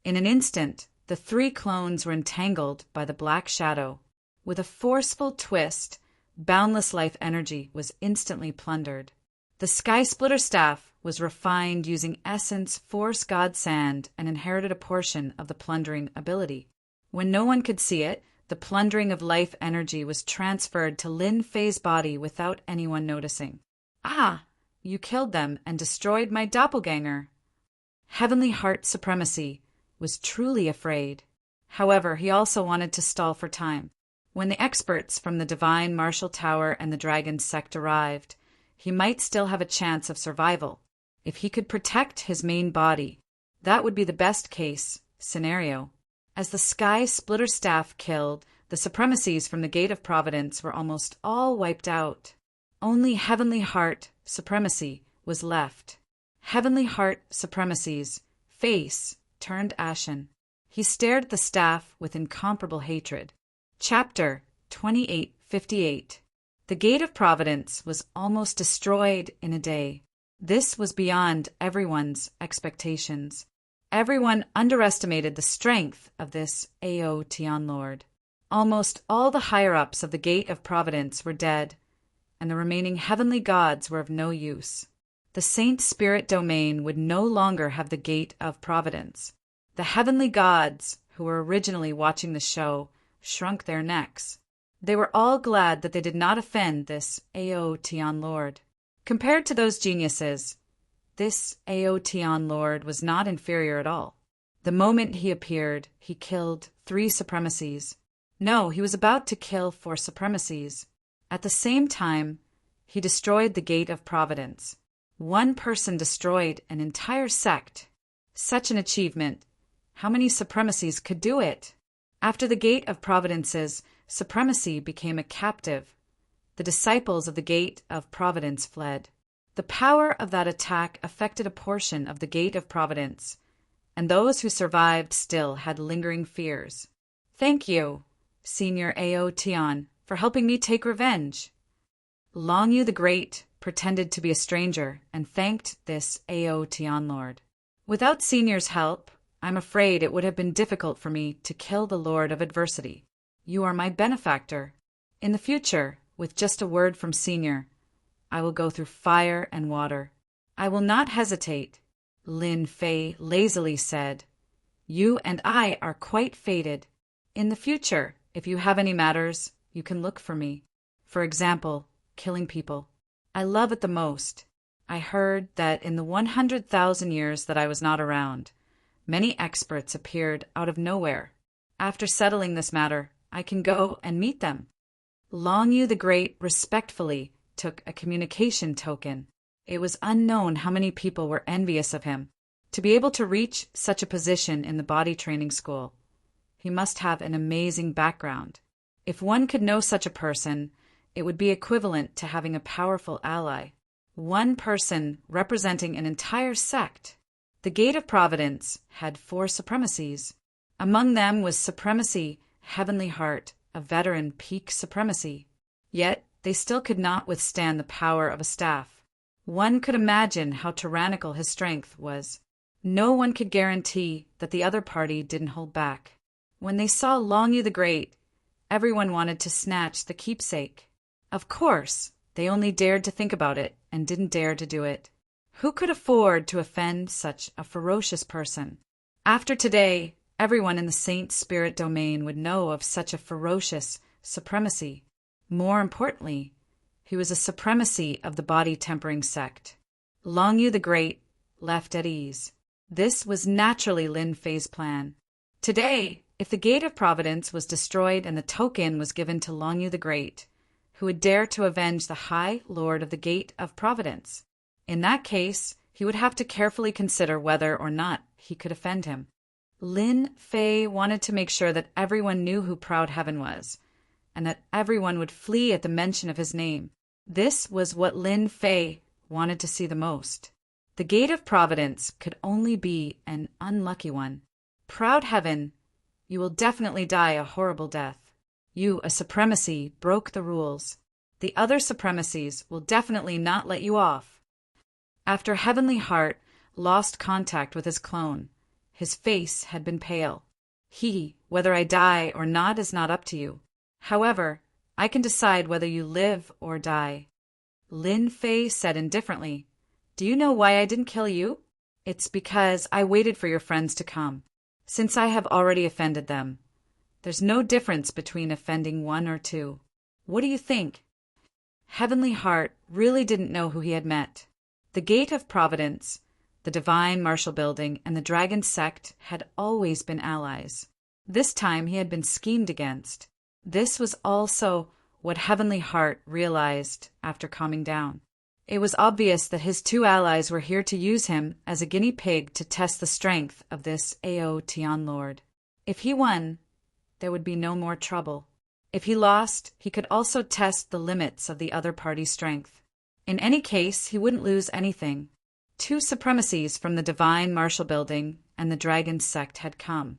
In an instant, the 3 clones were entangled by the black shadow. With a forceful twist, boundless life energy was instantly plundered. The Sky Splitter staff was refined using Essence Force God Sand and inherited a portion of the plundering ability. When no one could see it, the plundering of life energy was transferred to Lin Fei's body without anyone noticing. Ah! You killed them and destroyed my doppelganger. Heavenly Heart Supremacy was truly afraid. However, he also wanted to stall for time. When the experts from the Divine Martial Tower and the Dragon's Sect arrived, he might still have a chance of survival. If he could protect his main body, that would be the best case scenario. As the Sky Splitter staff killed, the supremacies from the Gate of Providence were almost all wiped out. Only Heavenly Heart Supremacy was left. Heavenly Heart Supremacy's face turned ashen. He stared at the staff with incomparable hatred. Chapter 2858. The Gate of Providence was almost destroyed in a day. This was beyond everyone's expectations. Everyone underestimated the strength of this Ao Tian Lord. Almost all the higher-ups of the Gate of Providence were dead, and the remaining heavenly gods were of no use. The Saint Spirit domain would no longer have the Gate of Providence. The heavenly gods, who were originally watching the show, shrunk their necks. They were all glad that they did not offend this Ao Tian Lord. Compared to those geniuses, this Ao Tian Lord was not inferior at all. The moment he appeared, he killed 3 supremacies. No, he was about to kill 4 supremacies. At the same time, he destroyed the Gate of Providence. One person destroyed an entire sect. Such an achievement. How many supremacies could do it? After the Gate of Providence's supremacy became a captive, the disciples of the Gate of Providence fled. The power of that attack affected a portion of the Gate of Providence, and those who survived still had lingering fears. Thank you, Senior Ao Tian, for helping me take revenge. Long Yu the Great pretended to be a stranger and thanked this Ao Tian Lord. Without Senior's help, I'm afraid it would have been difficult for me to kill the Lord of Adversity. You are my benefactor. In the future, with just a word from Senior, I will go through fire and water. I will not hesitate. Lin Fei lazily said, You and I are quite fated. In the future, if you have any matters, you can look for me. For example, killing people. I love it the most. I heard that in the 100,000 years that I was not around, many experts appeared out of nowhere. After settling this matter, I can go and meet them. Long Yu the Great respectfully took a communication token. It was unknown how many people were envious of him. To be able to reach such a position in the body training school, he must have an amazing background. If one could know such a person, it would be equivalent to having a powerful ally. One person representing an entire sect. The Gate of Providence had 4 supremacies. Among them was Supremacy Heavenly Heart, a veteran peak supremacy. Yet they still could not withstand the power of a staff. One could imagine how tyrannical his strength was. No one could guarantee that the other party didn't hold back. When they saw Long Yu the Great, everyone wanted to snatch the keepsake. Of course, they only dared to think about it and didn't dare to do it. Who could afford to offend such a ferocious person? After today, everyone in the Saint Spirit domain would know of such a ferocious supremacy. More importantly, he was a supremacy of the body tempering sect. Long Yu the Great left at ease. This was naturally Lin Fei's plan. Today, if the Gate of Providence was destroyed and the token was given to Long Yu the Great, who would dare to avenge the High Lord of the Gate of Providence? In that case, he would have to carefully consider whether or not he could offend him. Lin Fei wanted to make sure that everyone knew who Proud Heaven was, and that everyone would flee at the mention of his name. This was what Lin Fei wanted to see the most. The Gate of Providence could only be an unlucky one. Proud Heaven, you will definitely die a horrible death. You, a supremacy, broke the rules. The other supremacies will definitely not let you off. After Heavenly Heart lost contact with his clone, his face had been pale. Whether I die or not is not up to you. However, I can decide whether you live or die. Lin Fei said indifferently, Do you know why I didn't kill you? It's because I waited for your friends to come. Since I have already offended them, there's no difference between offending 1 or 2. What do you think? Heavenly Heart really didn't know who he had met. The Gate of Providence, the Divine Marshall Building, and the Dragon Sect had always been allies. This time he had been schemed against. This was also what Heavenly Heart realized after calming down. It was obvious that his 2 allies were here to use him as a guinea pig to test the strength of this Ao Tian Lord. If he won, there would be no more trouble. If he lost, he could also test the limits of the other party's strength. In any case, he wouldn't lose anything. 2 supremacies from the Divine Marshall Building and the Dragon Sect had come,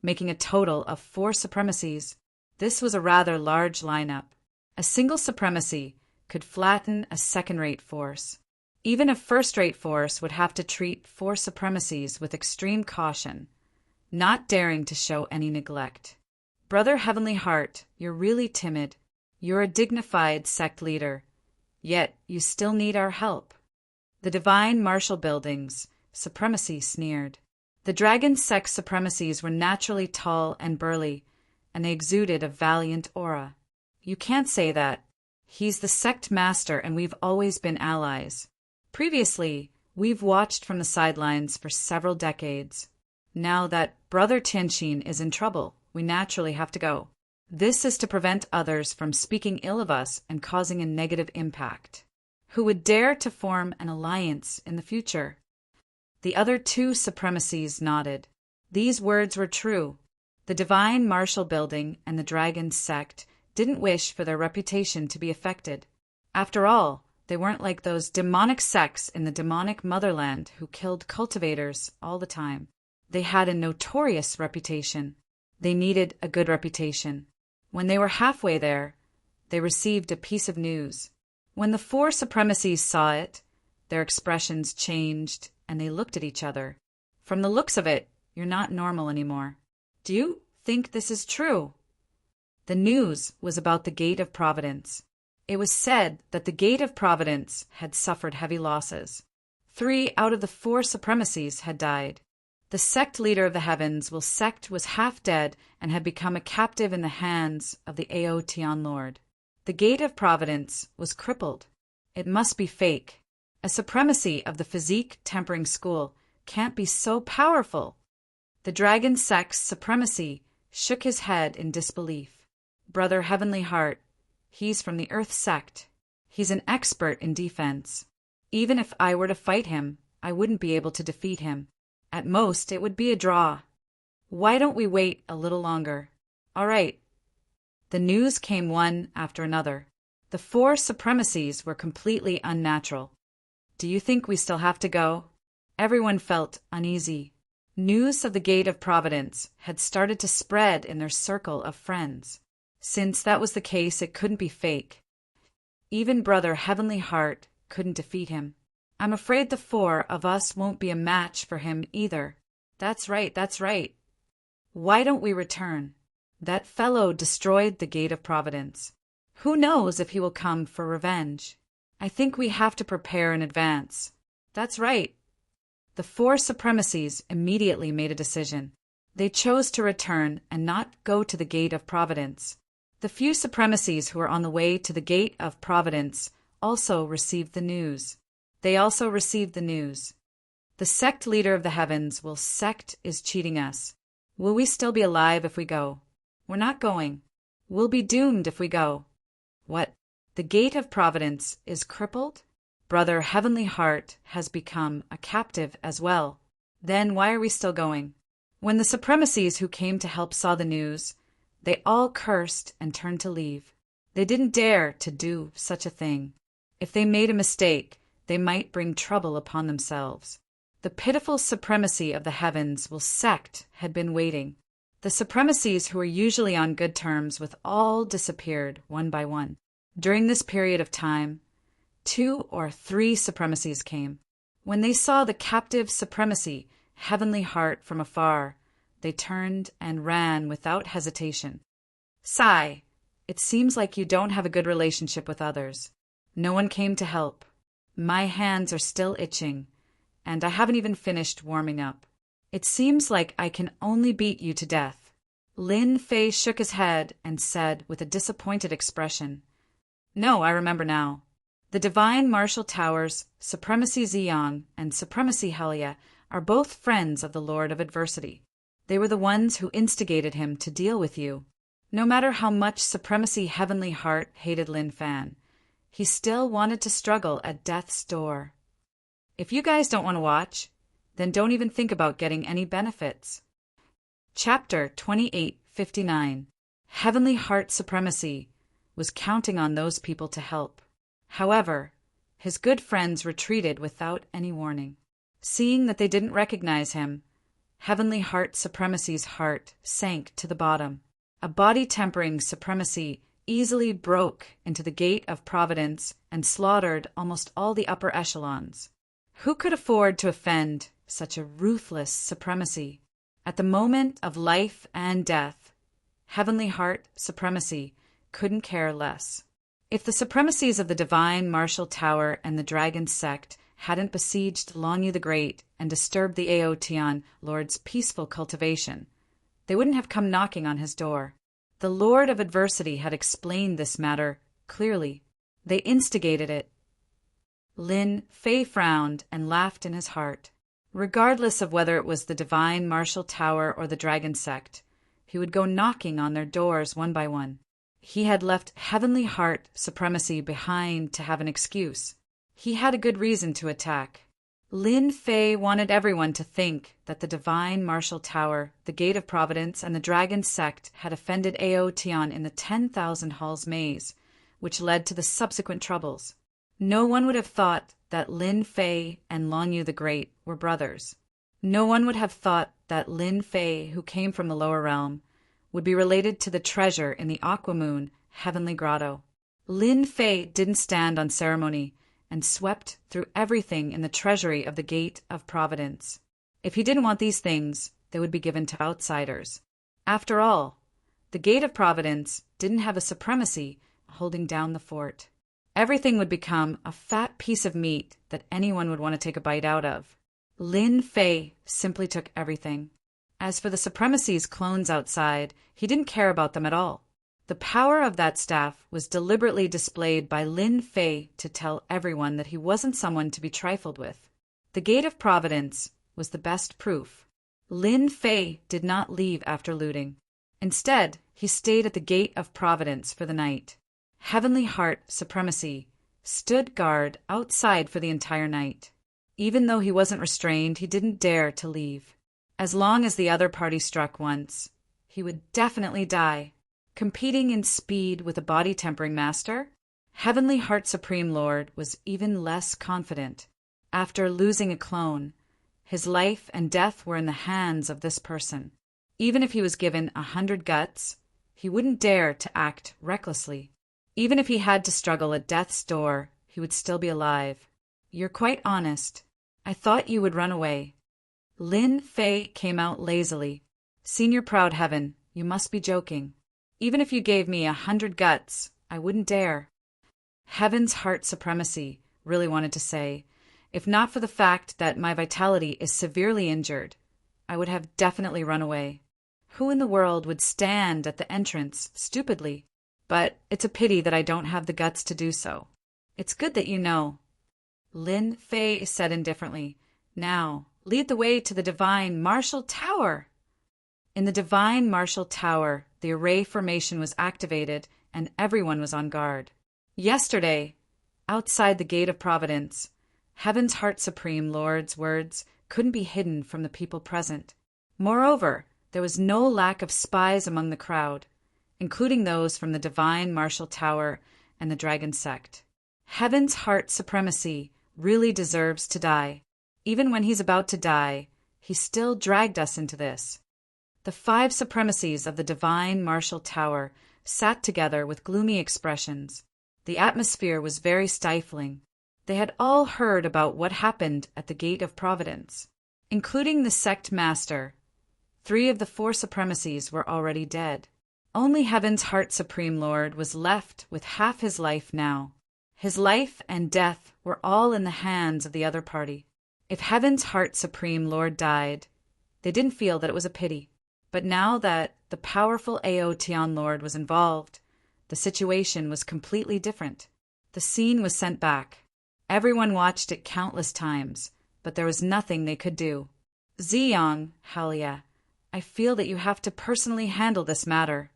making a total of 4 supremacies. This was a rather large lineup. A single supremacy could flatten a second-rate force. Even a first-rate force would have to treat four supremacies with extreme caution, not daring to show any neglect. Brother Heavenly Heart, you're really timid. You're a dignified sect leader, yet you still need our help. The divine martial buildings, supremacy sneered. The dragon sect supremacies were naturally tall and burly, and they exuded a valiant aura. You can't say that. He's the sect master and we've always been allies. Previously, we've watched from the sidelines for several decades. Now that Brother Tianqin is in trouble, we naturally have to go. This is to prevent others from speaking ill of us and causing a negative impact. Who would dare to form an alliance in the future? The other two supremacies nodded. These words were true. The divine martial building and the dragon sect didn't wish for their reputation to be affected. After all, they weren't like those demonic sects in the demonic motherland who killed cultivators all the time. They had a notorious reputation. They needed a good reputation. When they were halfway there, they received a piece of news. When the four supremacies saw it, their expressions changed and they looked at each other. From the looks of it, you're not normal anymore. Do you think this is true? The news was about the Gate of Providence. It was said that the Gate of Providence had suffered heavy losses. 3 out of the 4 supremacies had died. The sect leader of the heavens was half dead and had become a captive in the hands of the Aotian Lord. The Gate of Providence was crippled. It must be fake. A supremacy of the physique tempering school can't be so powerful. The dragon sect's supremacy shook his head in disbelief. Brother Heavenly Heart, he's from the Earth sect. He's an expert in defense. Even if I were to fight him, I wouldn't be able to defeat him. At most, it would be a draw. Why don't we wait a little longer? All right. The news came one after another. The 4 supremacies were completely unnatural. Do you think we still have to go? Everyone felt uneasy. News of the Gate of Providence had started to spread in their circle of friends. Since that was the case, it couldn't be fake. Even Brother Heavenly Heart couldn't defeat him. I'm afraid the 4 of us won't be a match for him either. That's right, that's right. Why don't we return? That fellow destroyed the Gate of Providence. Who knows if he will come for revenge? I think we have to prepare in advance. That's right. The 4 supremacies immediately made a decision. They chose to return and not go to the Gate of Providence. The few supremacies who were on the way to the Gate of Providence also received the news. They also received the news. The sect leader of the heavens sect is cheating us. Will we still be alive if we go? We're not going. We'll be doomed if we go. What? The Gate of Providence is crippled? Brother Heavenly Heart has become a captive as well. Then why are we still going? When the supremacies who came to help saw the news, they all cursed and turned to leave. They didn't dare to do such a thing. If they made a mistake, they might bring trouble upon themselves. The pitiful supremacy of the heavens sect had been waiting. The supremacies who were usually on good terms with all disappeared one by one. During this period of time, 2 or 3 supremacies came. When they saw the captive supremacy, Heavenly Heart, from afar, they turned and ran without hesitation. Sigh, it seems like you don't have a good relationship with others. No one came to help. My hands are still itching, and I haven't even finished warming up. It seems like I can only beat you to death. Lin Fei shook his head and said with a disappointed expression, No, I remember now. The divine martial towers, Supremacy Ziyang and Supremacy Helia, are both friends of the Lord of Adversity. They were the ones who instigated him to deal with you. No matter how much Supremacy Heavenly Heart hated Lin Fan, he still wanted to struggle at death's door. If you guys don't want to watch, then don't even think about getting any benefits. Chapter 2859. Heavenly Heart Supremacy was counting on those people to help. However, his good friends retreated without any warning. Seeing that they didn't recognize him, Heavenly Heart Supremacy's heart sank to the bottom. A body-tempering supremacy easily broke into the gate of Providence and slaughtered almost all the upper echelons. Who could afford to offend such a ruthless supremacy? At the moment of life and death, Heavenly Heart Supremacy couldn't care less. If the supremacies of the Divine Martial Tower and the Dragon Sect hadn't besieged Lonyu the Great and disturbed the Aoteon Lord's peaceful cultivation, they wouldn't have come knocking on his door. The Lord of Adversity had explained this matter clearly. They instigated it. Lin Fei frowned and laughed in his heart. Regardless of whether it was the Divine Martial Tower or the Dragon Sect, he would go knocking on their doors one by one. He had left Heavenly Heart Supremacy behind to have an excuse. He had a good reason to attack. Lin Fei wanted everyone to think that the Divine Martial Tower, the Gate of Providence, and the Dragon Sect had offended Aoteon in the 10,000 Halls maze, which led to the subsequent troubles. No one would have thought that Lin Fei and Lonyu the Great were brothers. No one would have thought that Lin Fei, who came from the lower realm, would be related to the treasure in the Aquamoon Heavenly Grotto. Lin Fei didn't stand on ceremony and swept through everything in the treasury of the Gate of Providence. If he didn't want these things, they would be given to outsiders. After all, the Gate of Providence didn't have a supremacy holding down the fort. Everything would become a fat piece of meat that anyone would want to take a bite out of. Lin Fei simply took everything. As for the supremacy's clones outside, he didn't care about them at all. The power of that staff was deliberately displayed by Lin Fei to tell everyone that he wasn't someone to be trifled with. The Gate of Providence was the best proof. Lin Fei did not leave after looting. Instead, he stayed at the Gate of Providence for the night. Heavenly Heart Supremacy stood guard outside for the entire night. Even though he wasn't restrained, he didn't dare to leave. As long as the other party struck once, he would definitely die. Competing in speed with a body-tempering master, Heavenly Heart Supreme Lord was even less confident. After losing a clone, his life and death were in the hands of this person. Even if he was given 100 guts, he wouldn't dare to act recklessly. Even if he had to struggle at death's door, he would still be alive. You're quite honest. I thought you would run away. Lin Fei came out lazily. Senior Proud Heaven, you must be joking. Even if you gave me 100 guts, I wouldn't dare. Heaven's Heart Supremacy really wanted to say, if not for the fact that my vitality is severely injured, I would have definitely run away. Who in the world would stand at the entrance stupidly? But it's a pity that I don't have the guts to do so. It's good that you know. Lin Fei said indifferently, now, lead the way to the Divine Martial Tower. In the Divine Martial Tower, the array formation was activated and everyone was on guard. Yesterday, outside the Gate of Providence, Heaven's Heart Supreme Lord's words couldn't be hidden from the people present. Moreover, there was no lack of spies among the crowd, including those from the Divine Martial Tower and the Dragon Sect. Heaven's Heart Supremacy really deserves to die. Even when he's about to die, he still dragged us into this. The 5 supremacies of the Divine Martial Tower sat together with gloomy expressions. The atmosphere was very stifling. They had all heard about what happened at the Gate of Providence, including the sect master. 3 of the 4 supremacies were already dead. Only Heaven's Heart Supreme Lord was left with half his life now. His life and death were all in the hands of the other party. If Heaven's Heart Supreme Lord died, they didn't feel that it was a pity. But now that the powerful Aoteon Lord was involved, the situation was completely different. The scene was sent back. Everyone watched it countless times, but there was nothing they could do. Ziyang, Halia, I feel that you have to personally handle this matter.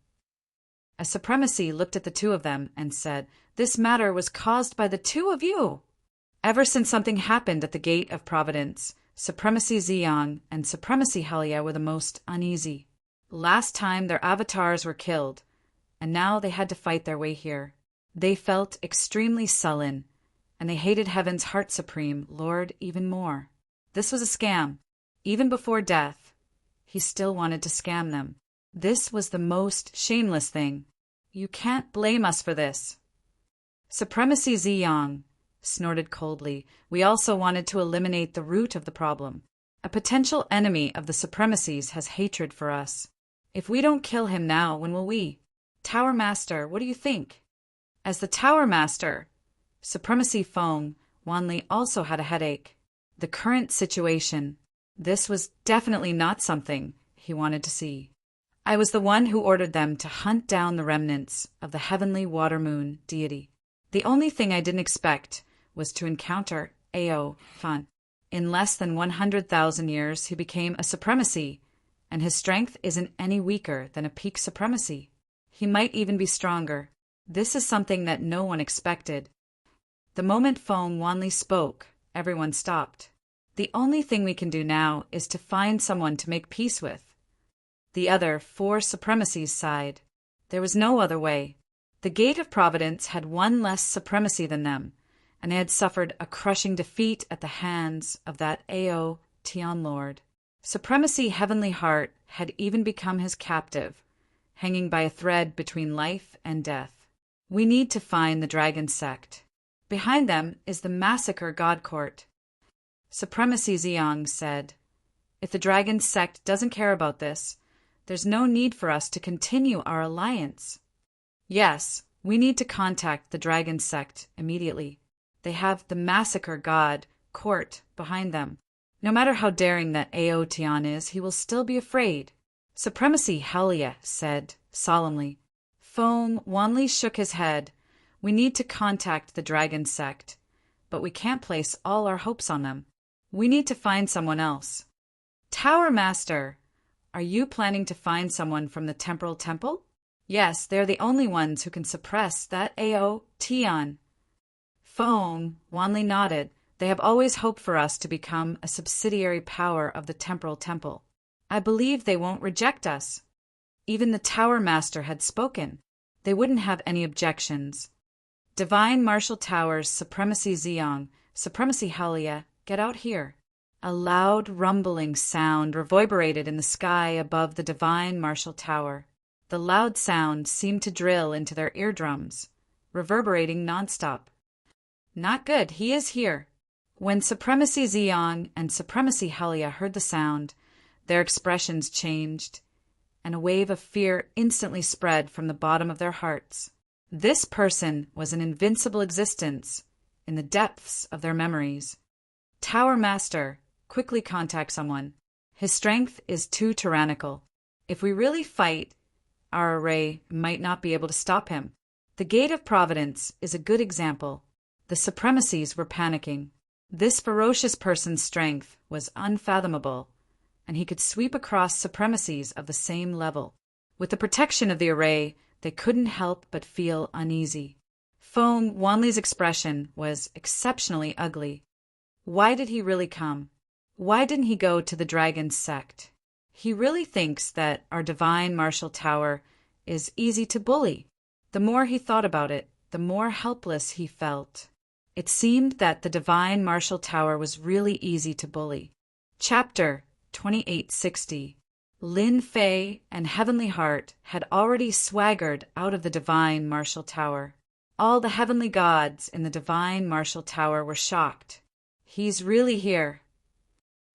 A supremacy looked at the 2 of them and said, this matter was caused by the 2 of you. Ever since something happened at the Gate of Providence, Supremacy Ziyang and Supremacy Halia were the most uneasy. Last time their avatars were killed, and now they had to fight their way here. They felt extremely sullen, and they hated Heaven's Heart Supreme Lord even more. This was a scam. Even before death, he still wanted to scam them. This was the most shameless thing. You can't blame us for this. Supremacy Ziyang snorted coldly. We also wanted to eliminate the root of the problem. A potential enemy of the Supremacies has hatred for us. If we don't kill him now, when will we? Tower Master, what do you think? As the Tower Master, Supremacy Feng Wanli also had a headache. The current situation. This was definitely not something he wanted to see. I was the one who ordered them to hunt down the remnants of the heavenly water moon deity. The only thing I didn't expect was to encounter Ao Fan. In less than 100,000 years, he became a supremacy, and his strength isn't any weaker than a peak supremacy. He might even be stronger. This is something that no one expected. The moment Feng Wanli spoke, everyone stopped. The only thing we can do now is to find someone to make peace with. The other 4 supremacies sighed. There was no other way. The Gate of Providence had one less supremacy than them, and they had suffered a crushing defeat at the hands of that Ao Tian Lord. Supremacy Heavenly Heart had even become his captive, hanging by a thread between life and death. We need to find the Dragon Sect. Behind them is the Massacre God Court. Supremacy Ziyang said, if the Dragon Sect doesn't care about this, there's no need for us to continue our alliance. Yes, we need to contact the Dragon Sect immediately. They have the Massacre God Court behind them. No matter how daring that Ao Tian is, he will still be afraid. Supremacy Helia said solemnly. Feng Wanli shook his head. We need to contact the Dragon Sect, but we can't place all our hopes on them. We need to find someone else. Tower Master, are you planning to find someone from the Temporal Temple? Yes, they're the only ones who can suppress that Ao Tian. Feng Wanli nodded. They have always hoped for us to become a subsidiary power of the Temporal Temple. I believe they won't reject us. Even the Tower Master had spoken. They wouldn't have any objections. Divine Martial Towers, Supremacy Ziyang, Supremacy Helia, get out here. A loud rumbling sound reverberated in the sky above the Divine Martial Tower. The loud sound seemed to drill into their eardrums, reverberating nonstop. Not good, he is here. When Supremacy Ziyang and Supremacy Helia heard the sound, their expressions changed, and a wave of fear instantly spread from the bottom of their hearts. This person was an invincible existence in the depths of their memories. Tower Master, quickly contact someone. His strength is too tyrannical. If we really fight, our array might not be able to stop him. The Gate of Providence is a good example. The Supremacies were panicking. This ferocious person's strength was unfathomable, and he could sweep across supremacies of the same level. With the protection of the array, they couldn't help but feel uneasy. Feng Wanli's expression was exceptionally ugly. Why did he really come? Why didn't he go to the Dragon Sect? He really thinks that our Divine Martial Tower is easy to bully. The more he thought about it, the more helpless he felt. It seemed that the Divine Martial Tower was really easy to bully. Chapter 2860. Lin Fei and Heavenly Heart had already swaggered out of the Divine Martial Tower. All the heavenly gods in the Divine Martial Tower were shocked. He's really here.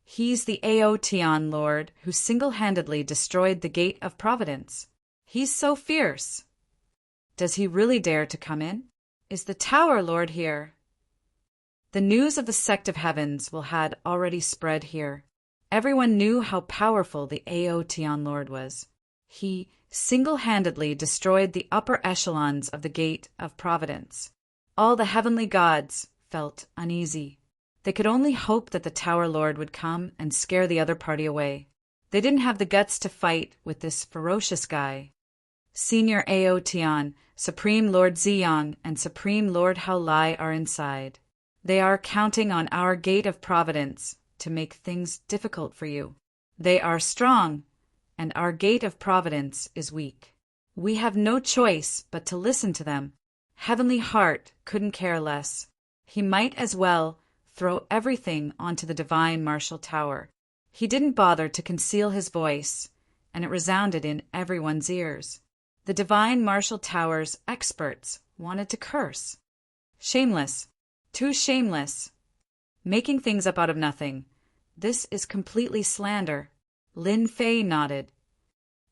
He's the Ao Tian Lord who single-handedly destroyed the Gate of Providence. He's so fierce. Does he really dare to come in? Is the Tower Lord here? The news of the Sect of Heavens had already spread here. Everyone knew how powerful the Ao Tian Lord was. He single-handedly destroyed the upper echelons of the Gate of Providence. All the heavenly gods felt uneasy. They could only hope that the Tower Lord would come and scare the other party away. They didn't have the guts to fight with this ferocious guy. Senior Ao Tian, Supreme Lord Ziyang, and Supreme Lord Hao Lai are inside. They are counting on our Gate of Providence to make things difficult for you. They are strong, and our Gate of Providence is weak. We have no choice but to listen to them. Heavenly Heart couldn't care less. He might as well throw everything onto the Divine Martial Tower. He didn't bother to conceal his voice, and it resounded in everyone's ears. The divine martial tower's experts wanted to curse. Shameless. Too shameless. Making things up out of nothing. This is completely slander. Lin Fei nodded.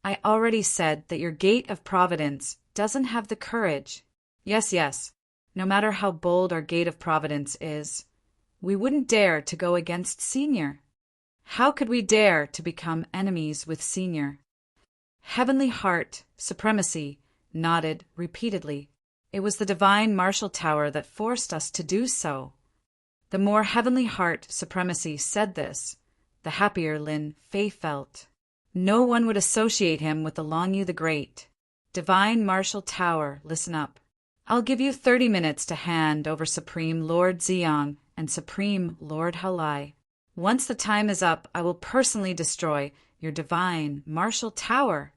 I already said that your gate of providence doesn't have the courage. Yes, yes. No matter how bold our gate of providence is, we wouldn't dare to go against Senior. How could we dare to become enemies with Senior? Heavenly Heart, Supremacy, nodded repeatedly. It was the divine martial tower that forced us to do so. The more Heavenly Heart, Supremacy said this, the happier Lin Fei felt. No one would associate him with the Long Yu the Great. Divine martial tower, listen up. I'll give you 30 minutes to hand over Supreme Lord Ziyang and Supreme Lord Halai. Once the time is up, I will personally destroy your divine martial tower.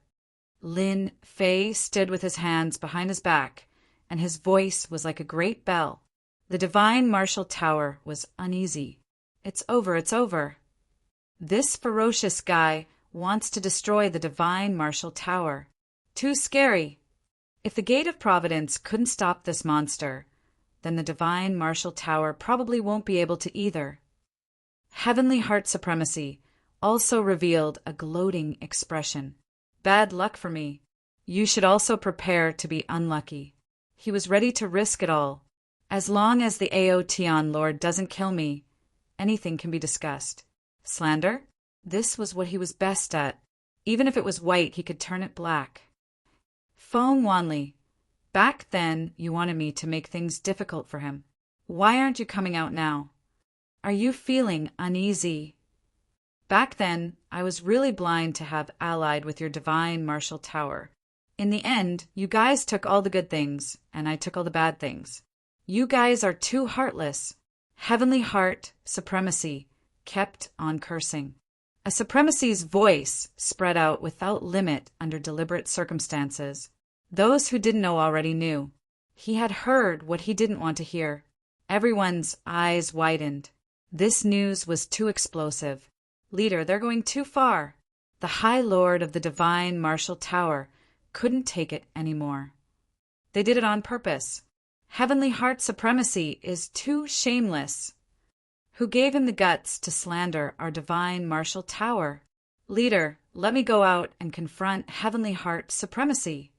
Lin Fei stood with his hands behind his back, and his voice was like a great bell. The divine martial tower was uneasy. It's over, it's over. This ferocious guy wants to destroy the divine martial tower. Too scary. If the gate of providence couldn't stop this monster, then the divine martial tower probably won't be able to either. Heavenly Heart Supremacy also revealed a gloating expression. Bad luck for me. You should also prepare to be unlucky. He was ready to risk it all. As long as the Aotian Lord doesn't kill me, anything can be discussed. Slander? This was what he was best at. Even if it was white, he could turn it black. Feng Wanli, back then you wanted me to make things difficult for him. Why aren't you coming out now? Are you feeling uneasy? Back then, I was really blind to have allied with your divine martial tower. In the end, you guys took all the good things, and I took all the bad things. You guys are too heartless. Heavenly Heart, Supremacy, kept on cursing. A Supremacy's voice spread out without limit under deliberate circumstances. Those who didn't know already knew. He had heard what he didn't want to hear. Everyone's eyes widened. This news was too explosive. Leader, they're going too far. The High Lord of the Divine Martial Tower couldn't take it anymore. They did it on purpose. Heavenly Heart Supremacy is too shameless. Who gave him the guts to slander our divine martial tower? Leader, let me go out and confront Heavenly Heart Supremacy.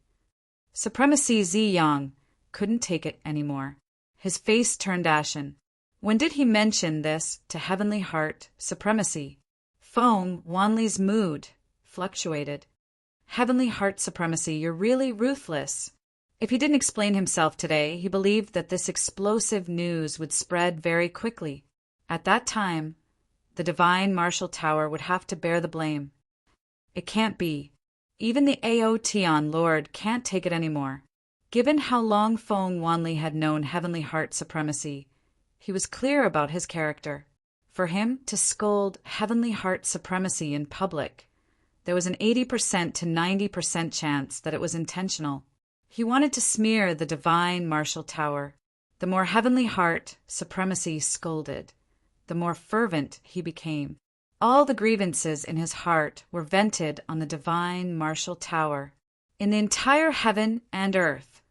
Supremacy Ziyang couldn't take it anymore. His face turned ashen. When did he mention this to Heavenly Heart Supremacy? Feng Wanli's mood fluctuated. Heavenly Heart Supremacy, you're really ruthless. If he didn't explain himself today, he believed that this explosive news would spread very quickly. At that time, the divine martial tower would have to bear the blame. It can't be. Even the Aotian Lord can't take it anymore. Given how long Feng Wanli had known Heavenly Heart Supremacy, he was clear about his character. For him to scold Heavenly Heart Supremacy in public, there was an 80% to 90% chance that it was intentional. He wanted to smear the divine martial tower. The more Heavenly Heart Supremacy scolded, the more fervent he became. All the grievances in his heart were vented on the divine martial tower. In the entire heaven and earth,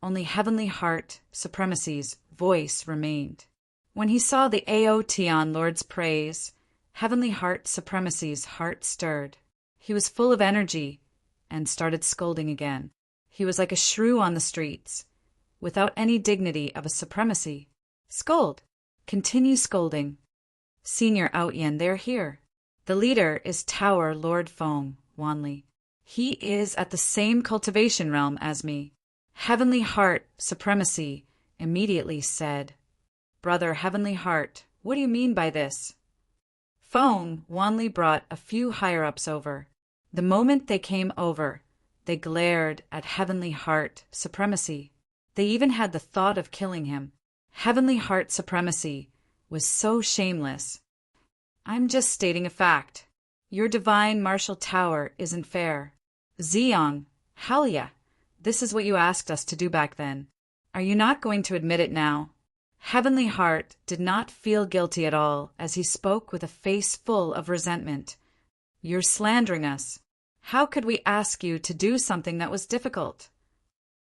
only Heavenly Heart Supremacy's voice remained. When he saw the Aotian Lord's praise, Heavenly Heart Supremacy's heart stirred. He was full of energy and started scolding again. He was like a shrew on the streets, without any dignity of a supremacy. Scold. Continue scolding. Senior Outyen, they're here. The leader is Tower Lord Feng Wanli. He is at the same cultivation realm as me. Heavenly Heart Supremacy immediately said, Brother Heavenly Heart, what do you mean by this? Feng Wanli brought a few higher-ups over. The moment they came over, they glared at Heavenly Heart Supremacy. They even had the thought of killing him. Heavenly Heart Supremacy was so shameless. I'm just stating a fact. Your divine martial tower isn't fair. Ziyang, Halia, this is what you asked us to do back then. Are you not going to admit it now? Heavenly Heart did not feel guilty at all as he spoke with a face full of resentment. You're slandering us. How could we ask you to do something that was difficult?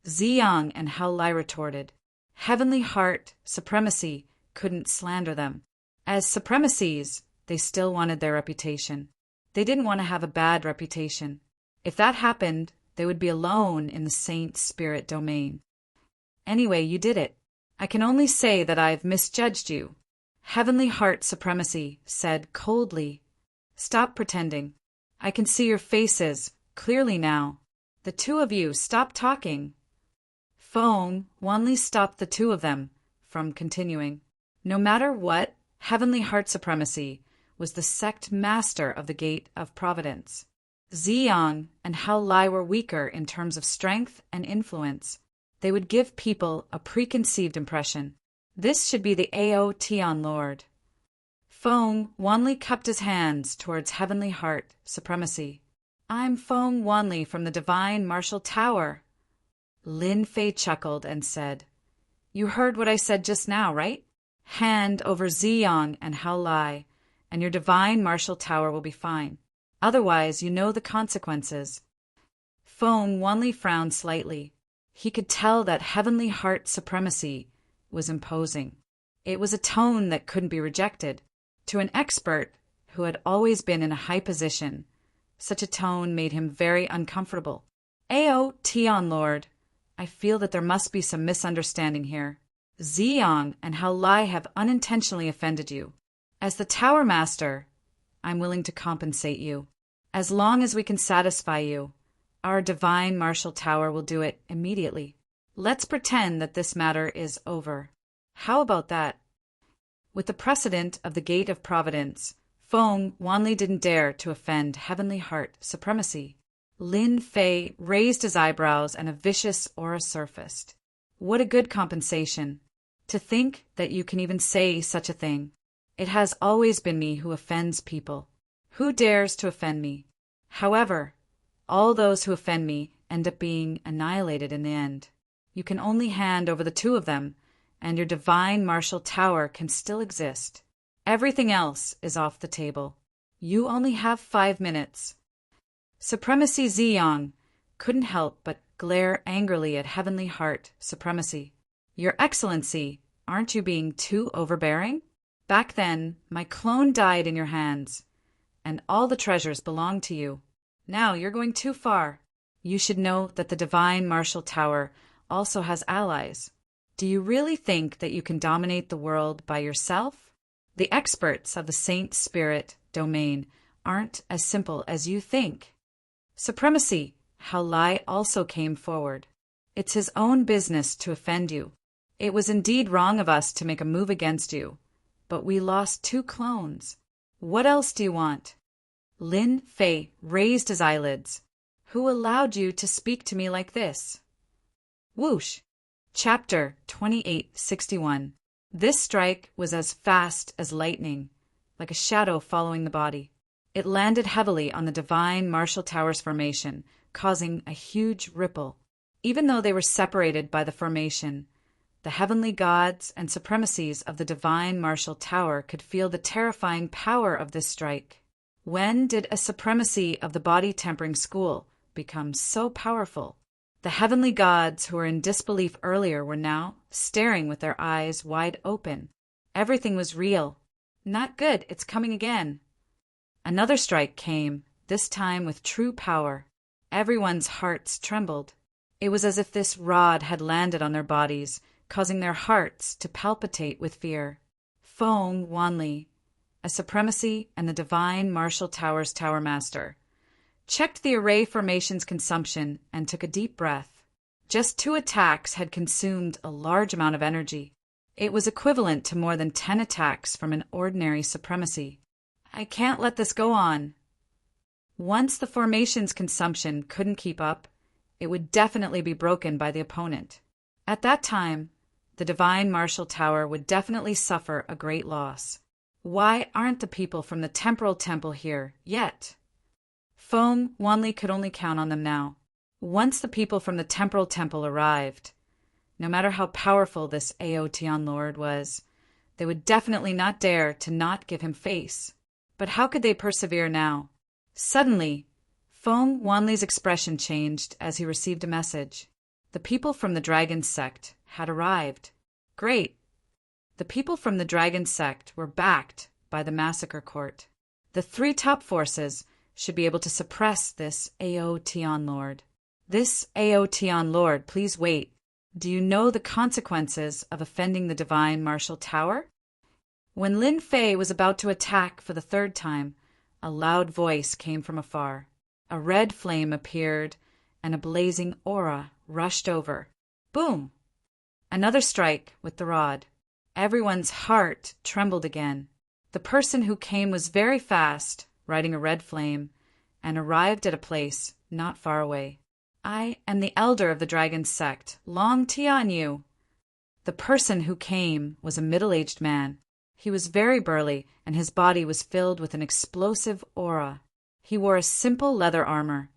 Ziyang and Hao Lai retorted. Heavenly Heart Supremacy couldn't slander them. As supremacies, they still wanted their reputation. They didn't want to have a bad reputation. If that happened, they would be alone in the Saint Spirit domain. Anyway, you did it. I can only say that I've misjudged you. Heavenly Heart Supremacy said coldly. Stop pretending. I can see your faces clearly now. The two of you, stop talking. Feng Wanli stopped the two of them from continuing. No matter what, Heavenly Heart Supremacy was the sect master of the Gate of Providence. Ziyang and Hao Lai were weaker in terms of strength and influence. They would give people a preconceived impression. This should be the Ao Tian Lord. Feng Wanli cupped his hands towards Heavenly Heart Supremacy. I'm Feng Wanli from the Divine Martial Tower. Lin Fei chuckled and said, You heard what I said just now, right? Hand over Ziyang and Hao Lai, and your Divine Martial Tower will be fine. Otherwise, you know the consequences. Feng Wanli frowned slightly. He could tell that Heavenly Heart Supremacy was imposing. It was a tone that couldn't be rejected. To an expert who had always been in a high position, such a tone made him very uncomfortable. Ao Tian Lord, I feel that there must be some misunderstanding here. Ziyang and Hao Lai have unintentionally offended you. As the Tower Master, I'm willing to compensate you. As long as we can satisfy you, our Divine Martial Tower will do it immediately. Let's pretend that this matter is over. How about that? With the precedent of the Gate of Providence, Feng Wanli didn't dare to offend Heavenly Heart Supremacy. Lin Fei raised his eyebrows and a vicious aura surfaced. What a good compensation. To think that you can even say such a thing. It has always been me who offends people. Who dares to offend me? However, all those who offend me end up being annihilated in the end. You can only hand over the two of them, and your Divine Martial Tower can still exist. Everything else is off the table. You only have 5 minutes. Supremacy Ziyang couldn't help but glare angrily at Heavenly Heart Supremacy. Your Excellency, aren't you being too overbearing? Back then, my clone died in your hands, and all the treasures belonged to you. Now you're going too far. You should know that the Divine Martial Tower also has allies. Do you really think that you can dominate the world by yourself? The experts of the Saint Spirit domain aren't as simple as you think. Supremacy, Hao Lai also came forward. It's his own business to offend you. It was indeed wrong of us to make a move against you, but we lost 2 clones. What else do you want? Lin Fei raised his eyelids. Who allowed you to speak to me like this? Whoosh! Chapter 2861. This strike was as fast as lightning, like a shadow following the body. It landed heavily on the Divine Martial Tower's formation, causing a huge ripple. Even though they were separated by the formation, the heavenly gods and supremacies of the Divine Martial Tower could feel the terrifying power of this strike. When did a supremacy of the body tempering school become so powerful? The heavenly gods who were in disbelief earlier were now staring with their eyes wide open. Everything was real. Not good, it's coming again. Another strike came, this time with true power. Everyone's hearts trembled. It was as if this rod had landed on their bodies, causing their hearts to palpitate with fear. Feng Wanli, a supremacy and the Divine Martial Tower's Tower Master, checked the array formation's consumption and took a deep breath. Just 2 attacks had consumed a large amount of energy. It was equivalent to more than 10 attacks from an ordinary supremacy. I can't let this go on. Once the formation's consumption couldn't keep up, it would definitely be broken by the opponent. At that time, the Divine Martial Tower would definitely suffer a great loss. Why aren't the people from the Temporal Temple here yet? Feng Wanli could only count on them now. Once the people from the Temporal Temple arrived, no matter how powerful this Ao Tian Lord was, they would definitely not dare to not give him face. But how could they persevere now? Suddenly, Feng Wanli's expression changed as he received a message. The people from the dragon sect had arrived. Great! The people from the dragon sect were backed by the massacre court. The three top forces should be able to suppress this Ao Tian Lord. This Ao Tian Lord, please wait. Do you know the consequences of offending the divine martial tower? When Lin Fei was about to attack for the third time, a loud voice came from afar. A red flame appeared, and a blazing aura rushed over. Boom! Another strike with the rod. Everyone's heart trembled again. The person who came was very fast, riding a red flame, and arrived at a place not far away. I am the elder of the dragon sect, Long Tianyu. The person who came was a middle-aged man. He was very burly, and his body was filled with an explosive aura. He wore a simple leather armor,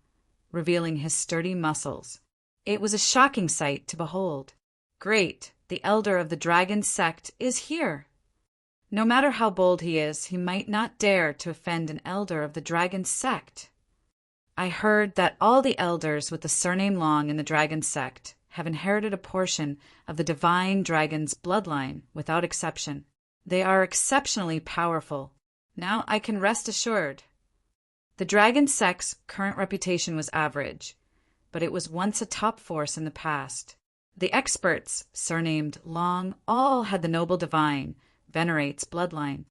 revealing his sturdy muscles. It was a shocking sight to behold. Great, the elder of the dragon sect is here. No matter how bold he is, he might not dare to offend an elder of the dragon sect. I heard that all the elders with the surname Long in the dragon sect have inherited a portion of the divine dragon's bloodline without exception. They are exceptionally powerful. Now I can rest assured. The dragon sect's current reputation was average, but it was once a top force in the past. The experts, surnamed Long, all had the noble divine, Venerate's bloodline.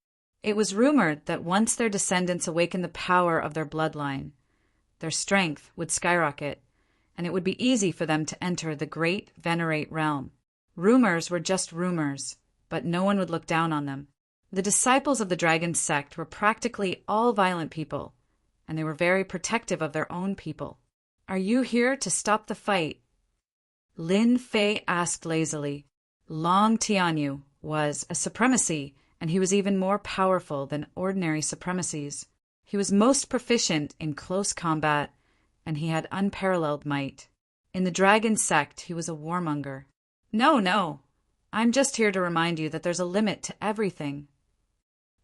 It was rumored that once their descendants awakened the power of their bloodline, their strength would skyrocket, and it would be easy for them to enter the great Venerate realm. Rumors were just rumors, but no one would look down on them. The disciples of the dragon sect were practically all violent people, and they were very protective of their own people. Are you here to stop the fight? Lin Fei asked lazily. Long Tianyu was a supremacy, and he was even more powerful than ordinary supremacies. He was most proficient in close combat, and he had unparalleled might. In the dragon sect, he was a warmonger. No, I'm just here to remind you that there's a limit to everything.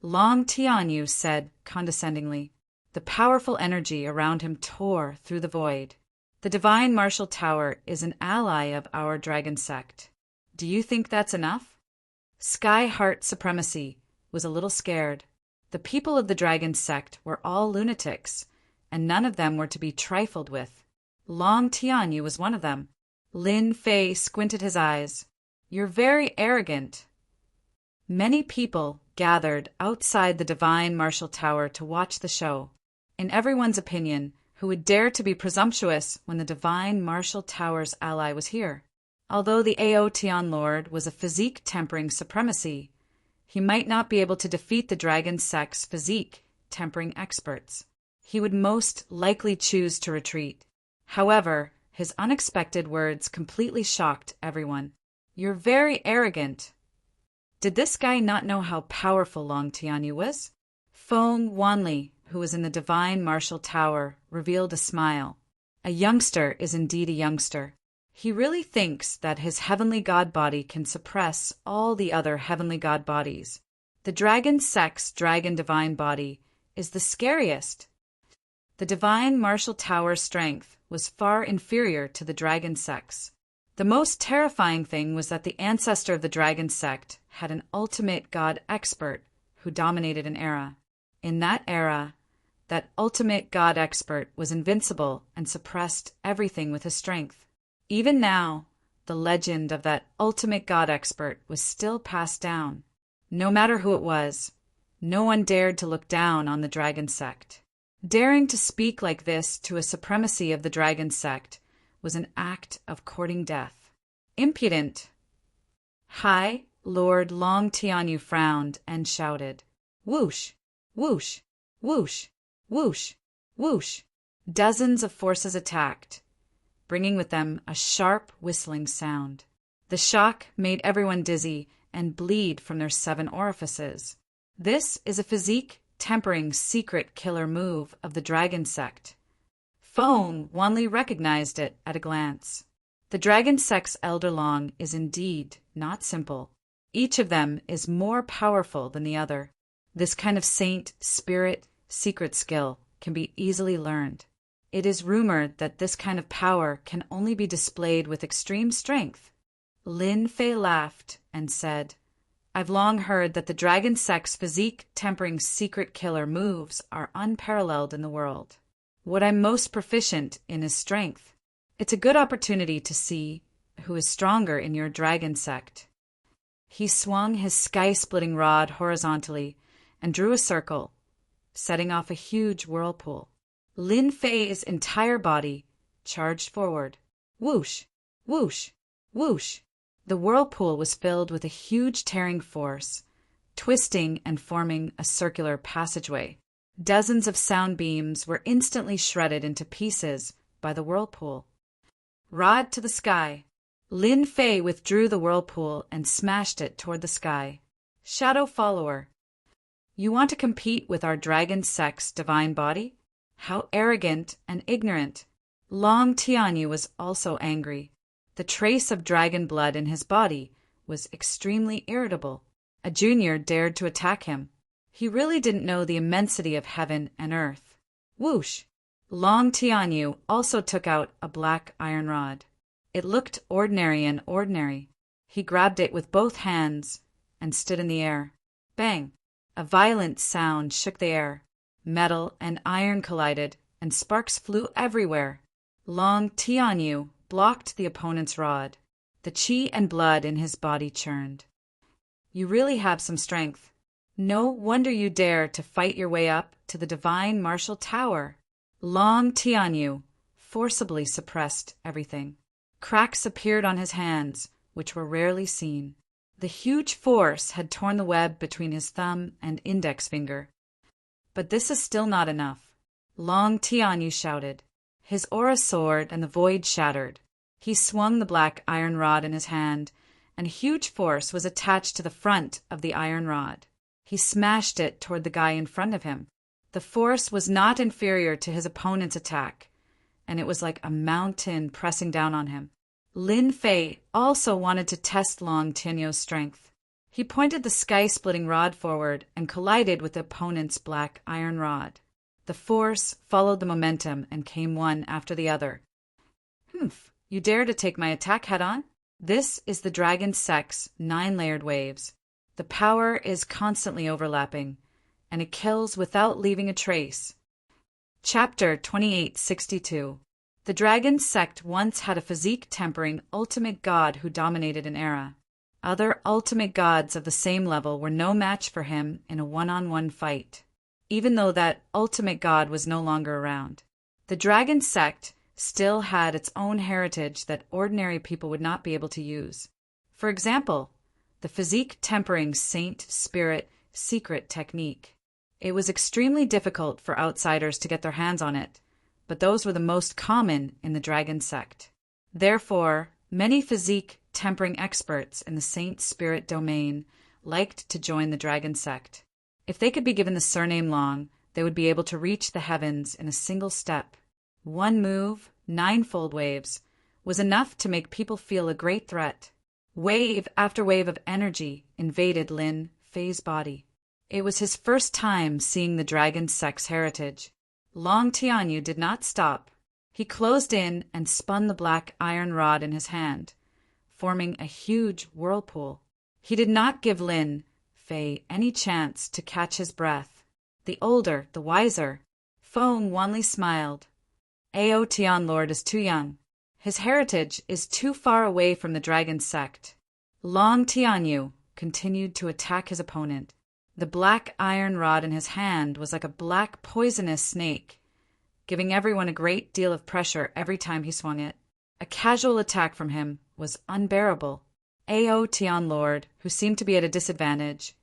Long Tianyu said condescendingly. The powerful energy around him tore through the void. The divine martial tower is an ally of our dragon sect. Do you think that's enough? Sky Heart Supremacy was a little scared. The people of the dragon sect were all lunatics, and none of them were to be trifled with. Long Tianyu was one of them. Lin Fei squinted his eyes. You're very arrogant. Many people gathered outside the divine martial tower to watch the show. In everyone's opinion, who would dare to be presumptuous when the divine martial tower's ally was here? Although the Ao Tian Lord was a physique-tempering supremacy, he might not be able to defeat the dragon sect's physique-tempering experts. He would most likely choose to retreat. However, his unexpected words completely shocked everyone. You're very arrogant. Did this guy not know how powerful Long Tianyu was? Feng Wanli, who was in the divine martial tower, revealed a smile. A youngster is indeed a youngster. He really thinks that his heavenly god body can suppress all the other heavenly god bodies. The dragon sect's dragon divine body is the scariest. The divine martial tower's strength was far inferior to the dragon sect's. The most terrifying thing was that the ancestor of the dragon sect had an ultimate god expert who dominated an era. In that era, that ultimate god expert was invincible and suppressed everything with his strength. Even now, the legend of that ultimate god expert was still passed down. No matter who it was, no one dared to look down on the dragon sect. Daring to speak like this to a supremacy of the dragon sect was an act of courting death. Impudent! High Lord Long Tianyu frowned and shouted, "Whoosh! Whoosh! Whoosh! Whoosh! Whoosh!" Dozens of forces attacked, bringing with them a sharp whistling sound. The shock made everyone dizzy and bleed from their 7 orifices. This is a physique-tempering secret killer move of the dragon sect. Feng Wanli recognized it at a glance. The dragon sect's elder Long is indeed not simple. Each of them is more powerful than the other. This kind of saint, spirit, secret skill can be easily learned. It is rumored that this kind of power can only be displayed with extreme strength. Lin Fei laughed and said, I've long heard that the dragon sect's physique-tempering secret killer moves are unparalleled in the world. What I'm most proficient in is strength. It's a good opportunity to see who is stronger in your dragon sect. He swung his sky-splitting rod horizontally and drew a circle, setting off a huge whirlpool. Lin Fei's entire body charged forward. Whoosh! Whoosh! Whoosh! The whirlpool was filled with a huge tearing force, twisting and forming a circular passageway. Dozens of sound beams were instantly shredded into pieces by the whirlpool. Rod to the sky! Lin Fei withdrew the whirlpool and smashed it toward the sky. Shadow follower! You want to compete with our dragon sect's divine body? How arrogant and ignorant! Long Tianyu was also angry. The trace of dragon blood in his body was extremely irritable. A junior dared to attack him. He really didn't know the immensity of heaven and earth. Whoosh! Long Tianyu also took out a black iron rod. It looked ordinary and ordinary. He grabbed it with both hands and stood in the air. Bang! A violent sound shook the air. Metal and iron collided, and sparks flew everywhere. Long Tianyu blocked the opponent's rod. The qi and blood in his body churned. You really have some strength. No wonder you dare to fight your way up to the divine martial tower. Long Tianyu forcibly suppressed everything. Cracks appeared on his hands, which were rarely seen. The huge force had torn the web between his thumb and index finger. But this is still not enough. Long Tianyu shouted. His aura soared and the void shattered. He swung the black iron rod in his hand, and huge force was attached to the front of the iron rod. He smashed it toward the guy in front of him. The force was not inferior to his opponent's attack, and it was like a mountain pressing down on him. Lin Fei also wanted to test Long Tianyu's strength. He pointed the sky-splitting rod forward and collided with the opponent's black iron rod. The force followed the momentum and came one after the other. Humph! You dare to take my attack head-on? This is the dragon sect's 9-layered waves. The power is constantly overlapping, and it kills without leaving a trace. Chapter 2862. The dragon sect once had a physique-tempering ultimate god who dominated an era. Other ultimate gods of the same level were no match for him in a one-on-one fight, even though that ultimate god was no longer around. The dragon sect still had its own heritage that ordinary people would not be able to use. For example, the physique-tempering saint spirit secret technique. It was extremely difficult for outsiders to get their hands on it, but those were the most common in the dragon sect. Therefore, many physique-tempering experts in the saint spirit domain liked to join the dragon sect. If they could be given the surname Long, they would be able to reach the heavens in a single step. One move, 9-fold waves, was enough to make people feel a great threat. Wave after wave of energy invaded Lin Fei's body. It was his first time seeing the dragon sect's heritage. Long Tianyu did not stop. He closed in and spun the black iron rod in his hand, forming a huge whirlpool. He did not give Lin Fei any chance to catch his breath. The older, the wiser, Feng wanly smiled. Ao Tian Lord is too young. His heritage is too far away from the dragon sect. Long Tianyu continued to attack his opponent. The black iron rod in his hand was like a black poisonous snake, giving everyone a great deal of pressure every time he swung it. A casual attack from him was unbearable. Ao Tian Lord, who seemed to be at a disadvantage,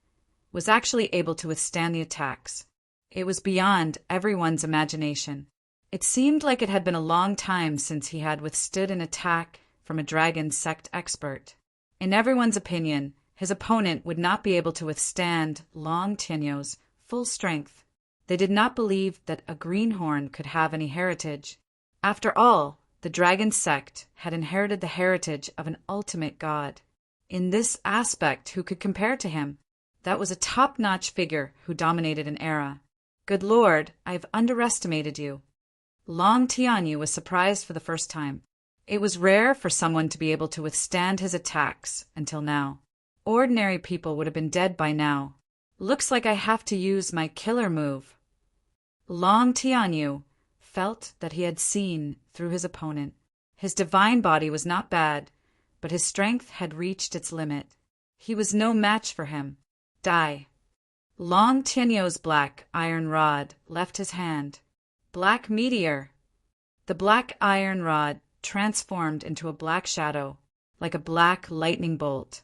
was actually able to withstand the attacks. It was beyond everyone's imagination. It seemed like it had been a long time since he had withstood an attack from a dragon sect expert. In everyone's opinion, his opponent would not be able to withstand Long Tianyu's full strength. They did not believe that a greenhorn could have any heritage. After all, the dragon sect had inherited the heritage of an ultimate god. In this aspect, who could compare to him? That was a top-notch figure who dominated an era. Good Lord, I've underestimated you. Long Tianyu was surprised for the first time. It was rare for someone to be able to withstand his attacks until now. Ordinary people would have been dead by now. Looks like I have to use my killer move. Long Tianyu felt that he had seen through his opponent. His divine body was not bad, but his strength had reached its limit. He was no match for him. Die. Long Tianyu's black iron rod left his hand. Black meteor. The black iron rod transformed into a black shadow, like a black lightning bolt.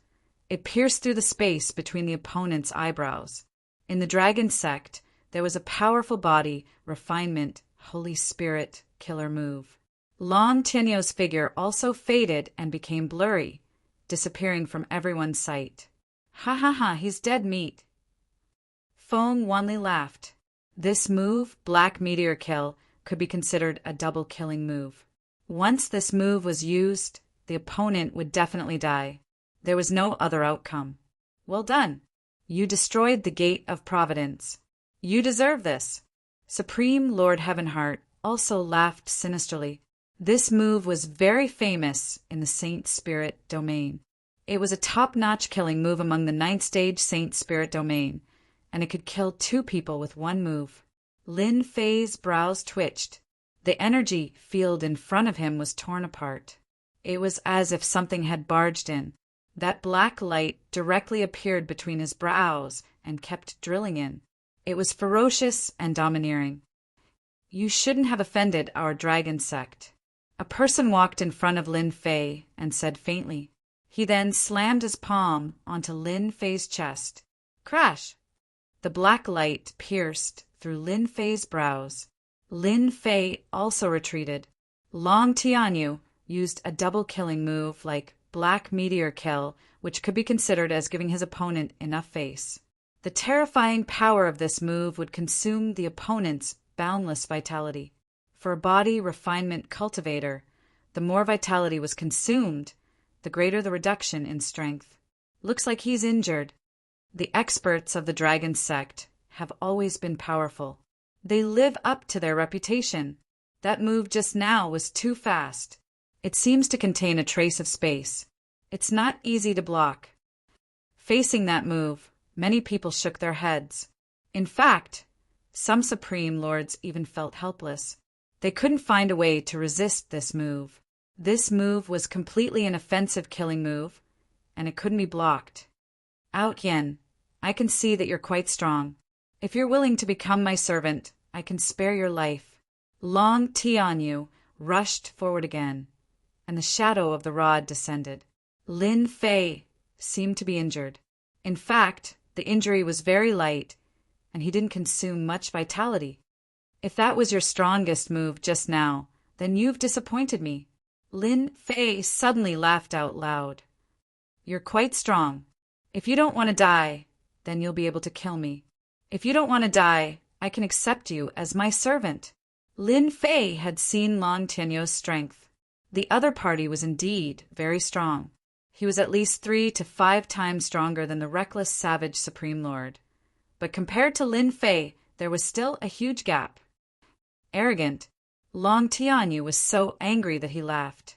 It pierced through the space between the opponent's eyebrows. In the dragon sect, there was a powerful body, refinement, Holy Spirit, killer move. Long Tianyu's figure also faded and became blurry, disappearing from everyone's sight. Ha ha ha, he's dead meat. Feng Wanli laughed. This move, Black Meteor Kill, could be considered a double killing move. Once this move was used, the opponent would definitely die. There was no other outcome. Well done. You destroyed the Gate of Providence. You deserve this. Supreme Lord Heavenheart also laughed sinisterly. This move was very famous in the Saint Spirit domain. It was a top-notch killing move among the 9th stage Saint Spirit domain, and it could kill 2 people with one move. Lin Fei's brows twitched. The energy field in front of him was torn apart. It was as if something had barged in. That black light directly appeared between his brows and kept drilling in. It was ferocious and domineering. You shouldn't have offended our dragon sect. A person walked in front of Lin Fei and said faintly. He then slammed his palm onto Lin Fei's chest. Crash! The black light pierced through Lin Fei's brows. Lin Fei also retreated. Long Tianyu used a double killing move like Black Meteor Kill, which could be considered as giving his opponent enough face. The terrifying power of this move would consume the opponent's boundless vitality. For a body refinement cultivator, the more vitality was consumed, the greater the reduction in strength. Looks like he's injured. The experts of the dragon sect have always been powerful. They live up to their reputation. That move just now was too fast. It seems to contain a trace of space. It's not easy to block. Facing that move, many people shook their heads. In fact, some Supreme Lords even felt helpless. They couldn't find a way to resist this move. This move was completely an offensive killing move, and it couldn't be blocked. Out Yen, I can see that you're quite strong. If you're willing to become my servant, I can spare your life. Long Tianyu rushed forward again, and the shadow of the rod descended. Lin Fei seemed to be injured. In fact, the injury was very light, and he didn't consume much vitality. If that was your strongest move just now, then you've disappointed me. Lin Fei suddenly laughed out loud. You're quite strong. If you don't want to die, then you'll be able to kill me. If you don't want to die, I can accept you as my servant. Lin Fei had seen Long Tianyu's strength. The other party was indeed very strong. He was at least 3 to 5 times stronger than the reckless savage Supreme Lord. But compared to Lin Fei, there was still a huge gap. Arrogant, Long Tianyu was so angry that he laughed.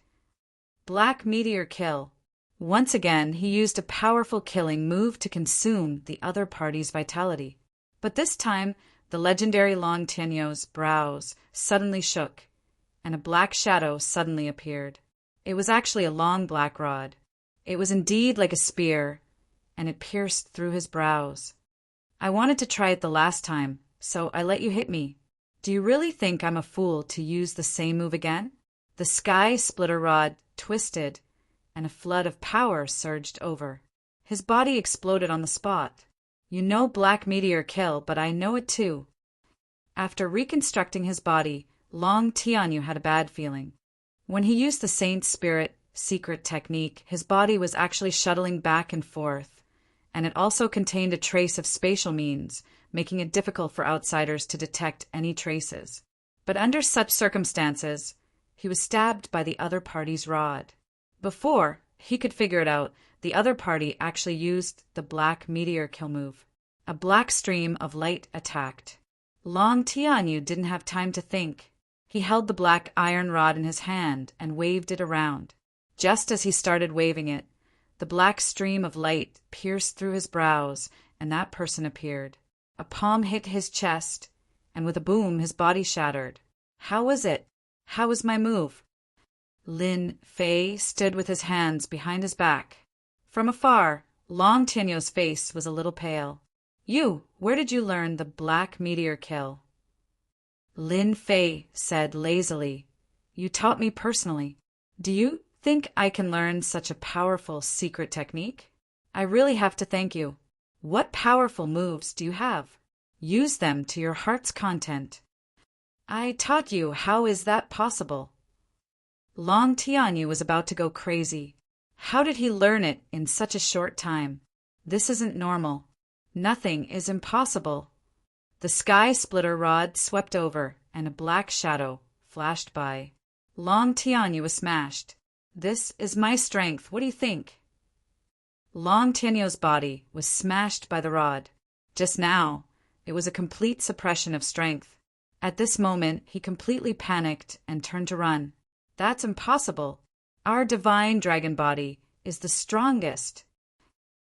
Black Meteor Kill. Once again, he used a powerful killing move to consume the other party's vitality. But this time, the legendary Long Tianyu's brows suddenly shook, and a black shadow suddenly appeared. It was actually a long black rod. It was indeed like a spear, and it pierced through his brows. I wanted to try it the last time, so I let you hit me. Do you really think I'm a fool to use the same move again? The sky splitter rod twisted, and a flood of power surged over. His body exploded on the spot. You know Black Meteor Kill, but I know it too. After reconstructing his body, Long Tianyu had a bad feeling. When he used the Saint Spirit secret technique, his body was actually shuttling back and forth, and it also contained a trace of spatial means, making it difficult for outsiders to detect any traces. But under such circumstances, he was stabbed by the other party's rod. Before he could figure it out, the other party actually used the Black Meteor Kill move. A black stream of light attacked. Long Tianyu didn't have time to think. He held the black iron rod in his hand and waved it around. Just as he started waving it, the black stream of light pierced through his brows, and that person appeared. A palm hit his chest, and with a boom his body shattered. How was it? How was my move? Lin Fei stood with his hands behind his back. From afar, Long Tianyu's face was a little pale. Where did you learn the black meteor kill? Lin Fei said lazily, You taught me personally. Do you think I can learn such a powerful secret technique? I really have to thank you. What powerful moves do you have? Use them to your heart's content. I taught you. How is that possible? Long Tianyu was about to go crazy. How did he learn it in such a short time? This isn't normal. Nothing is impossible. The sky splitter rod swept over, and a black shadow flashed by. Long Tianyu was smashed. This is my strength. What do you think? Long Tianyu's body was smashed by the rod. Just now, it was a complete suppression of strength. At this moment, he completely panicked and turned to run. That's impossible. Our divine dragon body is the strongest.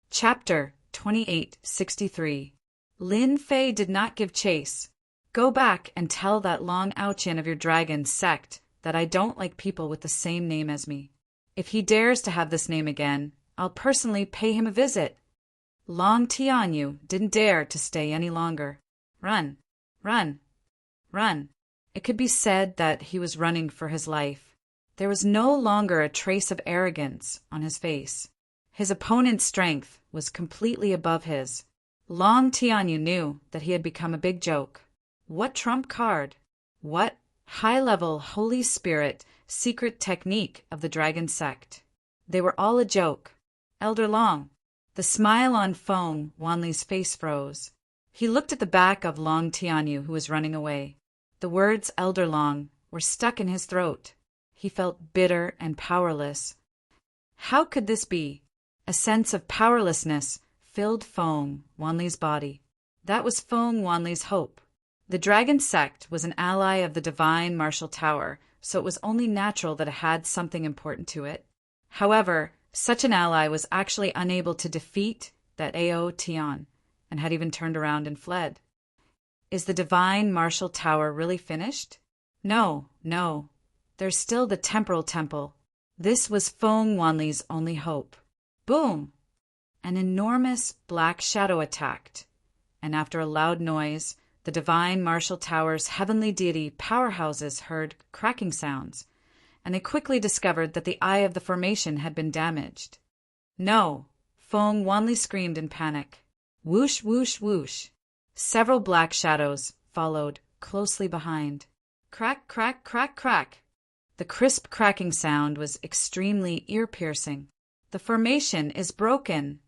Chapter 2863. Lin Fei did not give chase. Go back and tell that Long Aoqian of your dragon sect that I don't like people with the same name as me. If he dares to have this name again, I'll personally pay him a visit. Long Tianyu didn't dare to stay any longer. Run, run, run. It could be said that he was running for his life. There was no longer a trace of arrogance on his face. His opponent's strength was completely above his. Long Tianyu knew that he had become a big joke. What trump card? What high-level Holy Spirit secret technique of the dragon sect? They were all a joke. Elder Long. The smile on Feng Wanli's face froze. He looked at the back of Long Tianyu, who was running away. The words Elder Long were stuck in his throat. He felt bitter and powerless. How could this be? A sense of powerlessness filled Feng Wanli's body. That was Feng Wanli's hope. The dragon sect was an ally of the divine martial tower, so it was only natural that it had something important to it. However, such an ally was actually unable to defeat that Ao Tian, and had even turned around and fled. Is the divine martial tower really finished? No. There's still the temporal temple. This was Feng Wanli's only hope. Boom! An enormous black shadow attacked, and after a loud noise, the divine martial tower's heavenly deity powerhouses heard cracking sounds, and they quickly discovered that the eye of the formation had been damaged. No! Feng Wanli screamed in panic. Whoosh, whoosh, whoosh. Several black shadows followed closely behind. Crack, crack, crack, crack. The crisp cracking sound was extremely ear-piercing. The formation is broken.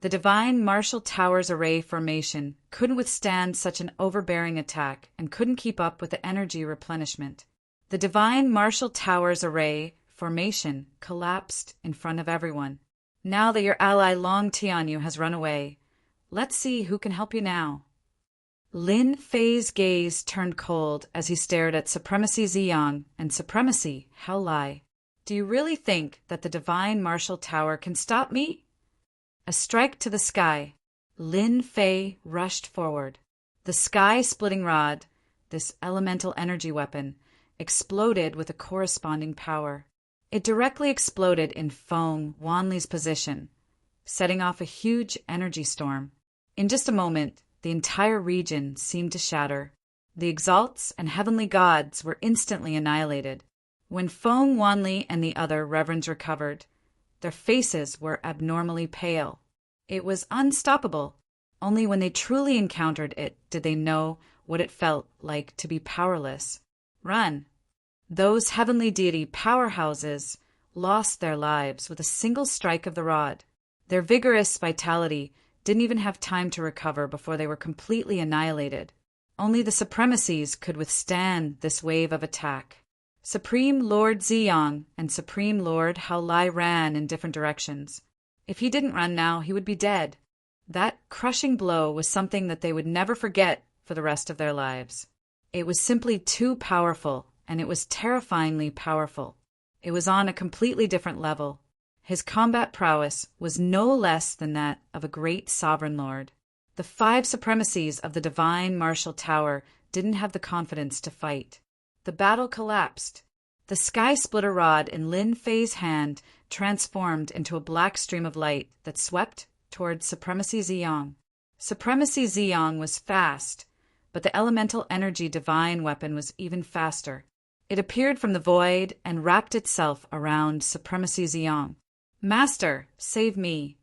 The divine martial tower's array formation couldn't withstand such an overbearing attack and couldn't keep up with the energy replenishment. The divine martial tower's array formation collapsed in front of everyone. Now that your ally Long Tianyu has run away, let's see who can help you now. Lin Fei's gaze turned cold as he stared at Supremacy Ziyang and Supremacy Hao Lai. Do you really think that the divine martial tower can stop me? A strike to the sky. Lin Fei rushed forward. The sky-splitting rod, this elemental energy weapon, exploded with a corresponding power. It directly exploded in Feng Wanli's position, setting off a huge energy storm. In just a moment, the entire region seemed to shatter. The exalts and heavenly gods were instantly annihilated. When Feng Wanli and the other reverends recovered, their faces were abnormally pale. It was unstoppable. Only when they truly encountered it did they know what it felt like to be powerless. Run! Those heavenly deity powerhouses lost their lives with a single strike of the rod. Their vigorous vitality didn't even have time to recover before they were completely annihilated. Only the supremacies could withstand this wave of attack. Supreme Lord Ziyang and Supreme Lord Hao Lai ran in different directions. If he didn't run now, he would be dead. That crushing blow was something that they would never forget for the rest of their lives. It was simply too powerful, and it was terrifyingly powerful. It was on a completely different level. His combat prowess was no less than that of a great sovereign lord. The 5 supremacies of the divine martial tower didn't have the confidence to fight. The battle collapsed. The sky splitter rod in Lin Fei's hand transformed into a black stream of light that swept toward Supremacy Ziyang. Supremacy Ziyang was fast, but the elemental energy divine weapon was even faster. It appeared from the void and wrapped itself around Supremacy Ziyang. "Master, save me."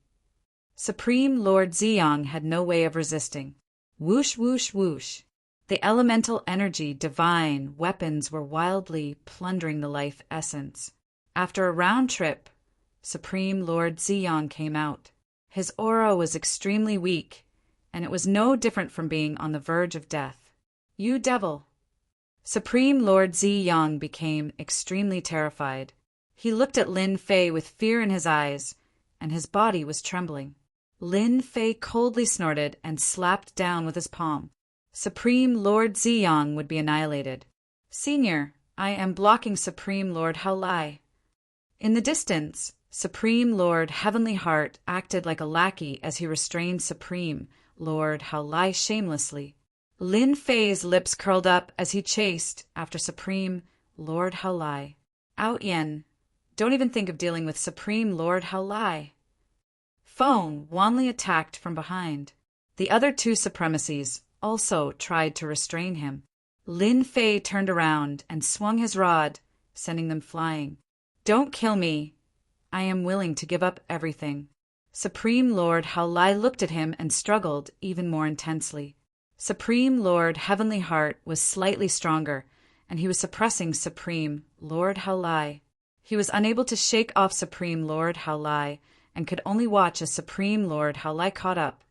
Supreme Lord Ziyang had no way of resisting. Whoosh, whoosh, whoosh. The elemental energy divine weapons were wildly plundering the life essence. After a round trip, Supreme Lord Ziyang came out. His aura was extremely weak, and it was no different from being on the verge of death. "You devil!" Supreme Lord Ziyang became extremely terrified. He looked at Lin Fei with fear in his eyes, and his body was trembling. Lin Fei coldly snorted and slapped down with his palm. Supreme Lord Ziyang would be annihilated. "Senior, I am blocking Supreme Lord Haolai." In the distance, Supreme Lord Heavenly Heart acted like a lackey as he restrained Supreme Lord Haolai shamelessly. Lin Fei's lips curled up as he chased after Supreme Lord Haolai. "Out Yen, don't even think of dealing with Supreme Lord Haolai." Feng wanly attacked from behind. The other 2 supremacies also tried to restrain him. Lin Fei turned around and swung his rod, sending them flying. "Don't kill me. I am willing to give up everything." Supreme Lord Haolai looked at him and struggled even more intensely. Supreme Lord Heavenly Heart was slightly stronger, and he was suppressing Supreme Lord Haolai. He was unable to shake off Supreme Lord Haolai and could only watch as Supreme Lord Haolai caught up.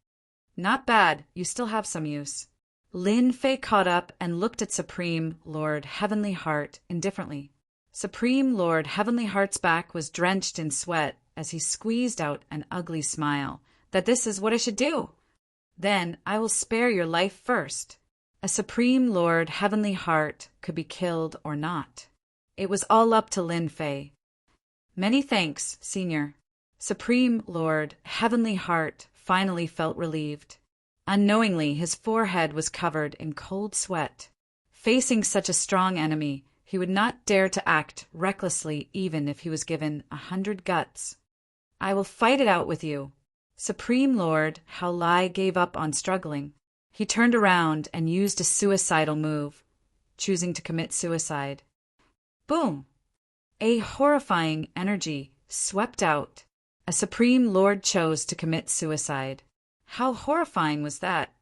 "Not bad, you still have some use." Lin Fei caught up and looked at Supreme Lord Heavenly Heart indifferently. Supreme Lord Heavenly Heart's back was drenched in sweat as he squeezed out an ugly smile. "That this is what I should do? Then I will spare your life first." A Supreme Lord Heavenly Heart could be killed or not. It was all up to Lin Fei. "Many thanks, Senior." Supreme Lord Heavenly Heart finally felt relieved. Unknowingly, his forehead was covered in cold sweat. Facing such a strong enemy, he would not dare to act recklessly even if he was given 100 guts. "I will fight it out with you." Supreme Lord Haolai gave up on struggling. He turned around and used a suicidal move, choosing to commit suicide. Boom! A horrifying energy swept out. A Supreme Lord chose to commit suicide. How horrifying was that?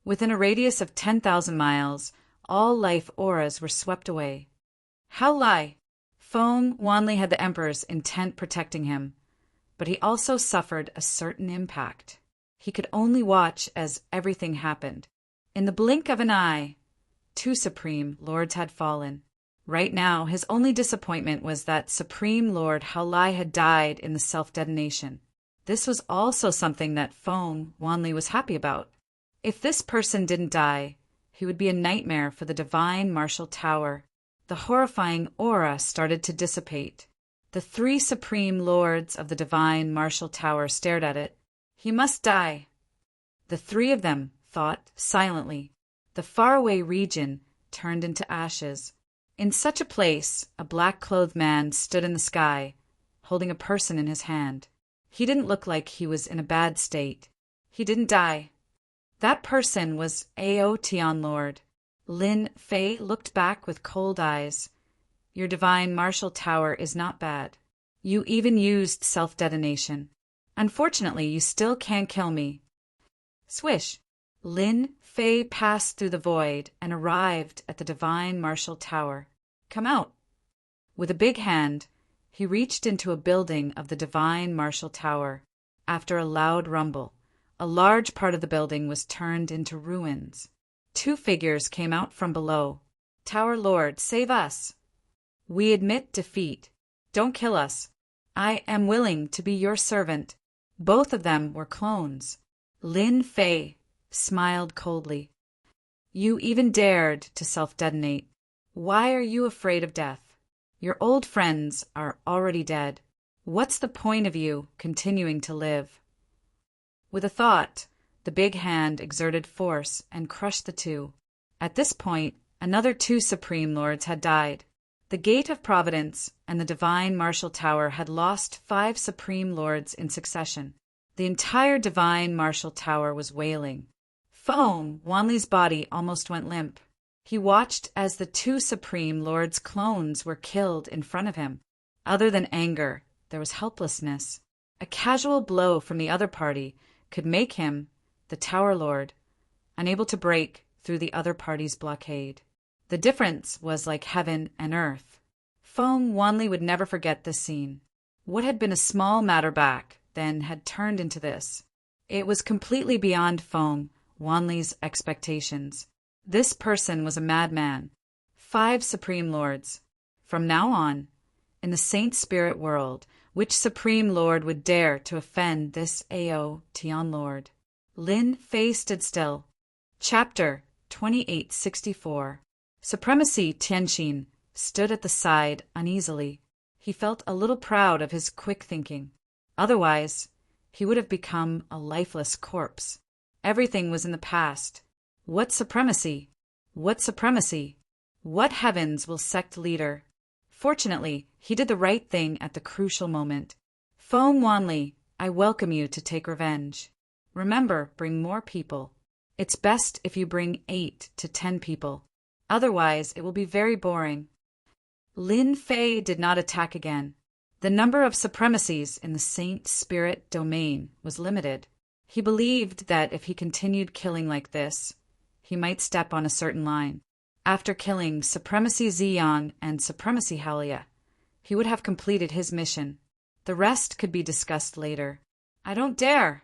Within a radius of 10,000 miles, all life auras were swept away. Haolai! Feng Wanli had the Emperor's intent protecting him, but he also suffered a certain impact. He could only watch as everything happened. In the blink of an eye, 2 Supreme Lords had fallen. Right now, his only disappointment was that Supreme Lord Haolai had died in the self-detonation. This was also something that Feng Wanli was happy about. If this person didn't die, he would be a nightmare for the divine martial tower. The horrifying aura started to dissipate. The 3 Supreme Lords of the divine martial tower stared at it. He must die. The 3 of them thought silently. The faraway region turned into ashes. In such a place, a black-clothed man stood in the sky, holding a person in his hand. He didn't look like he was in a bad state. He didn't die. That person was Ao Tian Lord. Lin Fei looked back with cold eyes. "Your divine martial tower is not bad. You even used self-detonation. Unfortunately, you still can't kill me." Swish! Lin Fei passed through the void and arrived at the divine martial tower. "Come out." With a big hand, he reached into a building of the divine martial tower. After a loud rumble, a large part of the building was turned into ruins. 2 figures came out from below. "Tower Lord, save us." "We admit defeat. Don't kill us. I am willing to be your servant." Both of them were clones. Lin Fei smiled coldly. You even dared to self-detonate. Why are you afraid of death? Your old friends are already dead. What's the point of you continuing to live? With a thought, the big hand exerted force and crushed the two. At this point, another 2 Supreme Lords had died. The Gate of Providence and the Divine Martial Tower had lost 5 Supreme Lords in succession. The entire Divine Martial Tower was wailing. Foam, Wanley's body almost went limp. He watched as the 2 Supreme Lords' clones were killed in front of him. Other than anger, there was helplessness. A casual blow from the other party could make him, the Tower Lord, unable to break through the other party's blockade. The difference was like heaven and earth. Foam Wanley would never forget this scene. What had been a small matter back then had turned into this. It was completely beyond Foam Wanley's expectations. This person was a madman. 5 Supreme Lords. From now on, in the Saint Spirit world, which Supreme Lord would dare to offend this Ao Tian Lord? Lin Fei stood still. Chapter 2864. Supremacy Tianqin stood at the side uneasily. He felt a little proud of his quick thinking. Otherwise, he would have become a lifeless corpse. Everything was in the past. What supremacy? What supremacy? What heavens will sect leader? Fortunately, he did the right thing at the crucial moment. Foam Wanley, I welcome you to take revenge. Remember, bring more people. It's best if you bring 8 to 10 people. Otherwise, it will be very boring. Lin Fei did not attack again. The number of supremacies in the Saint Spirit domain was limited. He believed that if he continued killing like this, he might step on a certain line. After killing Supremacy Ziyang and Supremacy Halia, he would have completed his mission. The rest could be discussed later. I don't dare!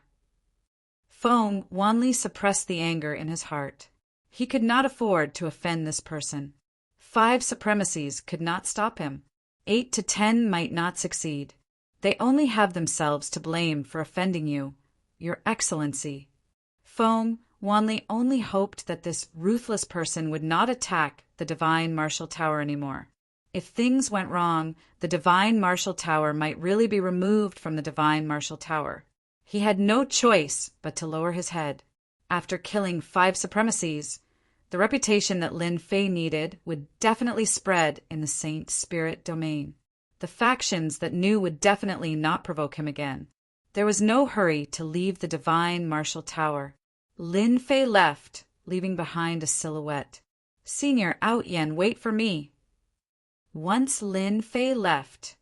Foam Wanley suppressed the anger in his heart. He could not afford to offend this person. 5 supremacies could not stop him. 8 to 10 might not succeed. They only have themselves to blame for offending you, Your Excellency. Foam Wanley only hoped that this ruthless person would not attack the Divine Martial Tower anymore. If things went wrong, the Divine Martial Tower might really be removed from the Divine Martial Tower. He had no choice but to lower his head. After killing 5 supremacies, the reputation that Lin Fei needed would definitely spread in the Saint Spirit domain. The factions that knew would definitely not provoke him again. There was no hurry to leave the Divine Martial Tower. Lin Fei left, leaving behind a silhouette. Senior Outyen, wait for me. Once Lin Fei left,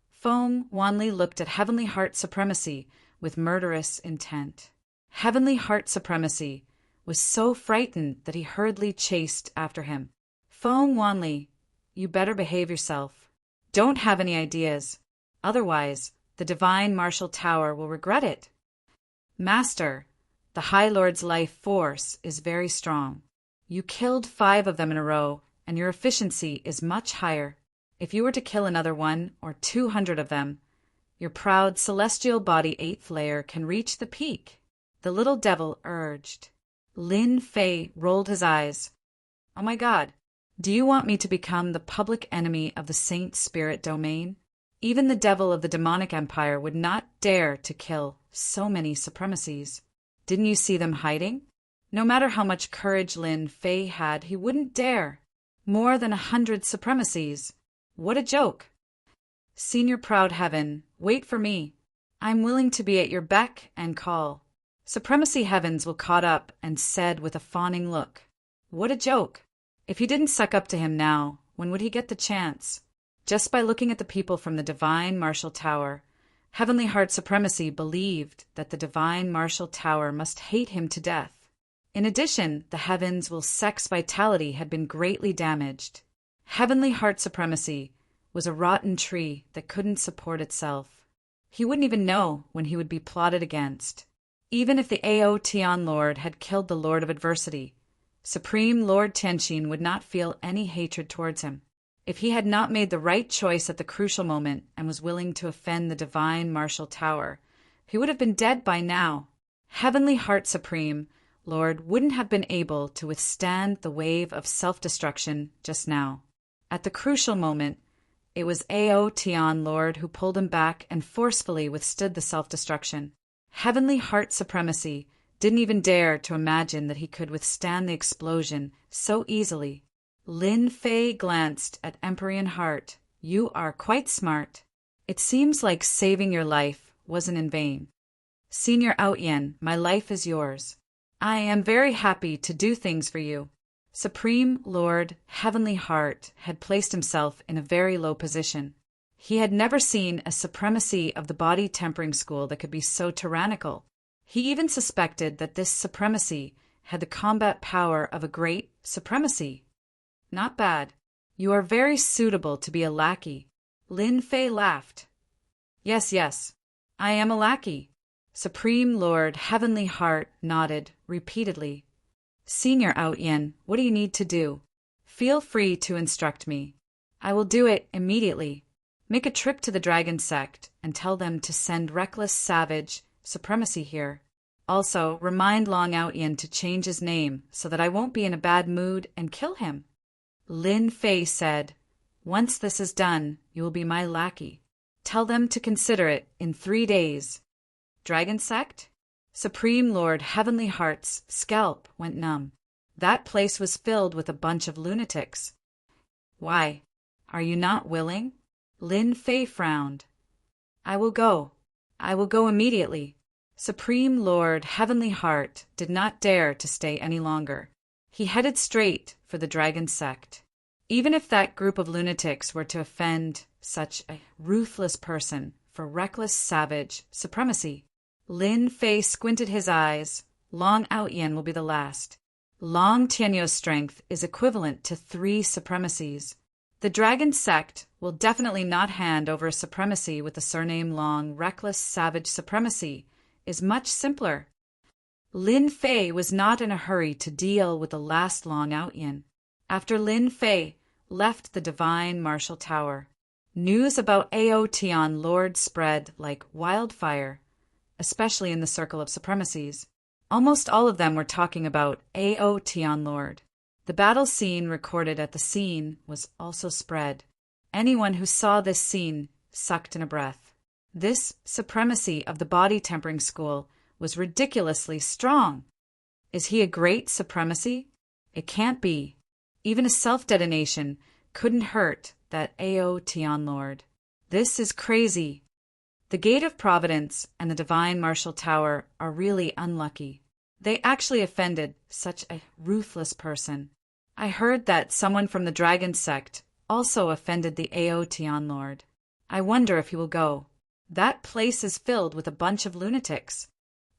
Foam Wanley looked at Heavenly Heart Supremacy with murderous intent. Heavenly Heart Supremacy was so frightened that he hurriedly chased after him. Foam Wanley, you better behave yourself. Don't have any ideas. Otherwise, the Divine Martial Tower will regret it. Master, the High Lord's life force is very strong. You killed 5 of them in a row, and your efficiency is much higher. If you were to kill another 1 or 200 of them, your proud celestial body 8th layer can reach the peak, the little devil urged. Lin Fei rolled his eyes. Oh my God, do you want me to become the public enemy of the Saint Spirit domain? Even the devil of the demonic empire would not dare to kill so many supremacies. Didn't you see them hiding? No matter how much courage Lin Fei had, he wouldn't dare. More than 100 supremacies. What a joke. Senior Proud Heaven, wait for me. I'm willing to be at your beck and call. Supremacy Heavens will caught up and said with a fawning look, what a joke. If he didn't suck up to him now, when would he get the chance? Just by looking at the people from the Divine Martial Tower, Heavenly Heart Supremacy believed that the Divine Martial Tower must hate him to death. In addition, the heavens' sex vitality had been greatly damaged. Heavenly Heart Supremacy was a rotten tree that couldn't support itself. He wouldn't even know when he would be plotted against. Even if the Ao Tian Lord had killed the Lord of Adversity, Supreme Lord Tianqin would not feel any hatred towards him. If he had not made the right choice at the crucial moment and was willing to offend the Divine Martial Tower, he would have been dead by now. Heavenly Heart Supreme Lord wouldn't have been able to withstand the wave of self-destruction just now. At the crucial moment, it was Ao Tian Lord who pulled him back and forcefully withstood the self-destruction. Heavenly Heart Supremacy didn't even dare to imagine that he could withstand the explosion so easily. Lin Fei glanced at Empyrean Heart. You are quite smart. It seems like saving your life wasn't in vain. Senior Outyen, my life is yours. I am very happy to do things for you. Supreme Lord Heavenly Heart had placed himself in a very low position. He had never seen a supremacy of the body tempering school that could be so tyrannical. He even suspected that this supremacy had the combat power of a great supremacy. Not bad. You are very suitable to be a lackey. Lin Fei laughed. Yes, yes. I am a lackey. Supreme Lord Heavenly Heart nodded repeatedly. Senior Outyen, what do you need to do? Feel free to instruct me. I will do it immediately. Make a trip to the Dragon Sect and tell them to send Reckless Savage Supremacy here. Also, remind Long Outyen to change his name so that I won't be in a bad mood and kill him. Lin Fei said, Once this is done, you will be my lackey. Tell them to consider it in 3 days. Dragon Sect? Supreme Lord Heavenly Heart's scalp went numb. That place was filled with a bunch of lunatics. Why? Are you not willing? Lin Fei frowned. I will go. I will go immediately. Supreme Lord Heavenly Heart did not dare to stay any longer. He headed straight for the Dragon Sect. Even if that group of lunatics were to offend such a ruthless person for reckless savage supremacy. Lin Fei squinted his eyes. Long Outyen will be the last. Long Tianyou's strength is equivalent to 3 supremacies. The Dragon Sect will definitely not hand over a supremacy with the surname Long. Reckless savage supremacy is much simpler. Lin Fei was not in a hurry to deal with the last Long Outyen. After Lin Fei left the Divine Martial Tower, news about Ao Tian Lord spread like wildfire, especially in the circle of supremacies. Almost all of them were talking about Ao Tian Lord. The battle scene recorded at the scene was also spread. Anyone who saw this scene sucked in a breath. This supremacy of the body tempering school was ridiculously strong. Is he a great supremacy? It can't be. Even a self-detonation couldn't hurt that Ao Tian Lord. This is crazy. The Gate of Providence and the Divine Martial Tower are really unlucky. They actually offended such a ruthless person. I heard that someone from the Dragon Sect also offended the Ao Tian Lord. I wonder if he will go. That place is filled with a bunch of lunatics.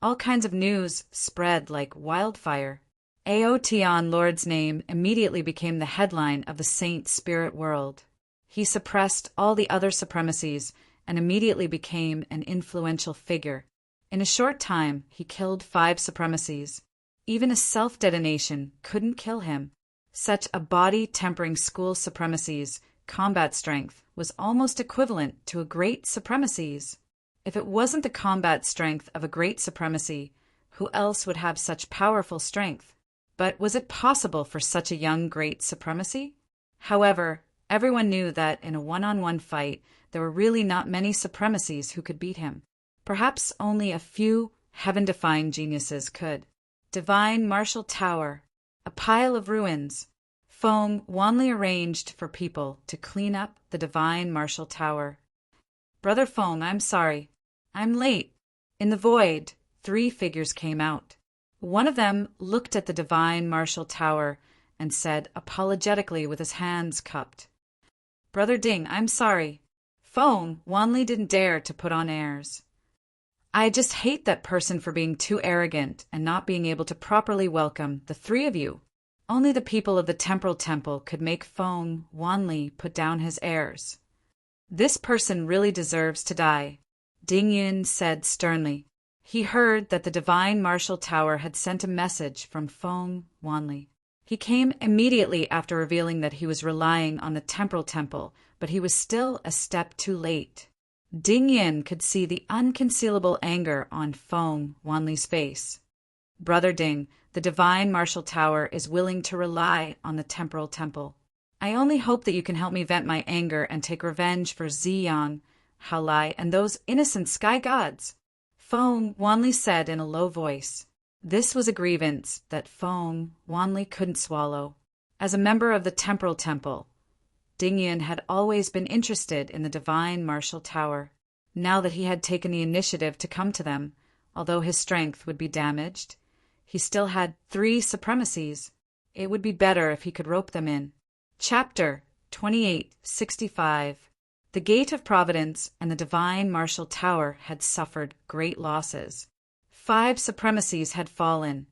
All kinds of news spread like wildfire. Ao Tian Lord's name immediately became the headline of the Saint Spirit world. He suppressed all the other supremacies and immediately became an influential figure. In a short time, he killed 5 supremacies. Even a self-detonation couldn't kill him. Such a body-tempering school supremacy's combat strength was almost equivalent to a great supremacy's. If it wasn't the combat strength of a great supremacy, who else would have such powerful strength? But was it possible for such a young great supremacy? However, everyone knew that in a one-on-one fight, there were really not many supremacies who could beat him. Perhaps only a few heaven-defying geniuses could. Divine Martial Tower, a pile of ruins. Foam wanly arranged for people to clean up the Divine Martial Tower. Brother Foam, I'm sorry. I'm late. In the void, 3 figures came out. One of them looked at the Divine Martial Tower and said apologetically with his hands cupped, Brother Ding, I'm sorry. Foam wanly didn't dare to put on airs. I just hate that person for being too arrogant and not being able to properly welcome the 3 of you. Only the people of the Temporal Temple could make Foam wanly put down his airs. This person really deserves to die, Ding Yun said sternly. He heard that the Divine Martial Tower had sent a message from Foam wanly. He came immediately after revealing that he was relying on the Temporal Temple, but he was still a step too late. Ding Yin could see the unconcealable anger on Foam wanly's face. Brother Ding, the divine martial tower is willing to rely on the temporal temple. I only hope that you can help me vent my anger and take revenge for Ziyang, Haolai, and those innocent sky gods. Feng Wanli said in a low voice. This was a grievance that Feng Wanli couldn't swallow. As a member of the temporal temple, Ding Yin had always been interested in the divine martial tower. Now that he had taken the initiative to come to them, although his strength would be damaged, he still had 3 supremacies. It would be better if he could rope them in. Chapter 2865. The Gate of Providence and the Divine Martial Tower had suffered great losses. 5 supremacies had fallen,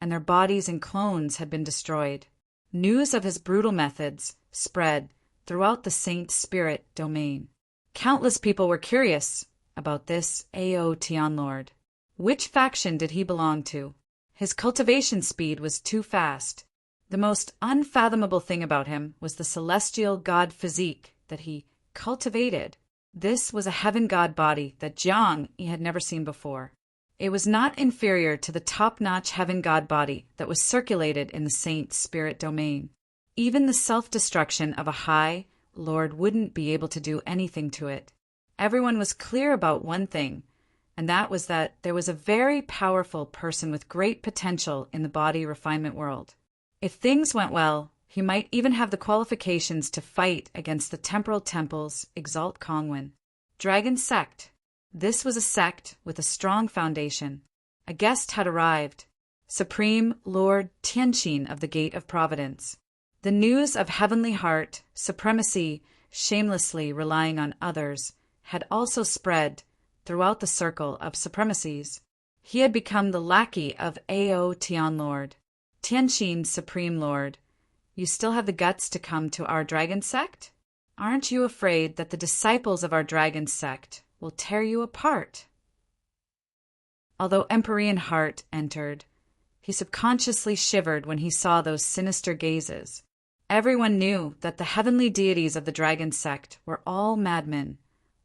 and their bodies and clones had been destroyed. News of his brutal methods spread throughout the Saint Spirit domain. Countless people were curious about this Ao Tian Lord. Which faction did he belong to? His cultivation speed was too fast. The most unfathomable thing about him was the celestial god physique that he cultivated. This was a heaven god body that Jiang he had never seen before. It was not inferior to the top-notch heaven god body that was circulated in the Saint Spirit domain. Even the self-destruction of a high lord wouldn't be able to do anything to it. Everyone was clear about one thing, and that was that there was a very powerful person with great potential in the body refinement world. If things went well, he might even have the qualifications to fight against the Temporal Temple's Exalt Kongwen. Dragon Sect. This was a sect with a strong foundation. A guest had arrived. Supreme Lord Tianqin of the Gate of Providence. The news of Heavenly Heart, supremacy, shamelessly relying on others, had also spread throughout the circle of supremacies. He had become the lackey of Ao Tian Lord. Tianqin, Supreme Lord, you still have the guts to come to our dragon sect? Aren't you afraid that the disciples of our dragon sect will tear you apart? Although Empyrean Heart entered, he subconsciously shivered when he saw those sinister gazes. Everyone knew that the heavenly deities of the dragon sect were all madmen,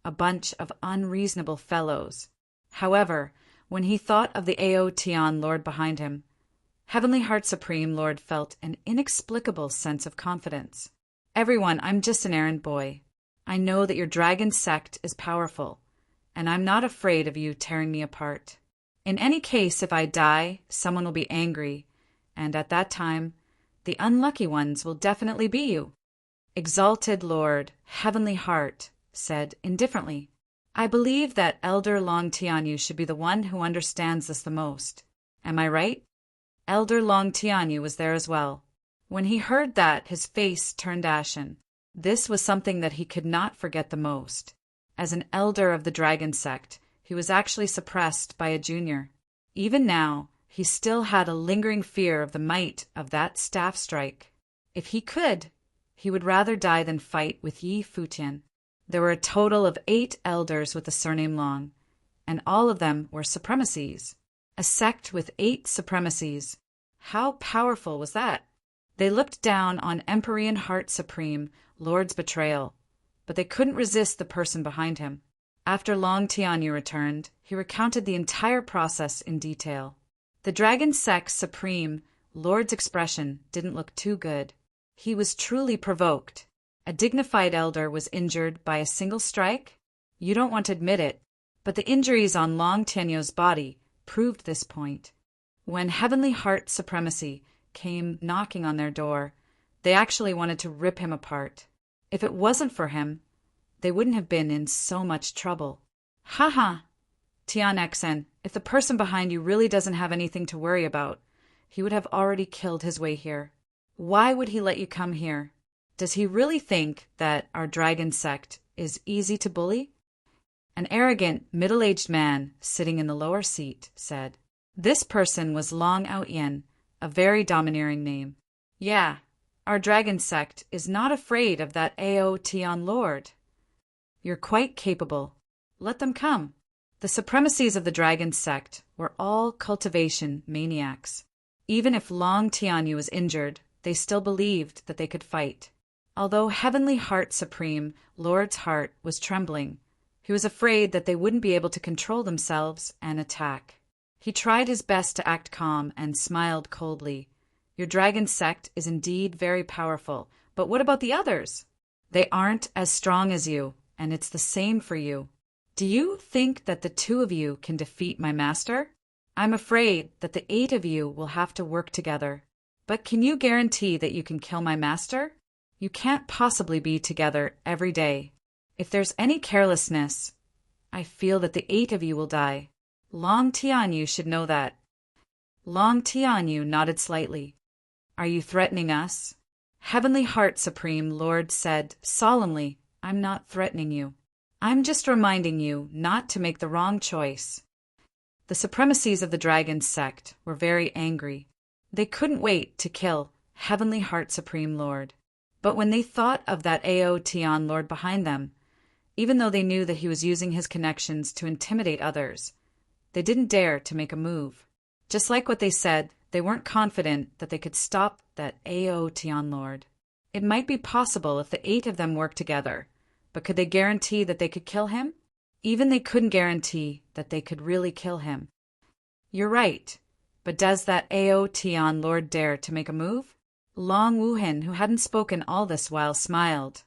a bunch of unreasonable fellows. However, when he thought of the Ao Tian Lord behind him, Heavenly Heart Supreme Lord felt an inexplicable sense of confidence. Everyone, I'm just an errand boy. I know that your dragon sect is powerful, and I'm not afraid of you tearing me apart. In any case, if I die, someone will be angry, and at that time, the unlucky ones will definitely be you. Exalted Lord, Heavenly Heart, said indifferently, I believe that Elder Long Tianyu should be the one who understands this the most. Am I right? Elder Long Tianyu was there as well. When he heard that, his face turned ashen. This was something that he could not forget the most. As an elder of the dragon sect, he was actually suppressed by a junior. Even now, he still had a lingering fear of the might of that staff strike. If he could, he would rather die than fight with Yi Futian. There were a total of 8 elders with the surname Long, and all of them were supremacies. A sect with 8 supremacies. How powerful was that? They looked down on Empyrean Heart Supreme, Lord's betrayal, but they couldn't resist the person behind him. After Long Tianyu returned, he recounted the entire process in detail. The Dragon Sect Supreme, Lord's expression didn't look too good. He was truly provoked. A dignified elder was injured by a single strike? You don't want to admit it, but the injuries on Long Tianyu's body proved this point. When Heavenly Heart Supremacy came knocking on their door, they actually wanted to rip him apart. If it wasn't for him, they wouldn't have been in so much trouble. Ha! Tian Xen, if the person behind you really doesn't have anything to worry about, he would have already killed his way here. Why would he let you come here? Does he really think that our dragon sect is easy to bully? An arrogant, middle-aged man sitting in the lower seat said. This person was Long Outyen, a very domineering name. Yeah, our dragon sect is not afraid of that Ao Tian Lord. You're quite capable. Let them come. The supremacies of the dragon sect were all cultivation maniacs. Even if Long Tianyu was injured, they still believed that they could fight. Although Heavenly Heart Supreme, Lord's heart was trembling, he was afraid that they wouldn't be able to control themselves and attack. He tried his best to act calm and smiled coldly. Your dragon sect is indeed very powerful, but what about the others? They aren't as strong as you, and it's the same for you. Do you think that the two of you can defeat my master? I'm afraid that the 8 of you will have to work together. But can you guarantee that you can kill my master? You can't possibly be together every day. If there's any carelessness, I feel that the 8 of you will die. Long Tianyu should know that. Long Tianyu nodded slightly. Are you threatening us? Heavenly Heart Supreme Lord said solemnly, I'm not threatening you. I'm just reminding you not to make the wrong choice. The supremacies of the dragon sect were very angry. They couldn't wait to kill Heavenly Heart Supreme Lord. But when they thought of that Ao Tian Lord behind them, even though they knew that he was using his connections to intimidate others, they didn't dare to make a move. Just like what they said, they weren't confident that they could stop that Ao Tian Lord. It might be possible if the 8 of them worked together, but could they guarantee that they could kill him? Even they couldn't guarantee that they could really kill him. You're right, but does that Ao Tian Lord dare to make a move? Long Wuhan, who hadn't spoken all this while, smiled.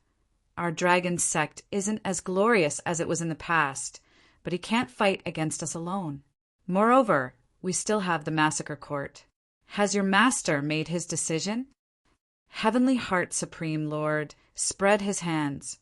Our dragon sect isn't as glorious as it was in the past, but he can't fight against us alone. Moreover, we still have the massacre court. Has your master made his decision? Heavenly Heart Supreme Lord spread his hands.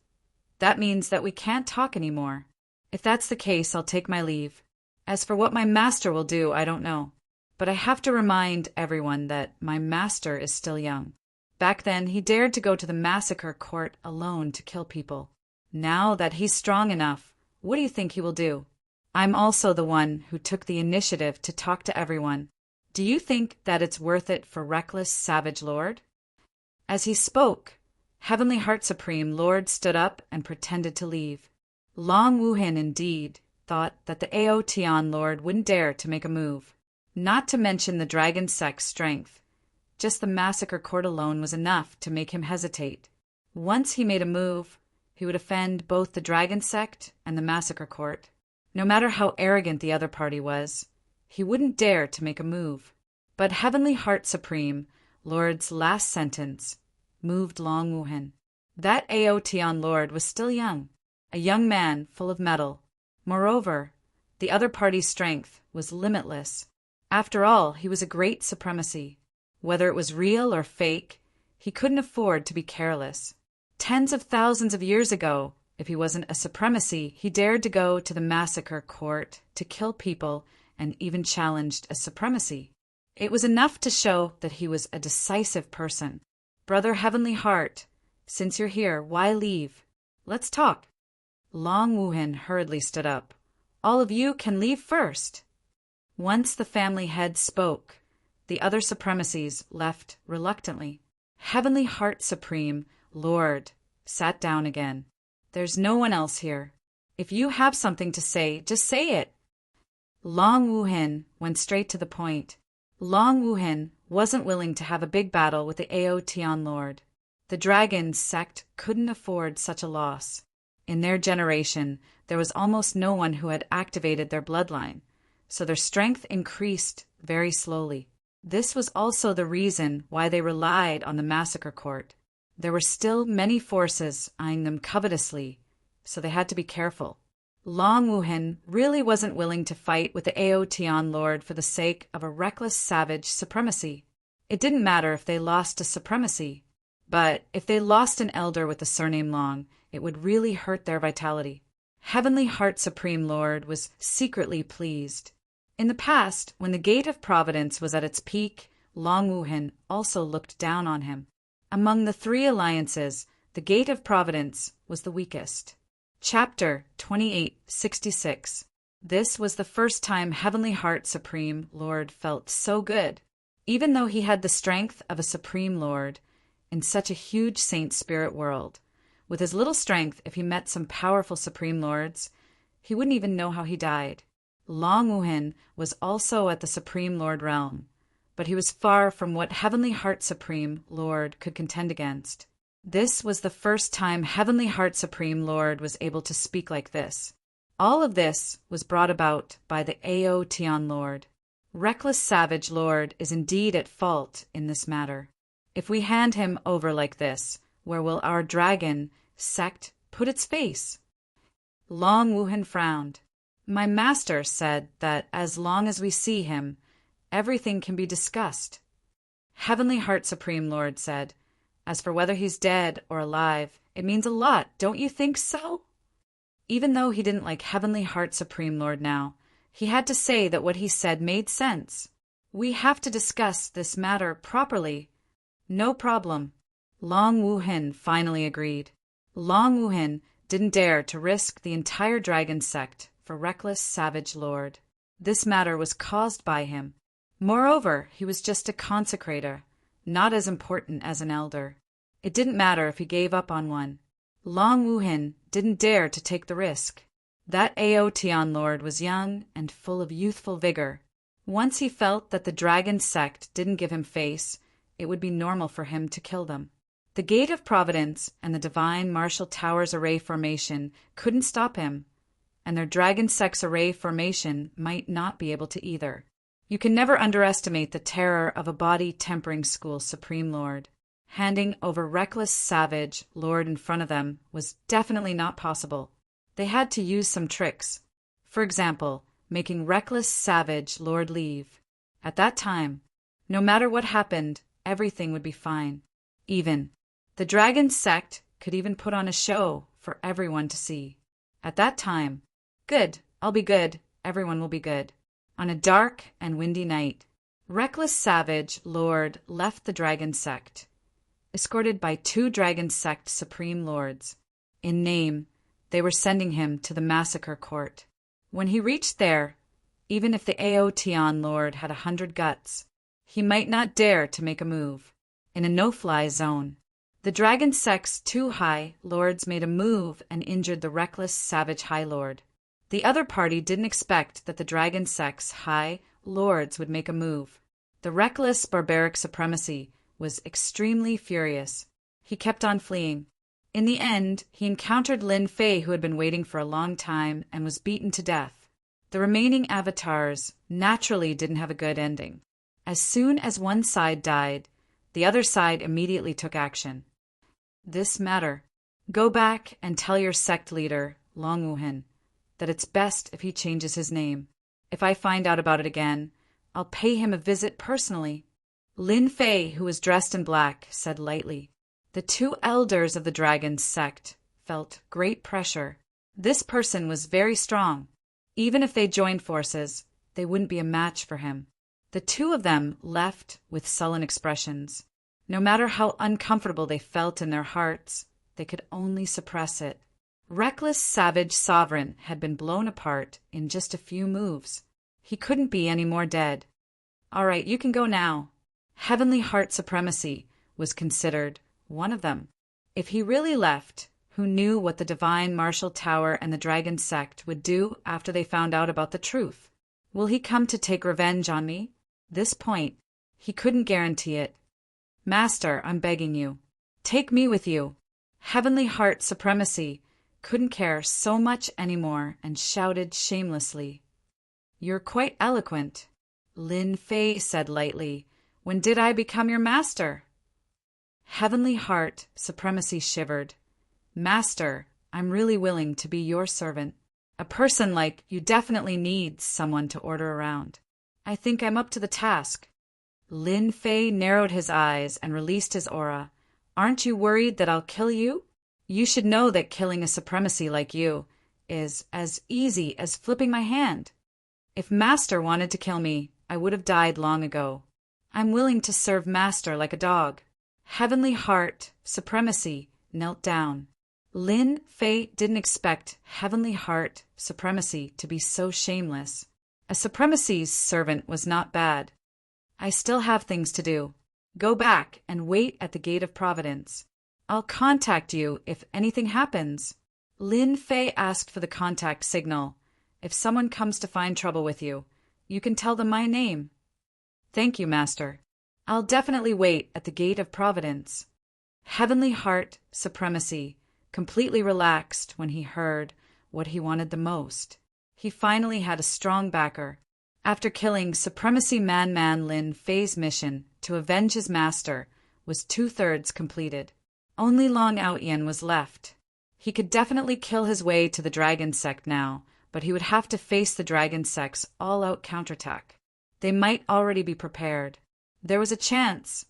That means that we can't talk anymore. If that's the case, I'll take my leave. As for what my master will do, I don't know. But I have to remind everyone that my master is still young. Back then, he dared to go to the massacre court alone to kill people. Now that he's strong enough, what do you think he will do? I'm also the one who took the initiative to talk to everyone. Do you think that it's worth it for reckless Savage Lord? As he spoke, Heavenly Heart Supreme Lord stood up and pretended to leave. Long Wuhan indeed thought that the Ao Tian Lord wouldn't dare to make a move. Not to mention the dragon sect's strength. Just the massacre court alone was enough to make him hesitate. Once he made a move, he would offend both the dragon sect and the massacre court. No matter how arrogant the other party was, he wouldn't dare to make a move. But Heavenly Heart Supreme Lord's last sentence moved Long Wuhan. That Ao Tian Lord was still young, a young man full of mettle. Moreover, the other party's strength was limitless. After all, he was a great supremacy. Whether it was real or fake, he couldn't afford to be careless. Tens of thousands of years ago, if he wasn't a supremacy, he dared to go to the massacre court to kill people and even challenged a supremacy. It was enough to show that he was a decisive person. Brother Heavenly Heart, since you're here, why leave? Let's talk. Long Wuhan hurriedly stood up. All of you can leave first. Once the family head spoke, the other supremacies left reluctantly. Heavenly Heart Supreme Lord sat down again. There's no one else here. If you have something to say, just say it. Long Wuhan went straight to the point. Long Wuhan wasn't willing to have a big battle with the Ao Tian Lord. The dragon sect couldn't afford such a loss. In their generation, there was almost no one who had activated their bloodline, so their strength increased very slowly. This was also the reason why they relied on the massacre court. There were still many forces eyeing them covetously, so they had to be careful. Long Wuhan really wasn't willing to fight with the Ao Tian Lord for the sake of a reckless savage supremacy. It didn't matter if they lost a supremacy, but if they lost an elder with the surname Long, it would really hurt their vitality. Heavenly Heart Supreme Lord was secretly pleased. In the past, when the Gate of Providence was at its peak, Long Wuhan also looked down on him. Among the 3 alliances, the Gate of Providence was the weakest. Chapter 2866. This was the first time Heavenly Heart Supreme Lord felt so good. Even though he had the strength of a Supreme Lord in such a huge Saint Spirit world, with his little strength, if he met some powerful Supreme Lords, he wouldn't even know how he died. Long Wuhan was also at the Supreme Lord realm, but he was far from what Heavenly Heart Supreme Lord could contend against. This was the first time Heavenly Heart Supreme Lord was able to speak like this. All of this was brought about by the Ao Tian Lord. Reckless Savage Lord is indeed at fault in this matter. If we hand him over like this, where will our dragon sect put its face?" Long Wuhan frowned. "My master said that as long as we see him, everything can be discussed." Heavenly Heart Supreme Lord said, "As for whether he's dead or alive, it means a lot, don't you think so?" Even though he didn't like Heavenly Heart Supreme Lord now, he had to say that what he said made sense. "We have to discuss this matter properly." "No problem." Long Wuhan finally agreed. Long Wuhan didn't dare to risk the entire dragon sect for Reckless Savage Lord. This matter was caused by him. Moreover, he was just a consecrator, not as important as an elder. It didn't matter if he gave up on one. Long Wuhan didn't dare to take the risk. That Aotian Lord was young and full of youthful vigor. Once he felt that the dragon sect didn't give him face, it would be normal for him to kill them. The Gate of Providence and the Divine Martial Tower's array formation couldn't stop him, and their dragon sect's array formation might not be able to either. You can never underestimate the terror of a body tempering school Supreme Lord. Handing over Reckless Savage Lord in front of them was definitely not possible. They had to use some tricks. For example, making Reckless Savage Lord leave. At that time, no matter what happened, everything would be fine. Even the dragon sect could even put on a show for everyone to see. At that time, good, I'll be good, everyone will be good. On a dark and windy night, Reckless Savage Lord left the dragon sect, escorted by 2 dragon sect supreme lords. In name, they were sending him to the massacre court. When he reached there, even if the Aotian Lord had 100 guts, he might not dare to make a move. In a no-fly zone, the dragon sect's 2 high lords made a move and injured the Reckless Savage High Lord. The other party didn't expect that the dragon sect's high lords would make a move. The reckless barbaric supremacy was extremely furious. He kept on fleeing. In the end, he encountered Lin Fei, who had been waiting for a long time and was beaten to death. The remaining avatars naturally didn't have a good ending. As soon as one side died, the other side immediately took action. This matter. Go back and tell your sect leader, Long Wuhan, that it's best if he changes his name. If I find out about it again, I'll pay him a visit personally. Lin Fei, who was dressed in black, said lightly. The 2 elders of the dragon sect felt great pressure. This person was very strong. Even if they joined forces, they wouldn't be a match for him. The 2 of them left with sullen expressions. No matter how uncomfortable they felt in their hearts, they could only suppress it. Reckless Savage Sovereign had been blown apart in just a few moves. He couldn't be any more dead. All right, you can go now. Heavenly Heart Supremacy was considered one of them. If he really left, who knew what the Divine Martial Tower and the Dragon Sect would do after they found out about the truth? Will he come to take revenge on me? This point, he couldn't guarantee it. Master, I'm begging you. Take me with you. Heavenly Heart Supremacy couldn't care so much anymore and shouted shamelessly. You're quite eloquent. Lin Fei said lightly. When did I become your master? Heavenly Heart Supremacy shivered. Master, I'm really willing to be your servant. A person like you definitely needs someone to order around. I think I'm up to the task. Lin Fei narrowed his eyes and released his aura. Aren't you worried that I'll kill you? You should know that killing a supremacy like you is as easy as flipping my hand. If Master wanted to kill me, I would have died long ago. I'm willing to serve Master like a dog. Heavenly Heart Supremacy knelt down. Lin Fei didn't expect Heavenly Heart Supremacy to be so shameless. A supremacy's servant was not bad. I still have things to do. Go back and wait at the Gate of Providence. I'll contact you if anything happens. Lin Fei asked for the contact signal. If someone comes to find trouble with you, you can tell them my name. Thank you, Master. I'll definitely wait at the Gate of Providence. Heavenly Heart Supremacy completely relaxed when he heard what he wanted the most. He finally had a strong backer. After killing Supremacy Man Lin Fei's mission to avenge his master was 2/3 completed. Only Long Outyen was left. He could definitely kill his way to the Dragon Sect now, but he would have to face the Dragon Sect's all-out counterattack. They might already be prepared. There was a chance,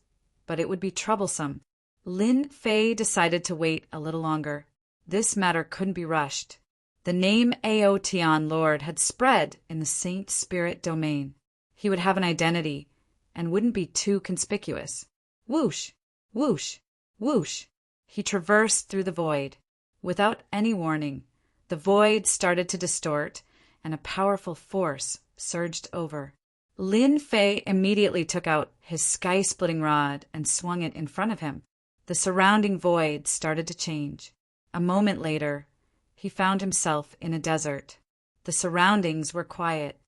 but it would be troublesome. Lin Fei decided to wait a little longer. This matter couldn't be rushed. The name Aotian Lord had spread in the Saint Spirit domain. He would have an identity and wouldn't be too conspicuous. Whoosh, whoosh, whoosh. He traversed through the void. Without any warning, the void started to distort, and a powerful force surged over. Lin Fei immediately took out his sky-splitting rod and swung it in front of him. The surrounding void started to change. A moment later, he found himself in a desert. The surroundings were quiet.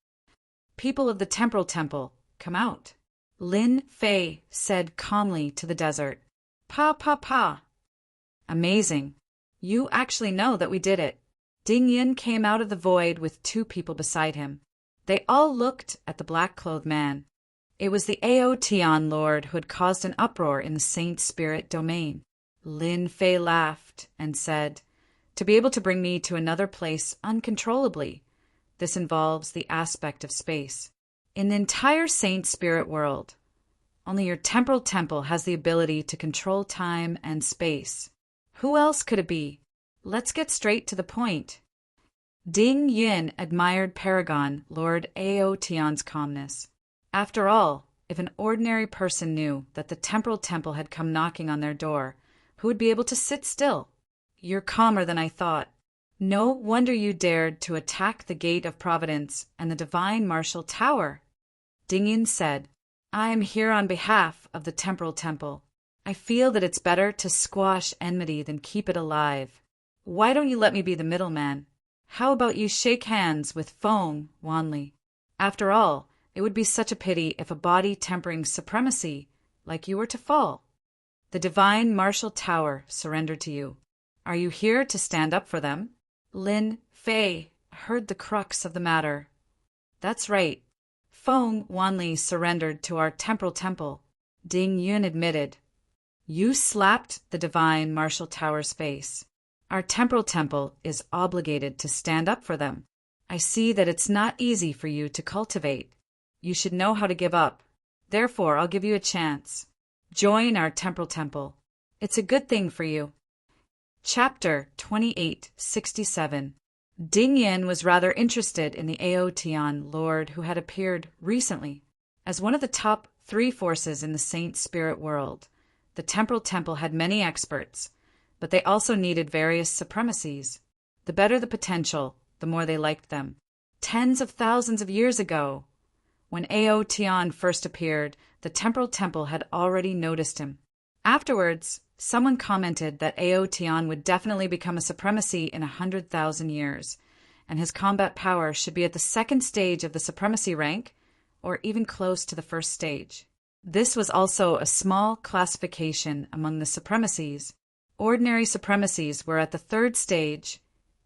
"People of the Temporal Temple, come out," Lin Fei said calmly to the desert. "Pa, pa, pa." "Amazing. You actually know that we did it." Ding Yun came out of the void with 2 people beside him. They all looked at the black-clothed man. It was the Aotian Lord who had caused an uproar in the Saint Spirit domain. Lin Fei laughed and said, "To be able to bring me to another place uncontrollably, this involves the aspect of space. In the entire Saint Spirit world, only your temporal temple has the ability to control time and space. Who else could it be? Let's get straight to the point." Ding Yun admired Paragon Lord Aotian's calmness. After all, if an ordinary person knew that the temporal temple had come knocking on their door, who would be able to sit still? "You're calmer than I thought. No wonder you dared to attack the Gate of Providence and the Divine Martial Tower," Ding Yun said. "I am here on behalf of the Temporal Temple. I feel that it's better to squash enmity than keep it alive. Why don't you let me be the middleman? How about you shake hands with Feng Wanli? After all, it would be such a pity if a body tempering supremacy like you were to fall. The Divine Martial Tower surrendered to you. Are you here to stand up for them?" Lin Fei heard the crux of the matter. "That's right. Feng Wanli surrendered to our temporal temple," Ding Yun admitted. "You slapped the Divine Martial Tower's face. Our temporal temple is obligated to stand up for them. I see that it's not easy for you to cultivate. You should know how to give up. Therefore, I'll give you a chance. Join our temporal temple. It's a good thing for you." Chapter 2867. Ding Yin was rather interested in the Aotian Lord who had appeared recently. As one of the top 3 forces in the Saint Spirit world, the temporal temple had many experts, but they also needed various supremacies. The better the potential, the more they liked them. Tens of thousands of years ago, when Aotian first appeared, the temporal temple had already noticed him. Afterwards, someone commented that Aotian would definitely become a supremacy in 100,000 years, and his combat power should be at the 2nd stage of the supremacy rank, or even close to the 1st stage. This was also a small classification among the supremacies. Ordinary supremacies were at the 3rd stage,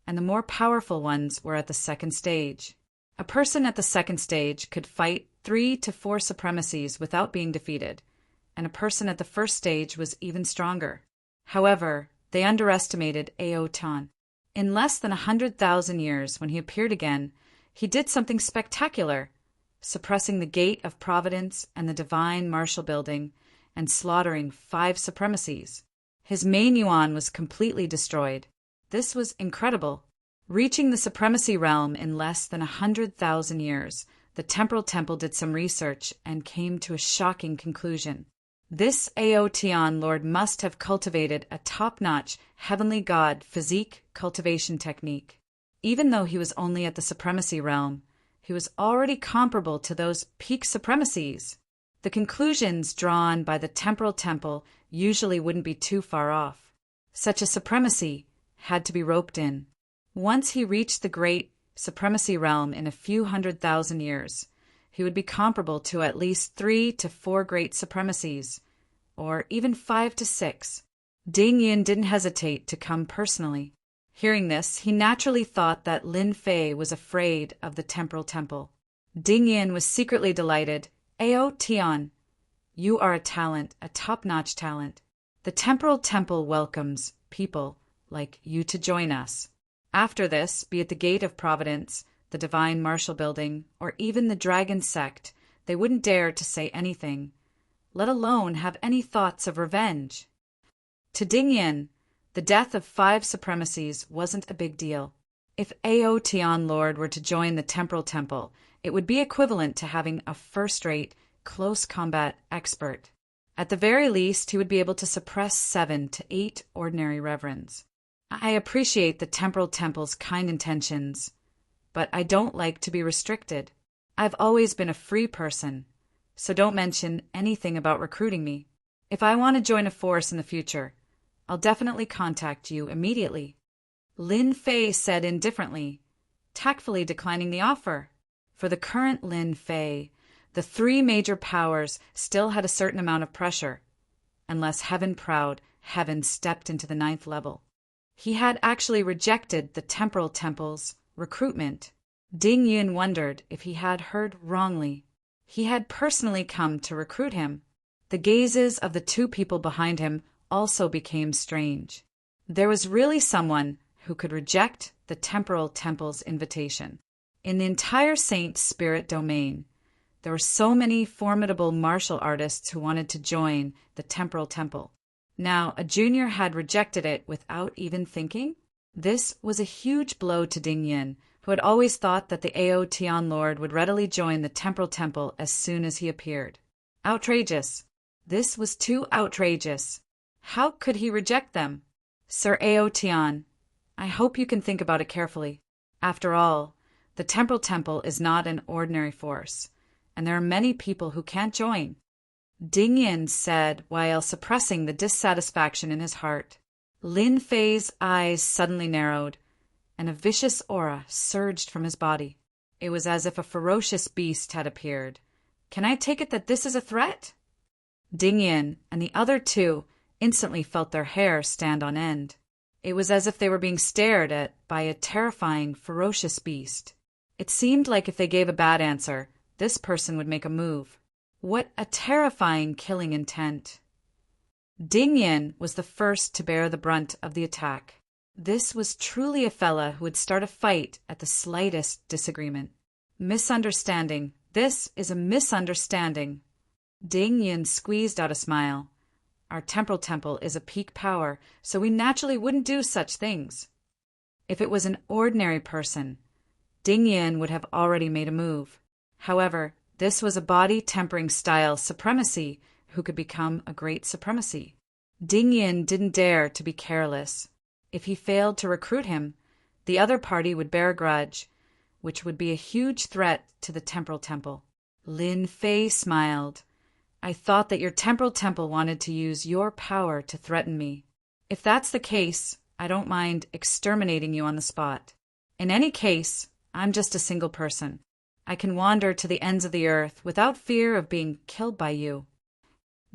and the more powerful ones were at the 2nd stage. A person at the 2nd stage could fight 3 to 4 supremacies without being defeated, and a person at the 1st stage was even stronger. However, they underestimated Aotan. In less than 100,000 years, when he appeared again, he did something spectacular, suppressing the Gate of Providence and the Divine Martial Building, and slaughtering 5 supremacies. His main yuan was completely destroyed. This was incredible. Reaching the supremacy realm in less than 100,000 years, the temporal temple did some research and came to a shocking conclusion. This Aotian Lord must have cultivated a top-notch heavenly god physique cultivation technique. Even though he was only at the supremacy realm, he was already comparable to those peak supremacies. The conclusions drawn by the temporal temple usually wouldn't be too far off. Such a supremacy had to be roped in. Once he reached the great supremacy realm in a few 100,000 years, he would be comparable to at least 3 to 4 great supremacies, or even 5 to 6. Ding Yin didn't hesitate to come personally. Hearing this, he naturally thought that Lin Fei was afraid of the temporal temple. Ding Yin was secretly delighted. Ao Tian, you are a talent, a top-notch talent. The Temporal Temple welcomes people like you to join us. After this, be it the Gate of Providence, the Divine Martial Building, or even the Dragon Sect, they wouldn't dare to say anything, let alone have any thoughts of revenge. To Ding Yin, the death of 5 supremacies wasn't a big deal. If Ao Tian Lord were to join the Temporal Temple, it would be equivalent to having a first-rate, close combat expert. At the very least, he would be able to suppress 7 to 8 ordinary reverends. I appreciate the Temporal Temple's kind intentions, but I don't like to be restricted. I've always been a free person, so don't mention anything about recruiting me. If I want to join a force in the future, I'll definitely contact you immediately. Lin Fei said indifferently, tactfully declining the offer. For the current Lin Fei, the 3 major powers still had a certain amount of pressure. Unless heaven-proud heaven stepped into the 9th level. He had actually rejected the Temporal Temple's recruitment. Ding Yin wondered if he had heard wrongly. He had personally come to recruit him. The gazes of the 2 people behind him also became strange. There was really someone who could reject the Temporal Temple's invitation. In the entire Saint Spirit domain, there were so many formidable martial artists who wanted to join the Temporal Temple. Now, a junior had rejected it without even thinking? This was a huge blow to Ding Yin, who had always thought that the Ao Tian Lord would readily join the Temporal Temple as soon as he appeared. Outrageous. This was too outrageous. How could he reject them? Sir Ao Tian, I hope you can think about it carefully. After all, the Temporal Temple is not an ordinary force, and there are many people who can't join. Ding Yin said while suppressing the dissatisfaction in his heart. Lin Fei's eyes suddenly narrowed, and a vicious aura surged from his body. It was as if a ferocious beast had appeared. Can I take it that this is a threat? Ding Yin and the other 2 instantly felt their hair stand on end. It was as if they were being stared at by a terrifying, ferocious beast. It seemed like if they gave a bad answer, this person would make a move. What a terrifying killing intent. Ding Yin was the first to bear the brunt of the attack. This was truly a fella who would start a fight at the slightest disagreement. Misunderstanding. This is a misunderstanding. Ding Yin squeezed out a smile. Our Temporal Temple is a peak power, so we naturally wouldn't do such things. If it was an ordinary person, Ding Yin would have already made a move. However, this was a body-tempering style supremacy who could become a great supremacy. Ding Yin didn't dare to be careless. If he failed to recruit him, the other party would bear a grudge, which would be a huge threat to the Temporal Temple. Lin Fei smiled. I thought that your Temporal Temple wanted to use your power to threaten me. If that's the case, I don't mind exterminating you on the spot. In any case, I'm just a single person. I can wander to the ends of the earth without fear of being killed by you.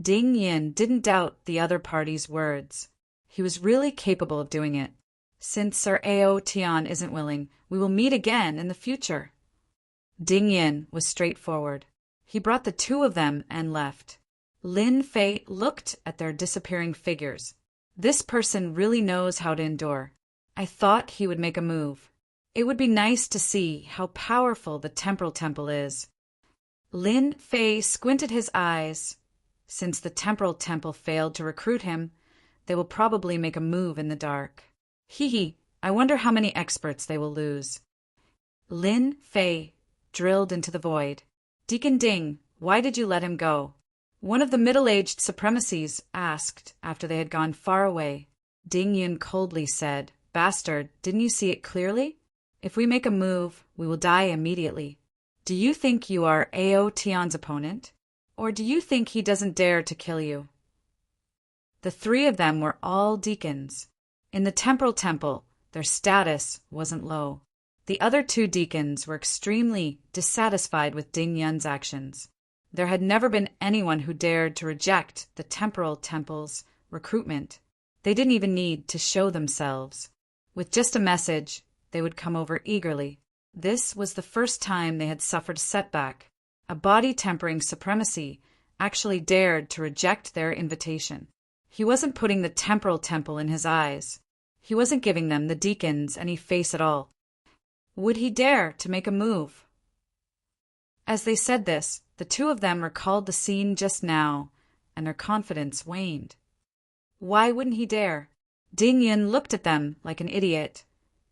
Ding Yin didn't doubt the other party's words. He was really capable of doing it. Since Sir Ao Tian isn't willing, we will meet again in the future. Ding Yin was straightforward. He brought the 2 of them and left. Lin Fei looked at their disappearing figures. This person really knows how to endure. I thought he would make a move. It would be nice to see how powerful the Temporal Temple is. Lin Fei squinted his eyes. Since the Temporal Temple failed to recruit him, they will probably make a move in the dark. Hee, I wonder how many experts they will lose. Lin Fei drilled into the void. Deacon Ding, why did you let him go? One of the middle-aged supremacies asked after they had gone far away. Ding Yin coldly said, Bastard, didn't you see it clearly? If we make a move, we will die immediately. Do you think you are Ao Tian's opponent? Or do you think he doesn't dare to kill you? The 3 of them were all deacons. In the Temporal Temple, their status wasn't low. The other 2 deacons were extremely dissatisfied with Ding Yin's actions. There had never been anyone who dared to reject the Temporal Temple's recruitment. They didn't even need to show themselves. With just a message, they would come over eagerly. This was the first time they had suffered a setback. A body-tempering supremacy actually dared to reject their invitation. He wasn't putting the temporal temple in his eyes. He wasn't giving them the deacons any face at all. Would he dare to make a move? As they said this, the two of them recalled the scene just now, and their confidence waned. Why wouldn't he dare? Ding Yun looked at them like an idiot.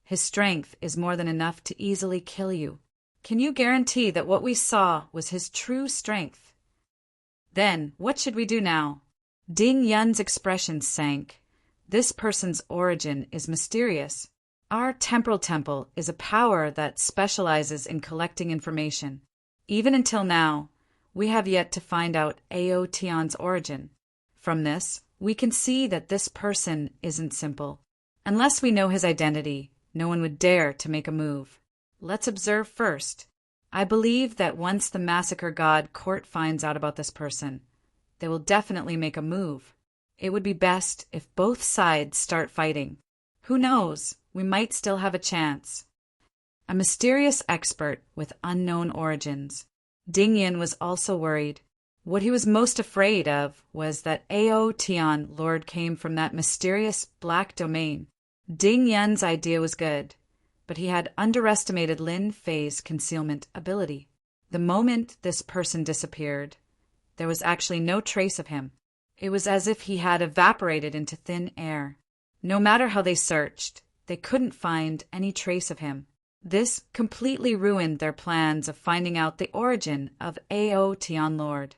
His strength is more than enough to easily kill you. Can you guarantee that what we saw was his true strength? Then, what should we do now? Ding Yun's expression sank. This person's origin is mysterious. Our temporal temple is a power that specializes in collecting information. Even until now, we have yet to find out Ao Tian's origin. From this, we can see that this person isn't simple. Unless we know his identity, no one would dare to make a move. Let's observe first. I believe that once the massacre god court finds out about this person, they will definitely make a move. It would be best if both sides start fighting. Who knows? We might still have a chance. A mysterious expert with unknown origins. Ding Yun was also worried. What he was most afraid of was that Ao Tian Lord came from that mysterious black domain. Ding Yun's idea was good, but he had underestimated Lin Fei's concealment ability. The moment this person disappeared, there was actually no trace of him. It was as if he had evaporated into thin air. No matter how they searched, they couldn't find any trace of him. This completely ruined their plans of finding out the origin of Ao Tian Lord.